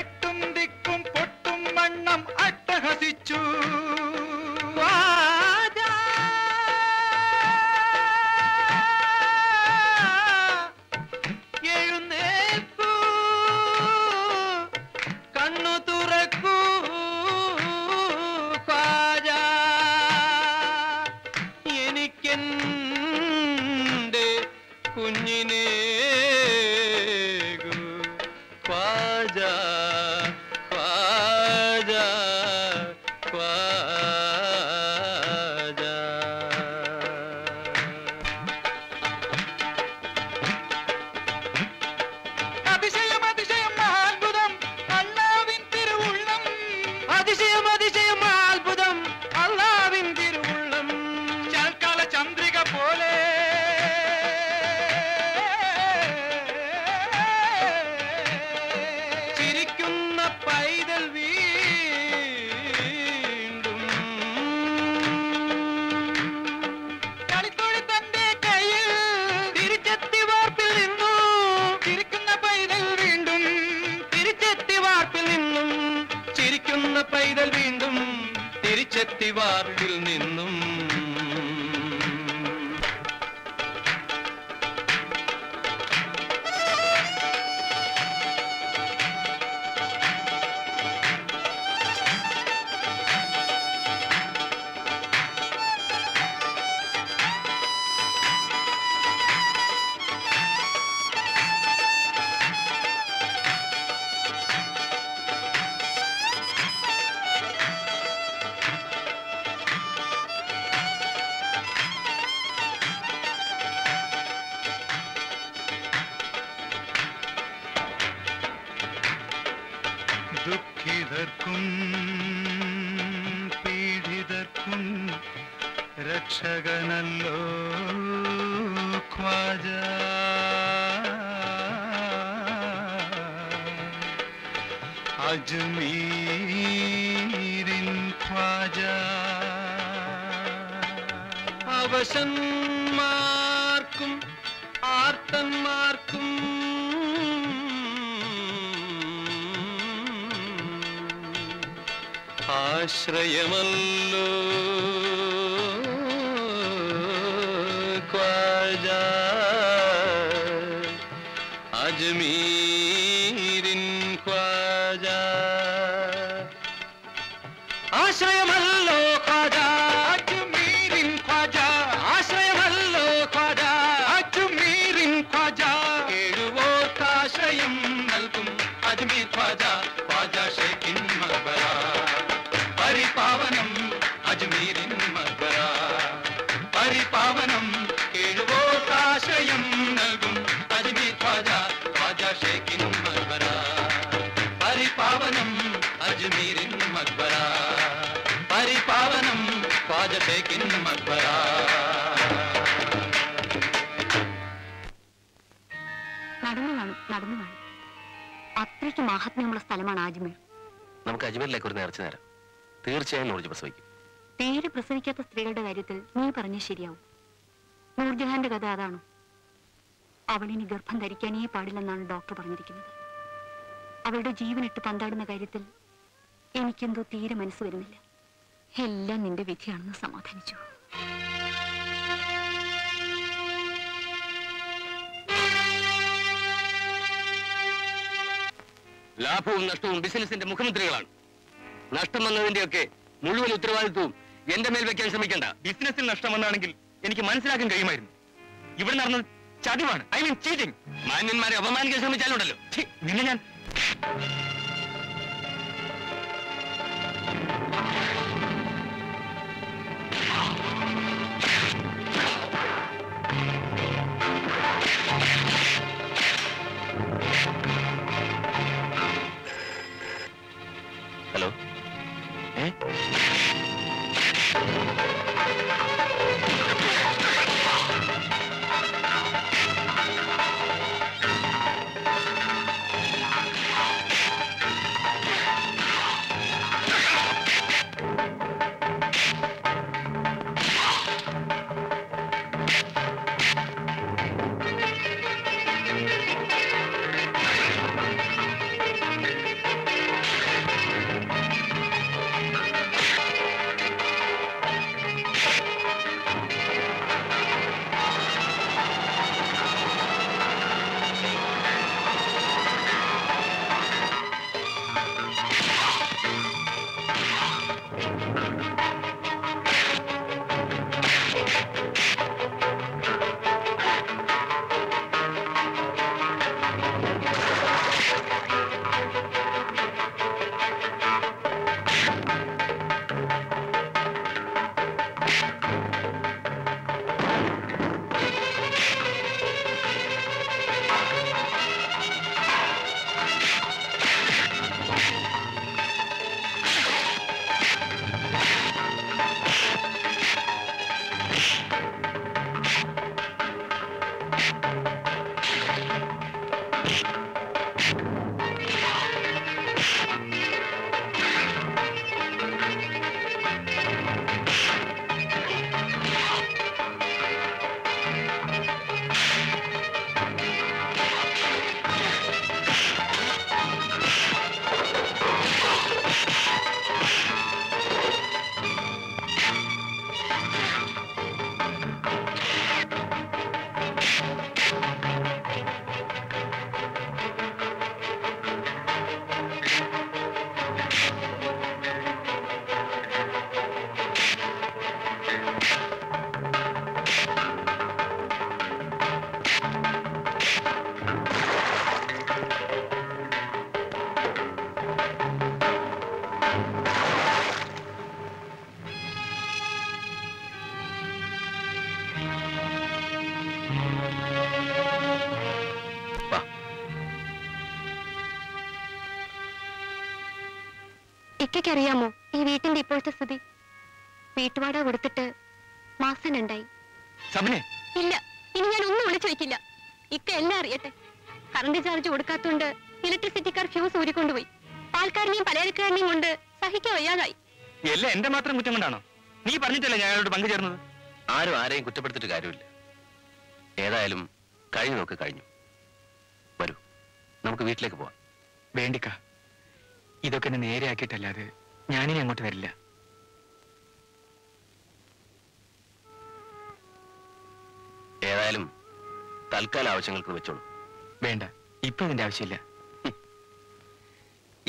എട്ടും ദിക്കും പൊട്ടും മണ്ണം അട്ടഹസിച്ചു എഴുന്നേൽക്കൂ കണ്ണു തുറക്കൂ ഖ്വാജ എനിക്കെന്റെ കുഞ്ഞിനേകൂ ഖ്വാജ ഖ്വാജ ഖ്വാജ അതിശയം അതിശയം അത്ഭുതം അല്ലാവിൻ തിരുവുള്ളം അതിശയം അതിശയം അത്ഭുതം അല്ലാവിൻ തിരുവുള്ളം ശരത്കാല ചന്ദ്രിക പോലെ ചിരിക്കുന്ന പൈതൽ വീണ്ടും കളിത്തോഴി തന്റെ കയ്യിൽ തിരിച്ചെത്തി വാർപ്പിൽ നിന്നു ചിരിക്കുന്ന പൈതൽ വീണ്ടും തിരിച്ചെത്തി വാർപ്പിൽ നിന്നും ചിരിക്കുന്ന പൈതൽ വീണ്ടും തിരിച്ചെത്തി വാർപ്പിൽ നിന്നും ദുഃഖിതർക്കും പീഡിതർക്കും രക്ഷകനല്ലോ ഖ്വാജ അജ്മീരിൻ ഖ്വാജ അവശന്മാർക്കും ആർത്തന്മാർക്കും ആശ്രയമല്ലോ ഖ്വാജ അജ്മീരിൻ ഖ്വാജ ആശ്രയമല്ലോ ഖ്വാജ അജ്മീരിൻ ഖ്വാജ ലോകാശ്രയം നൽകും അജ്മീർ ഖ്വാജ ഖ്വാജ ഷേഖിൻ മഖ്ബറ പരിപാവനം അജ്മീരിൻ മഖ്ബറ പരിപാവനം കേഴുവോർക്കാശ്രയം നൽകും അജ്മീർ ഖ്വാജ ഖ്വാജ ഷേഖിൻ മഖ്ബറ പരിപാവനം അജ്മീരിൻ മഖ്ബറ പരിപാവനം ഖ്വാജ ഷേഖിൻ മഖ്ബറ. നടന്നു കാണും. അത്രയ്ക്ക് മാഹാത്മ്യമുള്ള സ്ഥലമാണ് അജ്മീർ. നമുക്ക് അജ്മീറിലേക്ക് ഒരു നേർച്ച നേരം. തീർച്ചയായും നൂർജ് പ്രസവിക്കും. തീരെ പ്രസവിക്കാത്ത സ്ത്രീകളുടെ കാര്യത്തിൽ നീ പറഞ്ഞ ശരിയാവും. നൂർജഹാന്റെ കഥ അതാണോ? അവളിനി ഗർഭം ധരിക്കാനേ പാടില്ലെന്നാണ് ഡോക്ടർ പറഞ്ഞിരിക്കുന്നത്. അവളുടെ ജീവനിട്ട് പന്താടുന്ന കാര്യത്തിൽ എനിക്കെന്തോ തീരെ മനസ്സ് വരുന്നില്ല. എല്ലാം നിന്റെ വിധിയാണെന്ന് സമാധാനിച്ചു. ലാഭവും നഷ്ടവും ബിസിനസിന്റെ മുഖമുദ്രകളാണ്. നഷ്ടം വന്നതിന്റെയൊക്കെ മുഴുവൻ ഉത്തരവാദിത്വവും എന്റെ മേൽ വെക്കാൻ ശ്രമിക്കണ്ട. ബിസിനസ്സിൽ നഷ്ടം വന്നാണെങ്കിൽ എനിക്ക് മനസ്സിലാക്കാൻ കഴിയുമായിരുന്നു. ഇവിടെ നടന്നത് ചതിവാണ്. I mean cheating. മാന്യന്മാരെ അപമാനിക്കാൻ ശ്രമിച്ചാലുണ്ടല്ലോ. നിന്നെ ഞാൻ ഹലോ ഇക്കറിയാമോ ഈ വീട്ടിന്റെ ഇപ്പോഴത്തെ സ്ഥിതി? വീട്ടുവാടക കൊടുത്തിട്ട് മാസം 2 ഇല്ല, ഇനി ഞാൻ ഒന്നും വിളിച്ചു വെക്കില്ല. ഇക്ക എല്ലാം അറിയട്ടെ. കറണ്ട് ചാർജ് കൊടുക്കാത്തോണ്ട് ഇലക്ട്രിസിറ്റിക്കാർ ഫ്യൂസ് ഊരിക്കൊണ്ടുപോയി. പാൽക്കാരനെയും പലചരക്കാരനെയും കൊണ്ട് സഹിക്കാൻ വയ്യാതായി. എല്ലാം എന്റെ മാത്രം കുറ്റം കൊണ്ടാണോ? നീ പറഞ്ഞിട്ടല്ലേ ഞാൻ അയാളോട് പങ്കുചേർന്നത്? ആരും ആരെയും കുറ്റപ്പെടുത്തിട്ട് കാര്യമില്ല. ഏതായാലും കഴിഞ്ഞു നോക്ക്, കഴിഞ്ഞു. വരൂ, നമുക്ക് വീട്ടിലേക്ക് പോവാം. വേണ്ടിക്ക, ഇതൊക്കെ എന്നെ നേരെയാക്കിയിട്ടല്ലാതെ ഞാനിനി അങ്ങോട്ട് വരില്ല. ഏതായാലും തൽക്കാല ആവശ്യങ്ങൾക്ക് വെച്ചോളൂ. വേണ്ട, ഇപ്പൊ ഇതിന്റെ ആവശ്യമില്ല.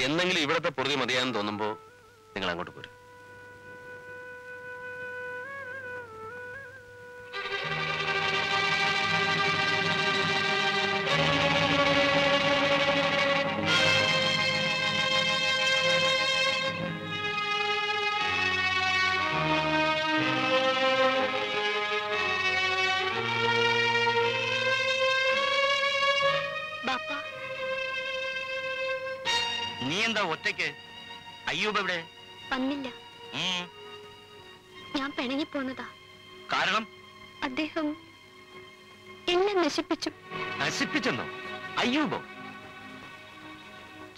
എന്നെങ്കിലും ഇവിടത്തെ പൊറുതി മതിയാന്ന് തോന്നുമ്പോ നിങ്ങൾ അങ്ങോട്ട് പോരും. നീ എന്താ ഒറ്റയ്ക്ക്? അയ്യൂബ് എവിടെ? വന്നില്ല. ഞാൻ പിണങ്ങിപ്പോന്നതാ. കാരണം? അദ്ദേഹം എന്നെ നശിപ്പിച്ചു. നശിപ്പിച്ചെന്നോ? അയ്യൂബോ?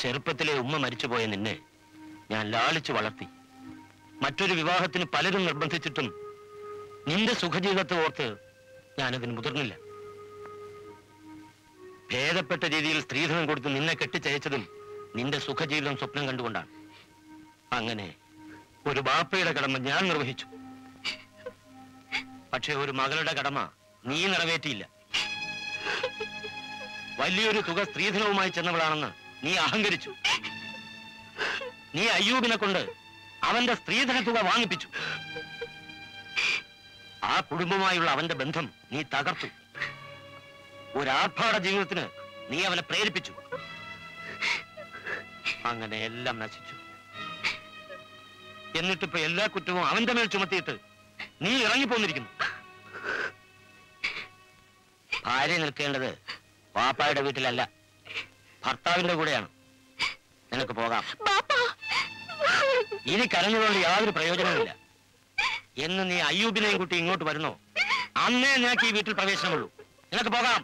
ചെറുപ്പത്തിലെ ഉമ്മ മരിച്ചുപോയ നിന്നെ ഞാൻ ലാളിച്ചു വളർത്തി. മറ്റൊരു വിവാഹത്തിന് പലരും നിർബന്ധിച്ചിട്ടും നിന്റെ സുഖജീവിതത്തെ ഓർത്ത് ഞാനതിന് മുതിർന്നില്ല. ഭേദപ്പെട്ട രീതിയിൽ സ്ത്രീധനം കൊടുത്ത് നിന്നെ കെട്ടിച്ചയച്ചതും നിന്റെ സുഖജീവിതം സ്വപ്നം കണ്ടുകൊണ്ടാണ്. അങ്ങനെ ഒരു ബാപ്പയുടെ കടമ ഞാൻ നിർവഹിച്ചു. പക്ഷെ ഒരു മകളുടെ കടമ നീ നിറവേറ്റിയില്ല. വലിയൊരു തുക സ്ത്രീധനവുമായി ചെന്നവളാണെന്ന് നീ അഹങ്കരിച്ചു. നീ അയ്യൂബിനെ കൊണ്ട് അവന്റെ സ്ത്രീധന തുക വാങ്ങിപ്പിച്ചു. ആ കുടുംബമായുള്ള അവന്റെ ബന്ധം നീ തകർത്തു. ഒരാർഭാട ജീവിതത്തിന് നീ അവനെ പ്രേരിപ്പിച്ചു. അങ്ങനെ എല്ലാം നശിച്ചു. എന്നിട്ടിപ്പോ എല്ലാ കുറ്റവും അവന്റെ മേൽ ചുമത്തിയിട്ട് നീ ഇറങ്ങിപ്പോന്നിരിക്കുന്നു. ഭാര്യ നിൽക്കേണ്ടത് പാപ്പായുടെ വീട്ടിലല്ല, ഭർത്താവിന്റെ കൂടെയാണ്. നിനക്ക് പോകാം. ഇനി കരഞ്ഞുകൊണ്ട് യാതൊരു പ്രയോജനവുമില്ല. എന്ന് നീ അയ്യൂബിനെയും കുട്ടി ഇങ്ങോട്ട് വരുന്നോ അന്നേ നിനക്ക് ഈ വീട്ടിൽ പ്രവേശനമുള്ളൂ. നിനക്ക് പോകാം.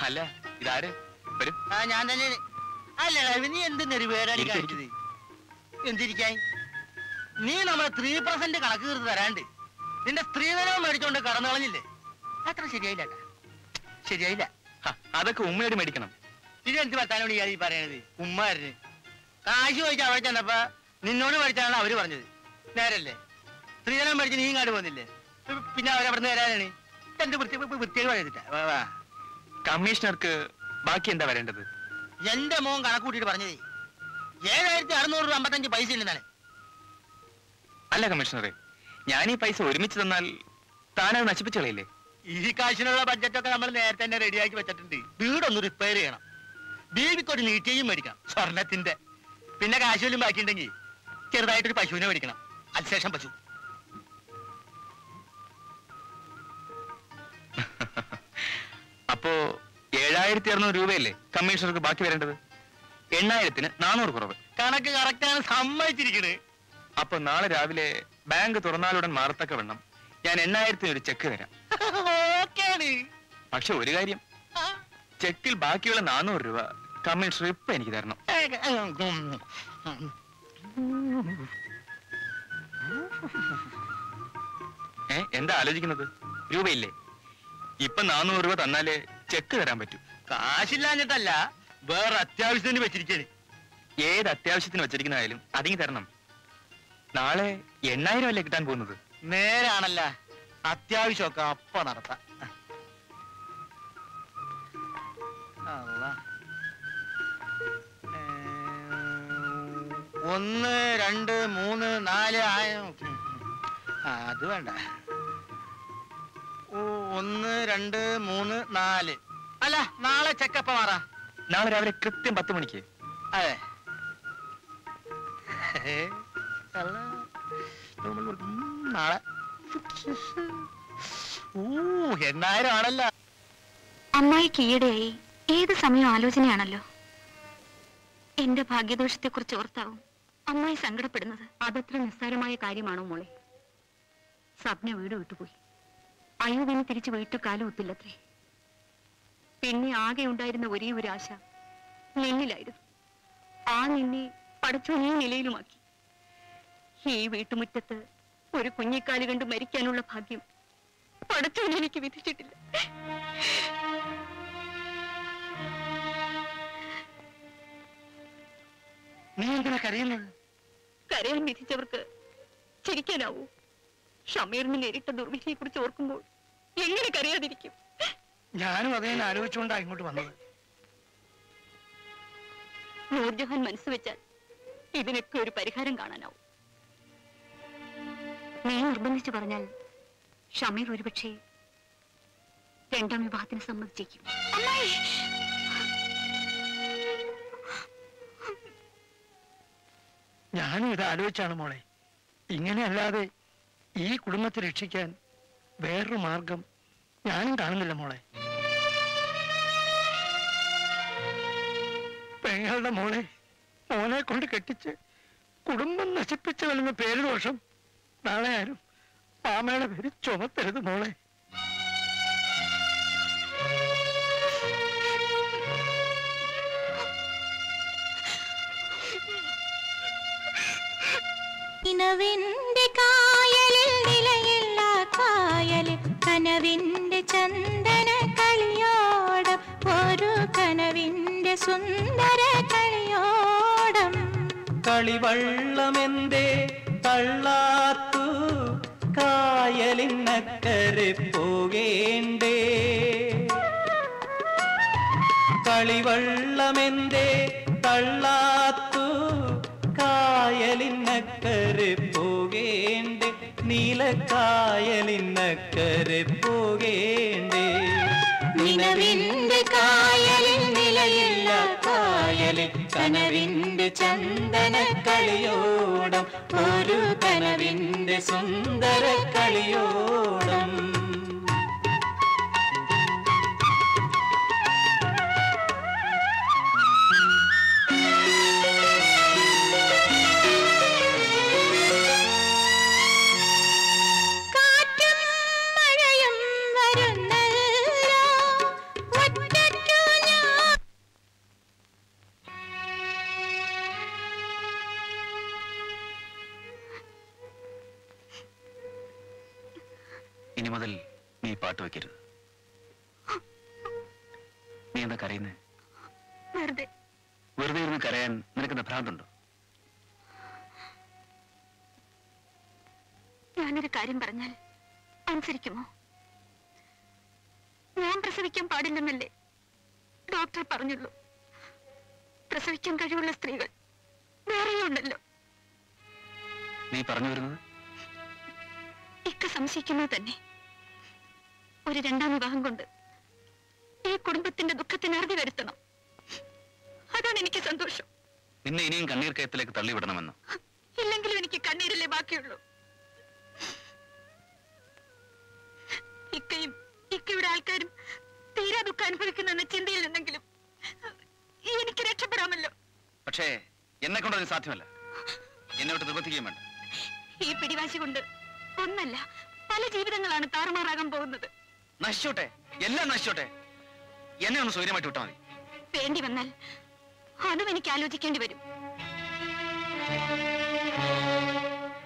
അല്ല ഇതാര്? വരും. ഞാൻ തന്നെ. അല്ല നീ എന്ത് നെരുവേടാടി കാണിച്ചത്? എന്തിരിക്കാൻ? നീ നമ്മളെ 3% കണക്ക് തീർത്ത് തരാണ്ട് നിന്റെ സ്ത്രീധനവും മേടിച്ചോണ്ട് കടന്നു കളഞ്ഞില്ലേ? അത്ര ശരിയായില്ല. ശരിയായില്ല. അതൊക്കെ ഉമ്മയോട് മേടിക്കണം. ഇതെന്ത് വർത്താനോട് ഈ പറയണത്? ഉമ്മാരന് കാശ് ചോദിച്ചാൽ അവിടെ ചെന്നപ്പോ നിന്നോട് മേടിച്ചാണ് അവര് പറഞ്ഞത്. നേരല്ലേ? സ്ത്രീധനം മേടിച്ച് നീ ഇങ്ങാട് പോകുന്നില്ലേ? പിന്നെ അവരവിടെ നിന്ന് വരാനാണ്. എന്ത് വൃത്തികൾ പറയത്തില്ല. കമ്മീഷണർക്ക് ബാക്കി എന്താ വരേണ്ടത്? എന്റെ മോൻ കണക്കൂട്ടിട്ട് പറഞ്ഞത് 7655 പൈസ ഉണ്ടെന്നാണ്. അല്ല കമ്മീഷണറെ, ഞാൻ ഈ പൈസ ഒരുമിച്ച് തന്നാൽ താനത് നശിപ്പിച്ചു കളയില്ലേ? ഈ കാശിനുള്ള ബഡ്ജറ്റൊക്കെ നമ്മൾ നേരത്തെ തന്നെ റെഡിയാക്കി വെച്ചിട്ടുണ്ട്. വീടൊന്ന് റിപ്പയർ ചെയ്യണം, ബീവിക്കൊരു നീട്ടിയും മേടിക്കണം സ്വർണത്തിന്റെ. പിന്നെ കാശ് വല്ലതും ബാക്കിയുണ്ടെങ്കിൽ ചെറുതായിട്ടൊരു പശുവിനെ മേടിക്കണം. അതിനുശേഷം പശു. അപ്പോ 7600 രൂപയല്ലേ കമ്മീഷണർക്ക് ബാക്കി വരേണ്ടത്? 8000-ന് 400 കുറവ്. കണക്ക് കറക്റ്റാണ്, സമ്മതിച്ചിരിക്കണേ. അപ്പൊ നാളെ രാവിലെ ബാങ്ക് തുറന്നാലുടൻ മാറത്തക്ക വണ്ണം ഞാൻ 8000-ന് ഒരു ചെക്ക് തരാം. പക്ഷെ ഒരു കാര്യം, ചെക്കിൽ ബാക്കിയുള്ള 400 രൂപ കമ്മീഷണർ ഇപ്പൊ എനിക്ക് തരണം. എന്താ ആലോചിക്കുന്നത്? രൂപയില്ലേ? ഇപ്പൊ 400 രൂപ തന്നാലേ ചെക്ക് തരാൻ പറ്റൂ. കാശില്ലാഞ്ഞിട്ടല്ല, വേറെ അത്യാവശ്യത്തിന് വെച്ചിരിക്കണേ. ഏത് അത്യാവശ്യത്തിന് വെച്ചിരിക്കുന്നതായാലും അതിങ്ങി തരണം. നാളെ 8000 അല്ലേ കിട്ടാൻ പോകുന്നത്? നേരാണല്ല. അത്യാവശ്യമൊക്കെ അപ്പ നടത്താം. 1 2 3 4 അത് വേണ്ട. 1 2 3 4. അല്ല, നാളെ ചെക്കപ്പ മാറാ. നാളെ രാവിലെ കൃത്യം 10 മണിക്ക്. അതെ. നാളെ 8000 ആണല്ലോ. അമ്മായിക്ക് ഈയിടെയായി ഏത് സമയം ആലോചനയാണല്ലോ. എന്റെ ഭാഗ്യദോഷത്തെ കുറിച്ച് ഓർത്താവും അമ്മായി സങ്കടപ്പെടുന്നത്. അതത്ര നിസ്സാരമായ കാര്യമാണോ മോളെ? സ്വപ്ന വീട് വിട്ടുപോയി. അയ്യൂബിന് തിരിച്ചു വീട്ടു കാലം ഒത്തില്ലത്രേ. പിന്നെ ആകെ ഉണ്ടായിരുന്ന ഒരേ ഒരു ആശ നിന്നിലായിരുന്നു. ആ നിന്നെ പടച്ചോൻ ഈ നിലയിലുമാക്കി. ഈ വീട്ടുമുറ്റത്ത് ഒരു കുഞ്ഞിക്കാല് കണ്ട് മരിക്കാനുള്ള ഭാഗ്യം പടച്ചോൻ എനിക്ക് വിധിച്ചിട്ടില്ല. നീ എന്തിനാ കരയുന്നത്? കരയാൻ വിധിച്ചവർക്ക് ചിരിക്കാനാവൂ? ഷമീറിന് നേരിട്ട ദുർവിധിയെ കുറിച്ച് ഓർക്കുമ്പോൾ എങ്ങനെ കരയാതിരിക്കും? ഞാനും അതേ ആലോചിച്ചുകൊണ്ടാ ഇങ്ങോട്ട് വന്നത്. നൂർജഹാൻ മനസ്സ് വെച്ചാൽ ഇതിനൊക്കെ ഒരു പരിഹാരം കാണാനാവും. നീ നിർബന്ധിച്ചു പറഞ്ഞാൽ ഷമീർ ഒരുപക്ഷെ രണ്ടാം വിവാഹത്തിന് സമ്മതിച്ചേക്കും. ഞാനും ഇത് ആലോചിച്ചാണ് മോളെ. ഇങ്ങനെയല്ലാതെ ഈ കുടുംബത്തെ രക്ഷിക്കാൻ വേറൊരു മാർഗം ഞാനും കാണുന്നില്ല മോളെ. പെങ്ങളുടെ മോനെ കൊണ്ട് കെട്ടിച്ച് കുടുംബം നശിപ്പിച്ചവനെന്ന പേര് ദോഷം നാളെ ആരും പാമയുടെ പേര് ചുമത്തരുത് മോളെ. നിലവിന്റെ കായലിൽ നിലയില്ല കായലിൽ കനവിന്റെ ചന്ദന കളിയോടം ഒരു കനവിന്റെ സുന്ദര കളിയോടം. കളിവള്ളമെന്തേ തള്ളാത്തു കായലിനക്കരെ പോകേണ്ടേ? കളിവള്ളമെന്തേ തള്ളാത്തു കായലിനക്കരെ പോകേണ്ടേ? നീലക്കായലിനക്കരെ പോകേണ്ടേ? നിലവിന്റെ കായലിൽ നിലയില്ല കായലിൽ കനവിന്റെ ചന്ദന കളിയോടം ഒരു കനവിന്റെ സുന്ദര കളിയോടം. ഇനി മുതൽ നീ പാട്ട് വെക്കരുത്. നീ എന്താ കരയുന്നേ? വെറുതെ ഇരുന്ന് കരയാൻ നിനക്കെന്താ ഭ്രാന്തുണ്ടോ? ഞാനൊരു കാര്യം പറഞ്ഞാൽ അനുസരിക്കുമോ? ഞാൻ പ്രസവിക്കാൻ പാടില്ലെന്നല്ലേ ഡോക്ടർ പറഞ്ഞുള്ളൂ. പ്രസവിക്കാൻ കഴിവുള്ള സ്ത്രീകൾ വേറെയുണ്ടല്ലോ. നീ പറഞ്ഞു വരുന്നത്? ഇക്ക സംശയിക്കുന്നത് തന്നെ. ഒരു രണ്ടാം വിവാഹം കൊണ്ട് ഈ കുടുംബത്തിന്റെ ദുഃഖത്തിന് അറുതി വരുത്തണം. അതാണ് എനിക്ക് സന്തോഷം. നിന്നെ ഇനിയും കണ്ണീർ കയത്തിലേക്ക് തള്ളിവിടണമെന്നോ? ഇല്ലെങ്കിലും എനിക്ക് കണ്ണീരല്ലേ ബാക്കിയുള്ളൂ. ഇക്കയും ഇക്കയുടെ ആൾക്കാരും തീരാ ദുഃഖം അനുഭവിക്കുന്ന ചിന്തയിൽ നിന്നെങ്കിലും എനിക്ക് രക്ഷപ്പെടാമല്ലോ. പക്ഷേ എന്നെ കൊണ്ടതിന് സാധ്യമല്ല. എന്നെ വിട്ട് നിർബന്ധിക്കുകയും വേണ്ട. ഈ പിടിവാശി കൊണ്ട് ഒന്നല്ല പല ജീവിതങ്ങളാണ് താറുമാറാകാൻ പോകുന്നത്. നശിച്ചോട്ടെ, എല്ലാം നശിച്ചോട്ടെ. എന്നെ ഒന്ന് സ്വൈര്യമായിട്ട് വിട്ടാൽ മതി. വേണ്ടി വന്നാൽ അതും എനിക്ക് ആലോചിക്കേണ്ടി വരും.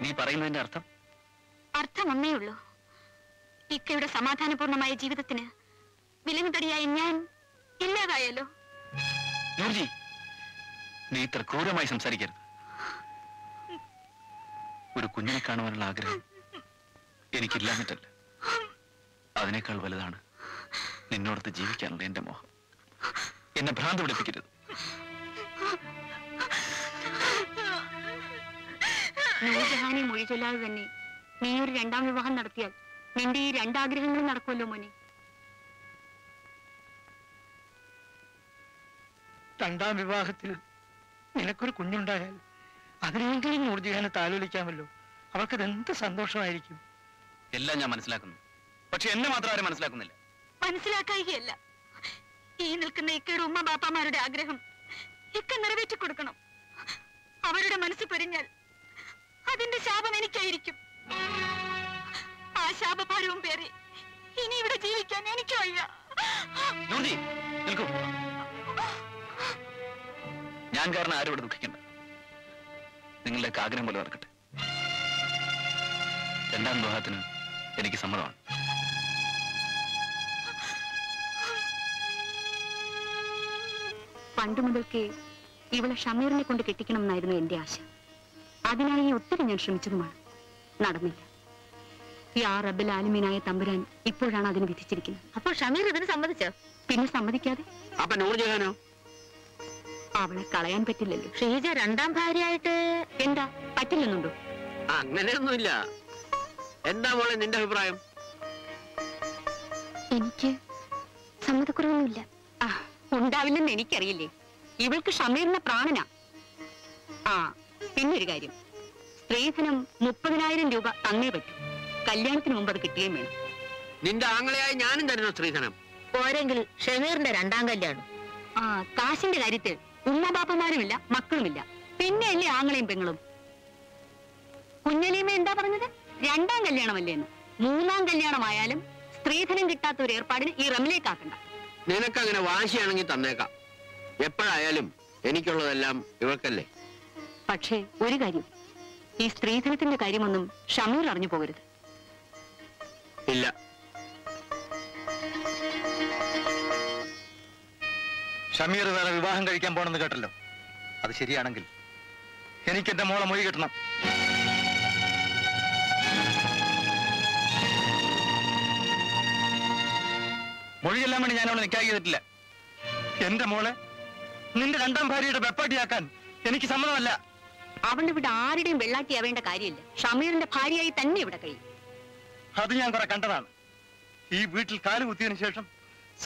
നീ പറയുന്നതിന്റെ അർത്ഥം? അർത്ഥം ഒന്നേ ഉള്ളൂ. ഇക്കയുടെ സമാധാനപൂർണമായ ജീവിതത്തിന് വിലങ്ങുതടിയായ ഞാൻ ഇല്ലാതായല്ലോ. നൂർജി, നീ ഇത്ര ക്രൂരമായി സംസാരിക്കരുത്. ഒരു കുഞ്ഞിനെ കാണുവാനുള്ള ആഗ്രഹം എനിക്കില്ലാഞ്ഞിട്ടല്ല, അതിനേക്കാൾ വലുതാണ് നിന്നോടത്ത് ജീവിക്കാനുള്ള എന്റെ മോഹം. എന്നെ ഭ്രാന്ത് പിടിപ്പിക്കരുത്. നൂർജഹാനെ മൊഴി ചൊല്ലാതെ തന്നെ നീ ഒരു രണ്ടാം വിവാഹം നടത്തിയാൽ നിന്റെ ഈ രണ്ടാഗ്രഹങ്ങളും നടക്കുമല്ലോ മോനെ. രണ്ടാം വിവാഹത്തിൽ നിനക്കൊരു കുഞ്ഞുണ്ടായാൽ അതിനെങ്കിലും നൂർജഹാനെ താലോലിക്കാമല്ലോ. അവൾക്കത് എന്ത് സന്തോഷമായിരിക്കും. എല്ലാം ഞാൻ മനസ്സിലാക്കുന്നു, പക്ഷെ എന്നെ മാത്രം ആരും മനസ്സിലാക്കുന്നില്ല. മനസ്സിലാക്കുകയല്ല, ഈ നിൽക്കുന്ന ഇക്കയുടെ ഉമ്മ ബാപ്പാമാരുടെ ആഗ്രഹം ഇക്ക നിറവേറ്റി കൊടുക്കണം. അവരുടെ മനസ്സ് പൊരിഞ്ഞാൽ അതിന്റെ ശാപം എനിക്കായിരിക്കും. ആ ശാപഭാരവും പേറി ഇനി ഇവിടെ ജീവിക്കാൻ എനിക്ക് വയ്യ. ഞാൻ കാരണം ആരും ഇവിടെ ദുഃഖിക്കണ്ട. നിങ്ങളുടെയൊക്കെ ആഗ്രഹം പോലെ നടക്കട്ടെ. രണ്ടാം വിവാഹത്തിന് എനിക്ക് സമ്മതമാണ്. പണ്ട് മുതൽക്കേ ഇവളെ ഷമീറിനെ കൊണ്ട് കെട്ടിക്കണമെന്നായിരുന്നു എന്റെ ആശ. അതിനായി ഒത്തിരി ഞാൻ ശ്രമിച്ചതുമാണ്, നടന്നില്ല. യാ റബ്ബിൽ ആലിമീനായ തമ്പുരാൻ ഇപ്പോഴാണ് അതിന് വിധിച്ചിരിക്കുന്നത്. അപ്പോൾ ഷമീർ ഇതിന് സമ്മതിച്ചോ? പിന്നെ സമ്മതിക്കാതെ? അപ്പൊ നൂർജഹാനോ? അവളെ കളയാൻ പറ്റില്ലല്ലോ. ശ്രീജ രണ്ടാം ഭാര്യയായിട്ട് എന്താ പറ്റില്ലെന്നുണ്ടോ? അങ്ങനെയൊന്നുമില്ല. എന്താ മോളെ നിന്റെ അഭിപ്രായം? എനിക്ക് സമ്മതക്കുറവൊന്നുമില്ല. ഉണ്ടാവില്ലെന്ന് എനിക്കറിയില്ലേ. ഇവൾക്ക് ഷമീറിന്റെ പ്രാണനാ. പിന്നൊരു കാര്യം, സ്ത്രീധനം 30,000 രൂപ തന്നേ പറ്റും. കല്യാണത്തിന് മുമ്പ് അത് കിട്ടുകയും വേണം. നിന്റെ ആങ്ങളെയായി ഞാനും തരുന്നു സ്ത്രീധനം. പോരെങ്കിൽ ഷമീറിന്റെ രണ്ടാം കല്യാണം. കാശിന്റെ കാര്യത്തിൽ ഉമ്മബാപ്പമാരുമില്ല, മക്കളുമില്ല. പിന്നെ അല്ലേ ആങ്ങളെയും പെങ്ങളും. കുഞ്ഞലീമ എന്താ പറഞ്ഞത്? രണ്ടാം കല്യാണമല്ലേന്ന്. 3-ാം കല്യാണമായാലും സ്ത്രീധനം കിട്ടാത്ത ഒരു ഏർപ്പാടിന് ഈ റമിലേക്കാക്കണ്ട. നിനക്കങ്ങനെ വാശിയാണെങ്കിൽ തന്നേക്കാം. എപ്പോഴായാലും എനിക്കുള്ളതെല്ലാം ഇവൾക്കല്ലേ. പക്ഷേ ഒരു കാര്യം, ഈ സ്ത്രീധനത്തിന്റെ കാര്യമൊന്നും ഷമീർ അറിഞ്ഞു പോകരുത്. ഇല്ല. ഷമീർ വേറെ വിവാഹം കഴിക്കാൻ പോണെന്ന് കേട്ടല്ലോ. അത് ശരിയാണെങ്കിൽ എനിക്ക് എന്റെ മോളെ മൊഴി കിട്ടണം. മൊഴിയെല്ലാം വേണ്ടി ഞാൻ അവളെ നിക്കാഹ് ചെയ്തിട്ടില്ല. എന്റെ മോളെ നിന്റെ രണ്ടാം ഭാര്യയുടെ വെപ്പാട്ടിയാക്കാൻ എനിക്ക് സമ്മതമല്ല. അവൾ ഇവിടെ ആരുടെയും വെള്ളാട്ടിയാവേണ്ട കാര്യമില്ല. ഷമീറിന്റെ ഭാര്യയായി തന്നെ ഇവിടെ കഴിയും. അത് ഞാൻ കുറെ കണ്ടതാണ്. ഈ വീട്ടിൽ കാല് കുത്തിയതിനു ശേഷം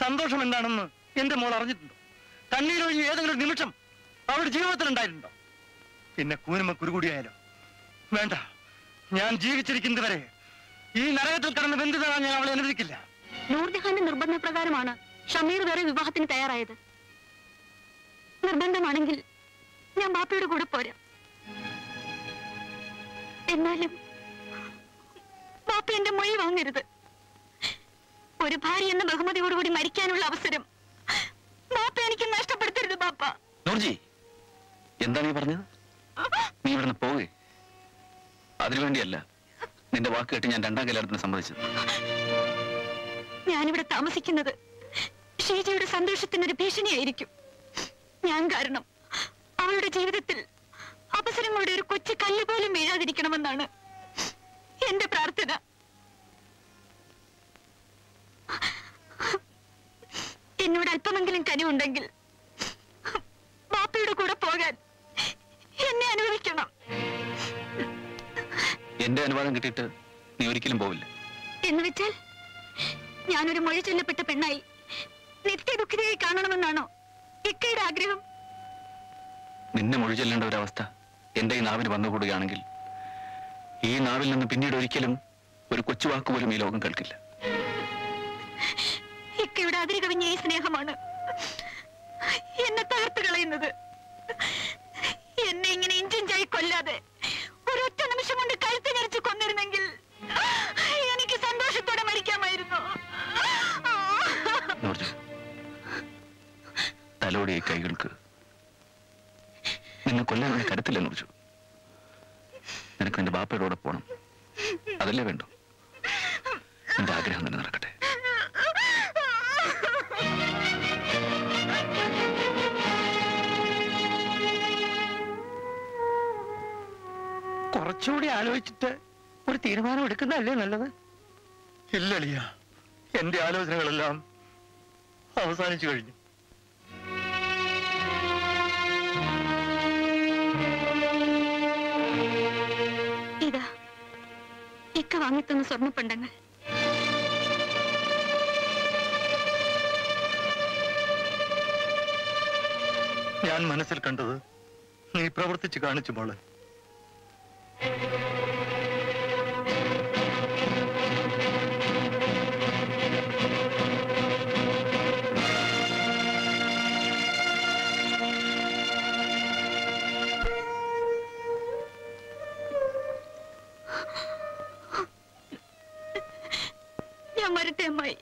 സന്തോഷം എന്താണെന്ന് എന്റെ മോൾ അറിഞ്ഞിട്ടുണ്ടോ? കണ്ണീരൊഴിഞ്ഞ് ഏതെങ്കിലും ഒരു നിമിഷം അവരുടെ ജീവിതത്തിൽ ഉണ്ടായിട്ടുണ്ടോ? പിന്നെ കൂനുമ കുരുകൂടിയായാലോ? വേണ്ട, ഞാൻ ജീവിച്ചിരിക്കുന്നത് വരെ ഈ നരകത്തിൽ കടന്ന് ബന്ധിതരാൻ ഞാൻ അവളെ അനുവദിക്കില്ല. നൂർജഹാന്റെ നിർബന്ധപ്രകാരമാണ് ഷമീർ വേറെ വിവാഹത്തിന് തയ്യാറായത്. നിർബന്ധമാണെങ്കിൽ ഞാൻ ബാപ്പയുടെ കൂടെ പോരാ. എന്നാലും ബാപ്പ എന്റെ മൊഴി വാങ്ങരുത്. ഒരു ഭാര്യ എന്ന ബഹുമതിയോടുകൂടി മരിക്കാനുള്ള അവസരം ബാപ്പ എനിക്ക് നഷ്ടപ്പെടുത്തരുത്. ബാപ്പ. നൂർജി, എന്താ നീ പറഞ്ഞത്? നീ ഇവിടുന്ന് പോകെ. അതിനുവേണ്ടിയല്ല നിന്റെ വാക്ക് കേട്ട് ഞാൻ രണ്ടാം കല്യാണത്തിന് സമ്മതിച്ചത്. ഞാനിവിടെ താമസിക്കുന്നത് ഷീജയുടെ സന്തോഷത്തിനൊരു ഭീഷണിയായിരിക്കും. ഞാൻ കാരണം അവളുടെ ജീവിതത്തിൽ അവസരങ്ങളുടെ ഒരു കൊച്ചു കല്ല് പോലും വീഴാതിരിക്കണമെന്നാണ് എന്റെ പ്രാർത്ഥന. എന്നോട് അല്പമെങ്കിലും കനിവുണ്ടെങ്കിൽ ബാപ്പയുടെ കൂടെ പോകാൻ എന്നെ അനുവദിക്കണം. എന്റെ അനുവാദം കിട്ടിയിട്ട് നീ ഒരിക്കലും പോവില്ല. എന്ന് വെച്ചാൽ ഞാനൊരു മൊഴി ചൊല്ലപ്പെട്ട പെണ്ണായി നിത്യദുഃഖിതയായി കാണണമെന്നാണോ ഇക്കയുടെ ആഗ്രഹം? നിന്നെ മൊഴി ചൊല്ലേണ്ട ഒരവസ്ഥ എന്റെ ഈ നാവിന് വന്നുകൂടുകയാണെങ്കിൽ ഈ നാവിൽ നിന്ന് പിന്നീട് ഒരിക്കലും ഒരു കൊച്ചുവാക്ക് പോലും ഈ ലോകം കേൾക്കില്ല. ഇക്കയുടെ അതിര് കവിഞ്ഞ ഈ സ്നേഹമാണ് എന്നെ തകർത്ത് കളയുന്നത്. എന്നെ ഇങ്ങനെ ഇഞ്ചിഞ്ചായി കൊല്ലാതെ ഒരൊറ്റ നിമിഷം കൊണ്ട് കഴുത്ത് ഞെരിച്ച് കൊന്നിരുന്നെങ്കിൽ എനിക്ക് സന്തോഷത്തോടെ മരിക്കാമായിരുന്നു. തലോടിയ കൈകൾക്ക് നിന്നെ കൊല്ലാൻ വേണ്ടി കരുത്തില്ല നൂർജു. നിനക്ക് നിന്റെ ബാപ്പയുടെ കൂടെ പോണം, അതല്ലേ വേണ്ടു. നിന്റെ ആഗ്രഹം തന്നെ നടക്കട്ടെ. കുറച്ചുകൂടി ആലോചിച്ചിട്ട് ഒരു തീരുമാനം എടുക്കുന്നതല്ലേ നല്ലത്? ഇല്ലളിയ, എന്റെ ആലോചനകളെല്ലാം അവസാനിച്ചു കഴിഞ്ഞു. ഇതാ ഇക്ക വാങ്ങിത്തന്ന സ്വർണ്ണപ്പണ്ടങ്ങൾ. ഞാൻ മനസ്സിൽ കണ്ടത് നീ പ്രവർത്തിച്ച് കാണിച്ചു മോളെ. ഞാൻ വരട്ടെ അമ്മായി.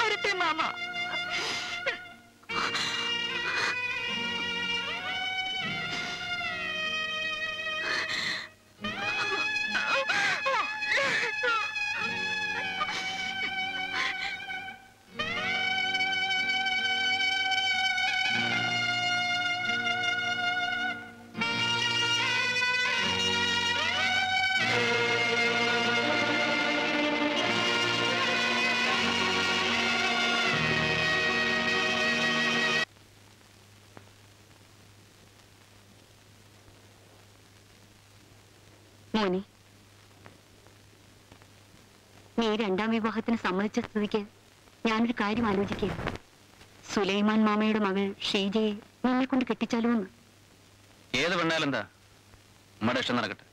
വരട്ടെ മാമ. മോനെ, നീ രണ്ടാം വിവാഹത്തിന് സമ്മതിച്ച സ്ഥിതിക്ക് ഞാനൊരു കാര്യം ആലോചിക്കുക. സുലൈമാൻ മാമയുടെ മകൾ ഷീജയെ നിന്നെ കൊണ്ട് കെട്ടിച്ചാലോ എന്ന്. ഏത് പെണ്ണാലെന്താ, നമ്മുടെ ഇഷ്ടം നടക്കട്ടെ.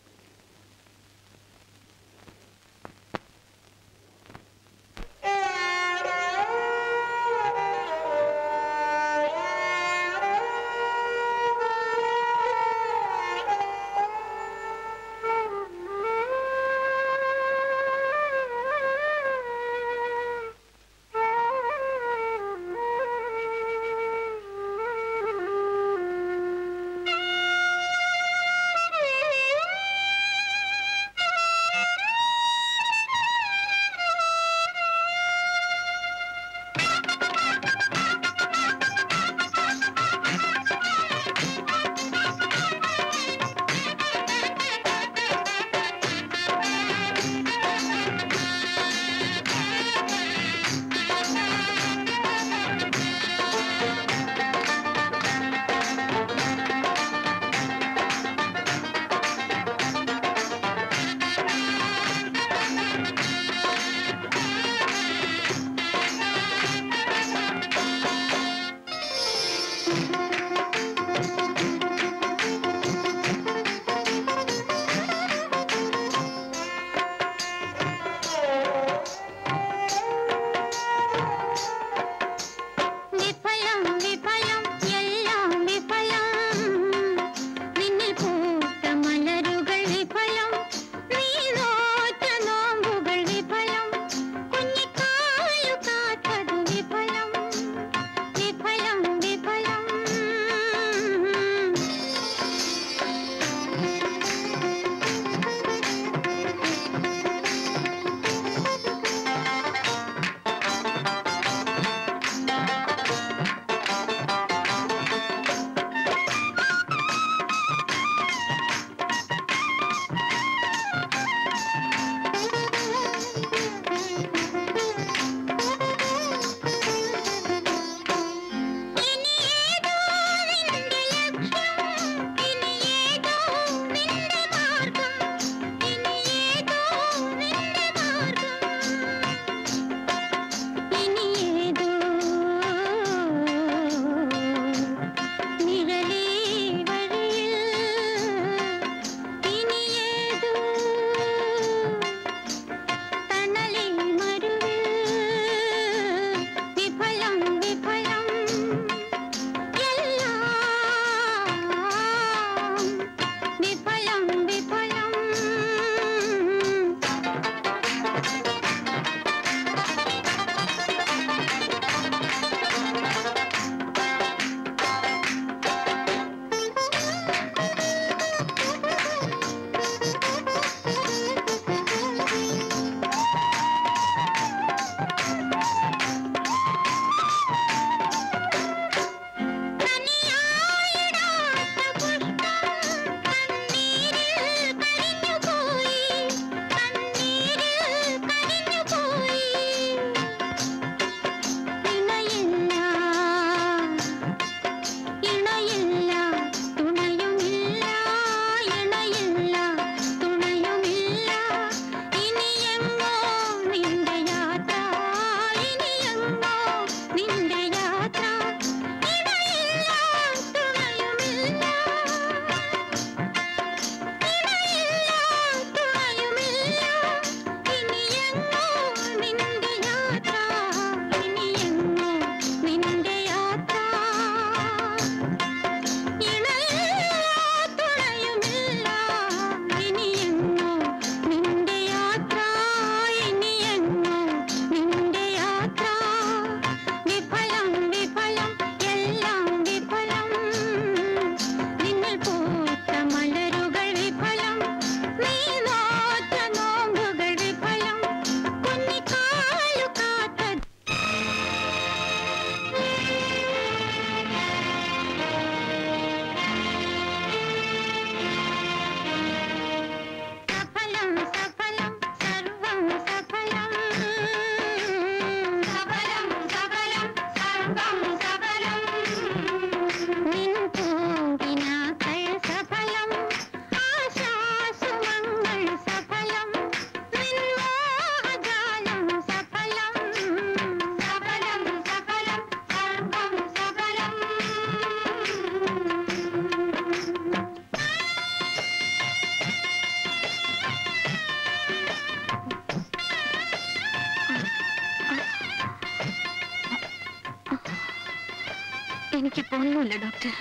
എനിക്കിപ്പോ ഒന്നുമില്ല ഡോക്ടർ.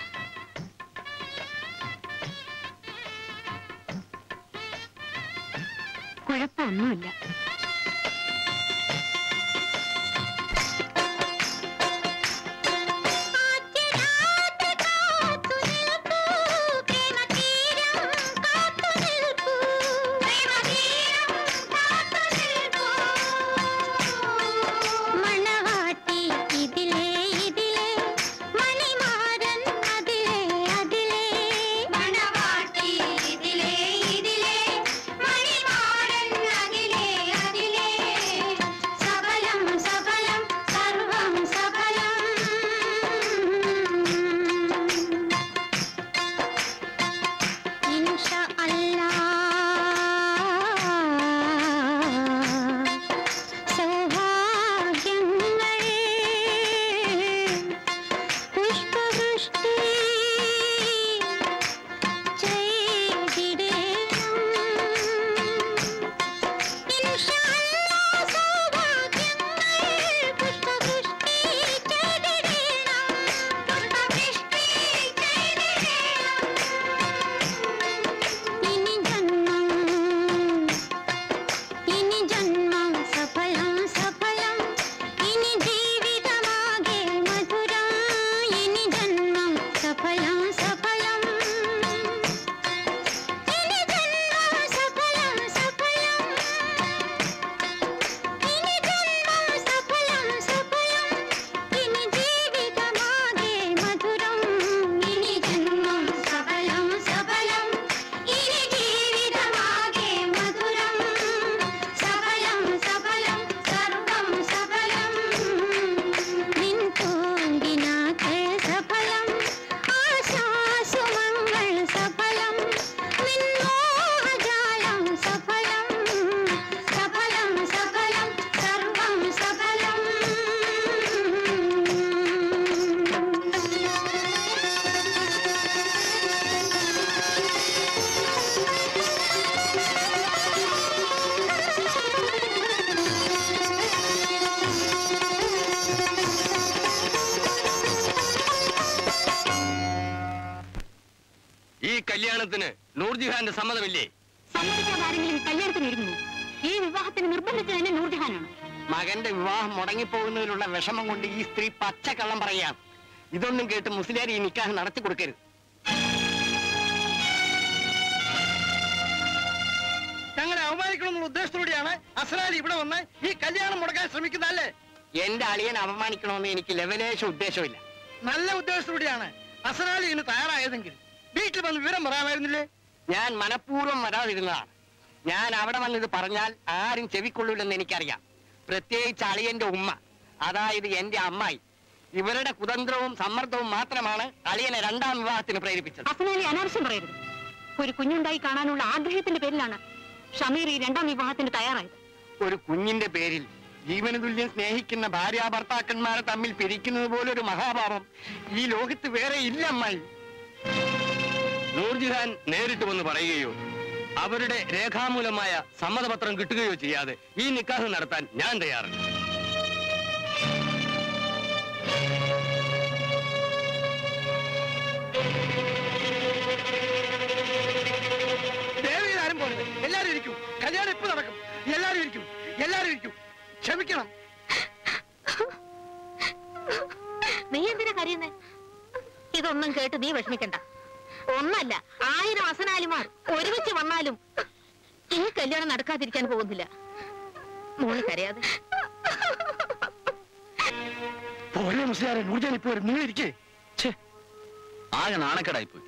കുഴപ്പമൊന്നുമില്ല. കല്യാണത്തിന് നൂർജഹാന്റെ സമ്മതമില്ലേ? സമ്മതിക്കാതെ ആരെങ്കിലും കല്യാണത്തിന് ഒരുങ്ങുമോ? ഈ വിവാഹത്തിന് നിർബന്ധിച്ചത് തന്നെ നൂർജഹാനാണ്. മകന്റെ വിവാഹം മുടങ്ങിപ്പോകുന്നതിലുള്ള വിഷമം കൊണ്ട് ഈ സ്ത്രീ പച്ചക്കള്ളം പറയാം. ഇതൊന്നും കേട്ട് മുസ്ലിയാർ ഈ നിക്കാഹ് നടത്തി കൊടുക്കരുത്. ഞങ്ങളെ അവമാനിക്കണമെന്നുള്ള ഉദ്ദേശത്തോടെയാണ് അസ്ലാലി ഇവിടെ വന്ന് ഈ കല്യാണം മുടക്കാൻ ശ്രമിക്കുന്നതല്ലേ? എന്റെ അളിയൻ അവമാനിക്കണമെന്ന് എനിക്ക് ലെവലേശ ഉദ്ദേശമില്ല. നല്ല ഉദ്ദേശത്തോടെയാണ് അസ്ലാലി ഇതിന് തയ്യാറായതെങ്കിൽ വീട്ടിൽ വന്ന് വിവരം പറയാമായിരുന്നില്ലേ? ഞാൻ മനഃപൂർവ്വം വരാതിരുന്നതാണ്. ഞാൻ അവിടെ വന്നിത് പറഞ്ഞാൽ ആരും ചെവിക്കൊള്ളൂലെന്ന് എനിക്കറിയാം. പ്രത്യേകിച്ച് അളിയന്റെ ഉമ്മ, അതായത് എന്റെ അമ്മായി. ഇവരുടെ കുതന്ത്രവും സമ്മർദ്ദവും മാത്രമാണ് അളിയനെ രണ്ടാം വിവാഹത്തിന് പ്രേരിപ്പിച്ചത്. അസ്ലാലി അനാവശ്യം പറയരുത്. ഒരു കുഞ്ഞുണ്ടായി കാണാനുള്ള ആഗ്രഹത്തിന്റെ പേരിലാണ് ഷമീർ ഈ രണ്ടാം വിവാഹത്തിന് തയ്യാറായത്. ഒരു കുഞ്ഞിന്റെ പേരിൽ ജീവന തുല്യം സ്നേഹിക്കുന്ന ഭാര്യ ഭർത്താക്കന്മാരെ തമ്മിൽ പിരിക്കുന്നത് പോലൊരു മഹാപാപം ഈ ലോകത്ത് വേറെ ഇല്ല അമ്മായി. നൂർജഹാൻ നേരിട്ട് വന്ന് പറയുകയോ അവരുടെ രേഖാമൂലമായ സമ്മതപത്രം കിട്ടുകയോ ചെയ്യാതെ ഈ നിക്കാഹ് നടത്താൻ ഞാൻ തയ്യാറല്ല. ദേവിയാരും പോലെ എല്ലാരും ഇരിക്കും. കല്യാണം ഇപ്പൊ നടക്കും. എല്ലാരും ഇരിക്കും. എല്ലാരും ഇരിക്കും. ക്ഷമിക്കണം. നീ എന്തിനാ കരയുന്നേ? ഇതൊന്നും കേട്ട് നീ വിഷമിക്കണ്ട. ഒന്നല്ല 1000 അസനാലിമാർ ഒരുമിച്ച് വന്നാലും ഈ കല്യാണം നടക്കാതിരിക്കാൻ പോകുന്നില്ല. മോള് കരയാതെ. ആകെ നാണക്കേടായിപ്പോയി.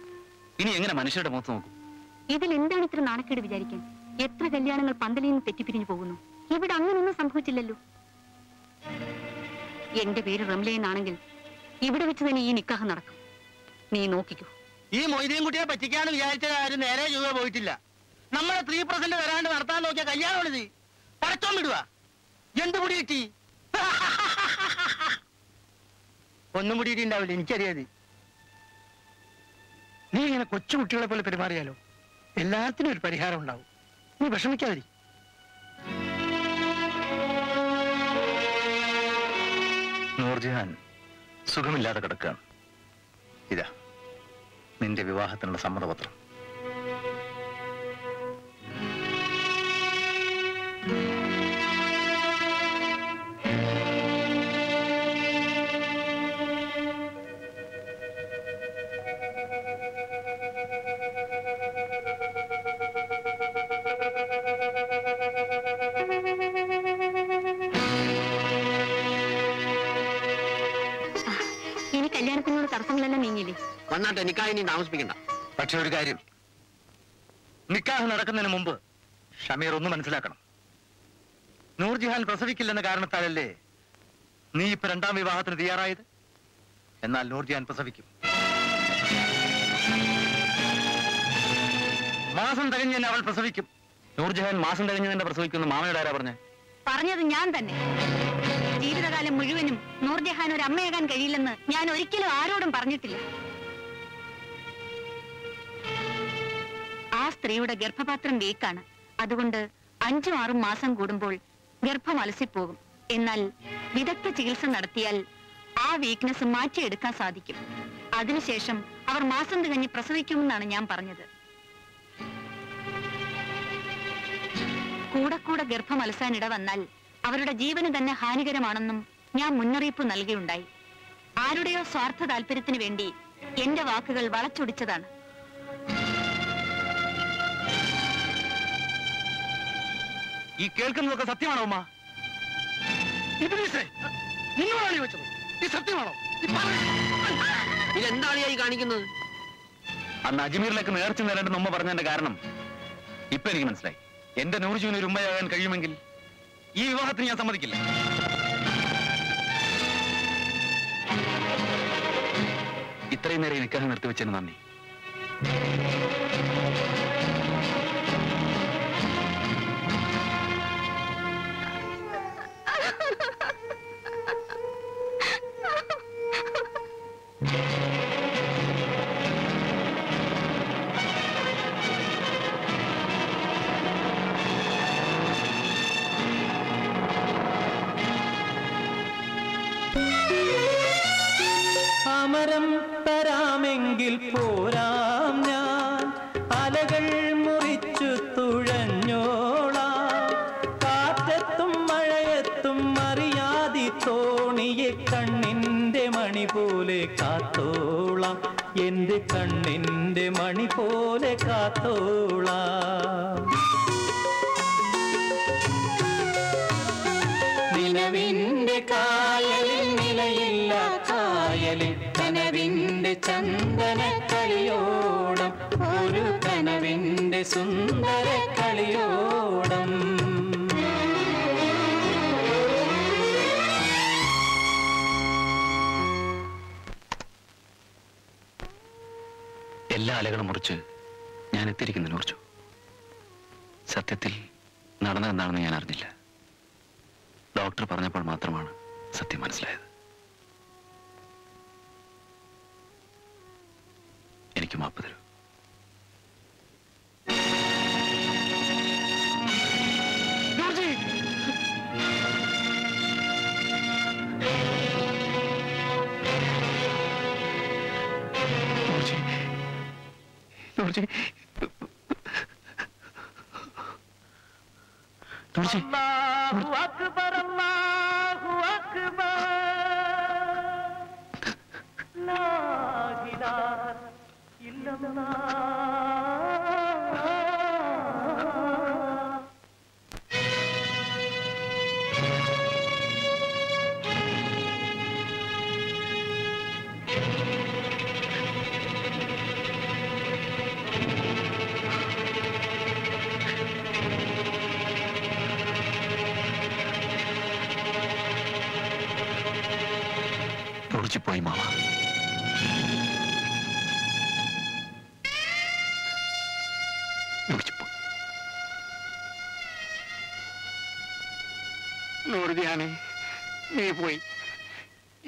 ഇനി എങ്ങനെ മനുഷ്യരുടെ മുഖത്ത് നോക്കും? ഇതിൽ എന്താണ് ഇത്ര നാണക്കേട് വിചാരിക്കാൻ? എത്ര കല്യാണങ്ങൾ പന്തലിൽ നിന്ന് തെറ്റിപ്പിരിഞ്ഞു പോകുന്നു. ഇവിടെ അങ്ങനൊന്നും സംഭവിച്ചില്ലല്ലോ. എന്റെ പേര് റംല എന്നാണെങ്കിൽ ഇവിടെ വെച്ച് തന്നെ ഈ നിക്കാഹ് നടക്കും. നീ നോക്കിക്കോ. ഈ മൊയ്തീൻ കുട്ടിയെ പറ്റിക്കാന്ന് വിചാരിച്ച കാര്യം നേരെ ചൊവ്വേ പോയിട്ടില്ല. നമ്മളെ 3% വരാണ്ട് നടത്താൻ നോക്കിയ കല്യാണം ഇത് പടച്ചോൻ വിടുക. എന്ത് മുടി കിട്ടി? ഒന്നും മുടി കിട്ടിണ്ടാവില്ല, എനിക്കറിയാതെ. നീ ഇങ്ങനെ കൊച്ചുകുട്ടികളെ പോലെ പെരുമാറിയാലോ എല്ലാത്തിനും ഒരു പരിഹാരം ഉണ്ടാവും. നീ വിഷമിക്കാതിരി. നൂർജഹാൻ സുഖമില്ലാതെ കിടക്കുകയാണ്. ഇതാ നിന്റെ വിവാഹത്തിനുള്ള സമ്മതപത്രം. ഇനി കല്യാണത്തിനുള്ള തടസ്സങ്ങളെല്ലാം നീങ്ങിയില്ലേ? വന്നാട്ടെ, നിക്കാഹ് ഇനി താമസിപ്പിക്കണ്ട. പക്ഷെ ഒരു കാര്യം, നിക്കാഹ് നടക്കുന്നതിന് മുമ്പ് ഷമീർ ഒന്ന് മനസ്സിലാക്കണം. നൂർജഹാൻ പ്രസവിക്കില്ലെന്ന കാരണത്താലല്ലേ നീ ഇപ്പൊ രണ്ടാം വിവാഹത്തിന് തയ്യാറായത്? എന്നാൽ നൂർജഹാൻ പ്രസവിക്കും. മാസം തികഞ്ഞ് തന്നെ അവൾ പ്രസവിക്കും. നൂർജഹാൻ മാസം തികഞ്ഞ് തന്നെ പ്രസവിക്കുമെന്ന് മാമയോട് ആരാ പറഞ്ഞേ? പറഞ്ഞത് ഞാൻ തന്നെ. ജീവിതകാലം മുഴുവനും നൂർജഹാൻ ഒരു അമ്മയാകാൻ കഴിയില്ലെന്ന് ഞാൻ ഒരിക്കലും ആരോടും പറഞ്ഞിട്ടില്ല. ആ സ്ത്രീയുടെ ഗർഭപാത്രം വീക്കാണ്. അതുകൊണ്ട് 5-6 മാസം കൂടുമ്പോൾ ഗർഭം അലസിപ്പോകും. എന്നാൽ വിദഗ്ധ ചികിത്സ നടത്തിയാൽ ആ വീക്ക്നെസ് മാറ്റിയെടുക്കാൻ സാധിക്കും. അതിനുശേഷം അവർ മാസം തികഞ്ഞ് പ്രസവിക്കുമെന്നാണ് ഞാൻ പറഞ്ഞത്. കൂടെ ഗർഭം അലസാനിട വന്നാൽ അവരുടെ ജീവന് തന്നെ ഹാനികരമാണെന്നും ഞാൻ മുന്നറിയിപ്പ് നൽകിയുണ്ടായി. ആരുടെയോ സ്വാർത്ഥ താല്പര്യത്തിന് വേണ്ടി എന്റെ വാക്കുകൾ വളച്ചൊടിച്ചതാണ്. ഈ കേൾക്കുന്നതൊക്കെ സത്യമാണോ ഉമ്മ? നിങ്ങളാണ് ചോദിച്ചത്, ഈ സത്യമാണോ? ഇതെന്താണ് ഈ കാണിക്കുന്നത്? അന്ന് അജ്മീറിലേക്ക് നേർച്ച നേരേണ്ടെന്ന് ഉമ്മ പറഞ്ഞതിന്റെ കാരണം ഇപ്പൊ എനിക്ക് മനസ്സിലായി. എന്റെ നൂർജുവിന് ഒരു ഉമ്മയാകാൻ കഴിയുമെങ്കിൽ ഈ വിവാഹത്തിന് ഞാൻ സമ്മതിക്കില്ല. ഇത്രയും നേരം ഈ നിക്കാഹ് നിർത്തിവെച്ചതിന് നന്ദി. അമരം തരാമെങ്കിൽ പോരാം ഞാൻ, അലകൾ മുറിച്ചു തുഴഞ്ഞോളാം. കാറ്റത്തും മഴയത്തും അറിയാതി തോണിയെ കണ്ണിന്റെ മണി പോലെ കാത്തോളാം. എന്റെ കണ്ണിന്റെ മണി പോലെ കാത്തോളാം. നിലവിന്റെ കായലിൽ നിലയില്ല കായലിൽ കനവിന്റെ ചന്ദന കളിയോടം, ഒരു കനവിന്റെ സുന്ദര കളിയോടം. എല്ലാ അലകളും മുറിച്ച് ഞാൻ എത്തിയിരിക്കുന്നു നൂർജു. സത്യത്തിൽ നടന്നതെന്താണെന്ന് ഞാൻ അറിഞ്ഞില്ല. ഡോക്ടർ പറഞ്ഞപ്പോൾ മാത്രമാണ് സത്യം മനസ്സിലായത്. എനിക്ക് മാപ്പ് തരൂ. അല്ലാഹു അക്ബർ, അല്ലാഹു അക്ബർ, ലാ ഇലാഹ ഇല്ലല്ലാഹ്. പോയി മാമ. നൂർജഹാനെ, നീ പോയി.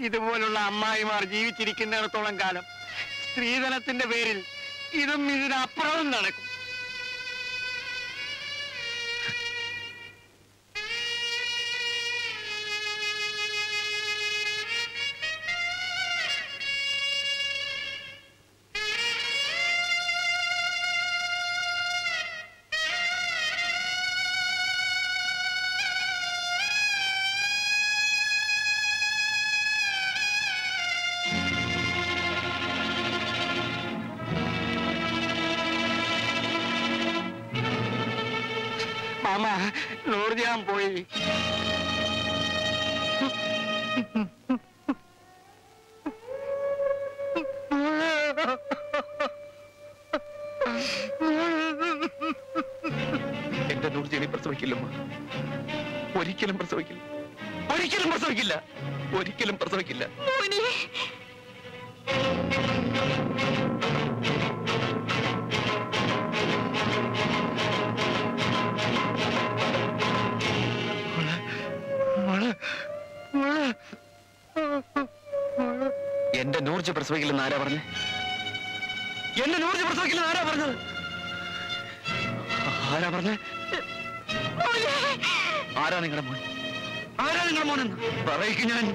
ഇതുപോലുള്ള അമ്മായിമാർ ജീവിച്ചിരിക്കുന്നിടത്തോളം കാലം സ്ത്രീധനത്തിന്റെ പേരിൽ ഇതും ഇതിനപ്പുറവും നടക്കും. നൂർജഹാൻ പോയി. എന്റെ നൂർജഹാനെ പ്രസവിക്കില്ലമ്മ. ഒരിക്കലും പ്രസവിക്കില്ല. ഒരിക്കലും പ്രസവിക്കില്ല. ഒരിക്കലും പ്രസവിക്കില്ല. എന്റെ നൂർജ് പ്രസവിക്കില്ലെന്ന് ആരാ പറഞ്ഞേ? എന്റെ നൂർജ് പ്രസവിക്കില്ലെന്ന് ആരാ പറഞ്ഞത്? ആരാ പറഞ്ഞേ? ആരാ നിങ്ങളുടെ മോൻ? ആരാ നിങ്ങളുടെ മോനെന്ന് പറയിക്കും ഞാൻ.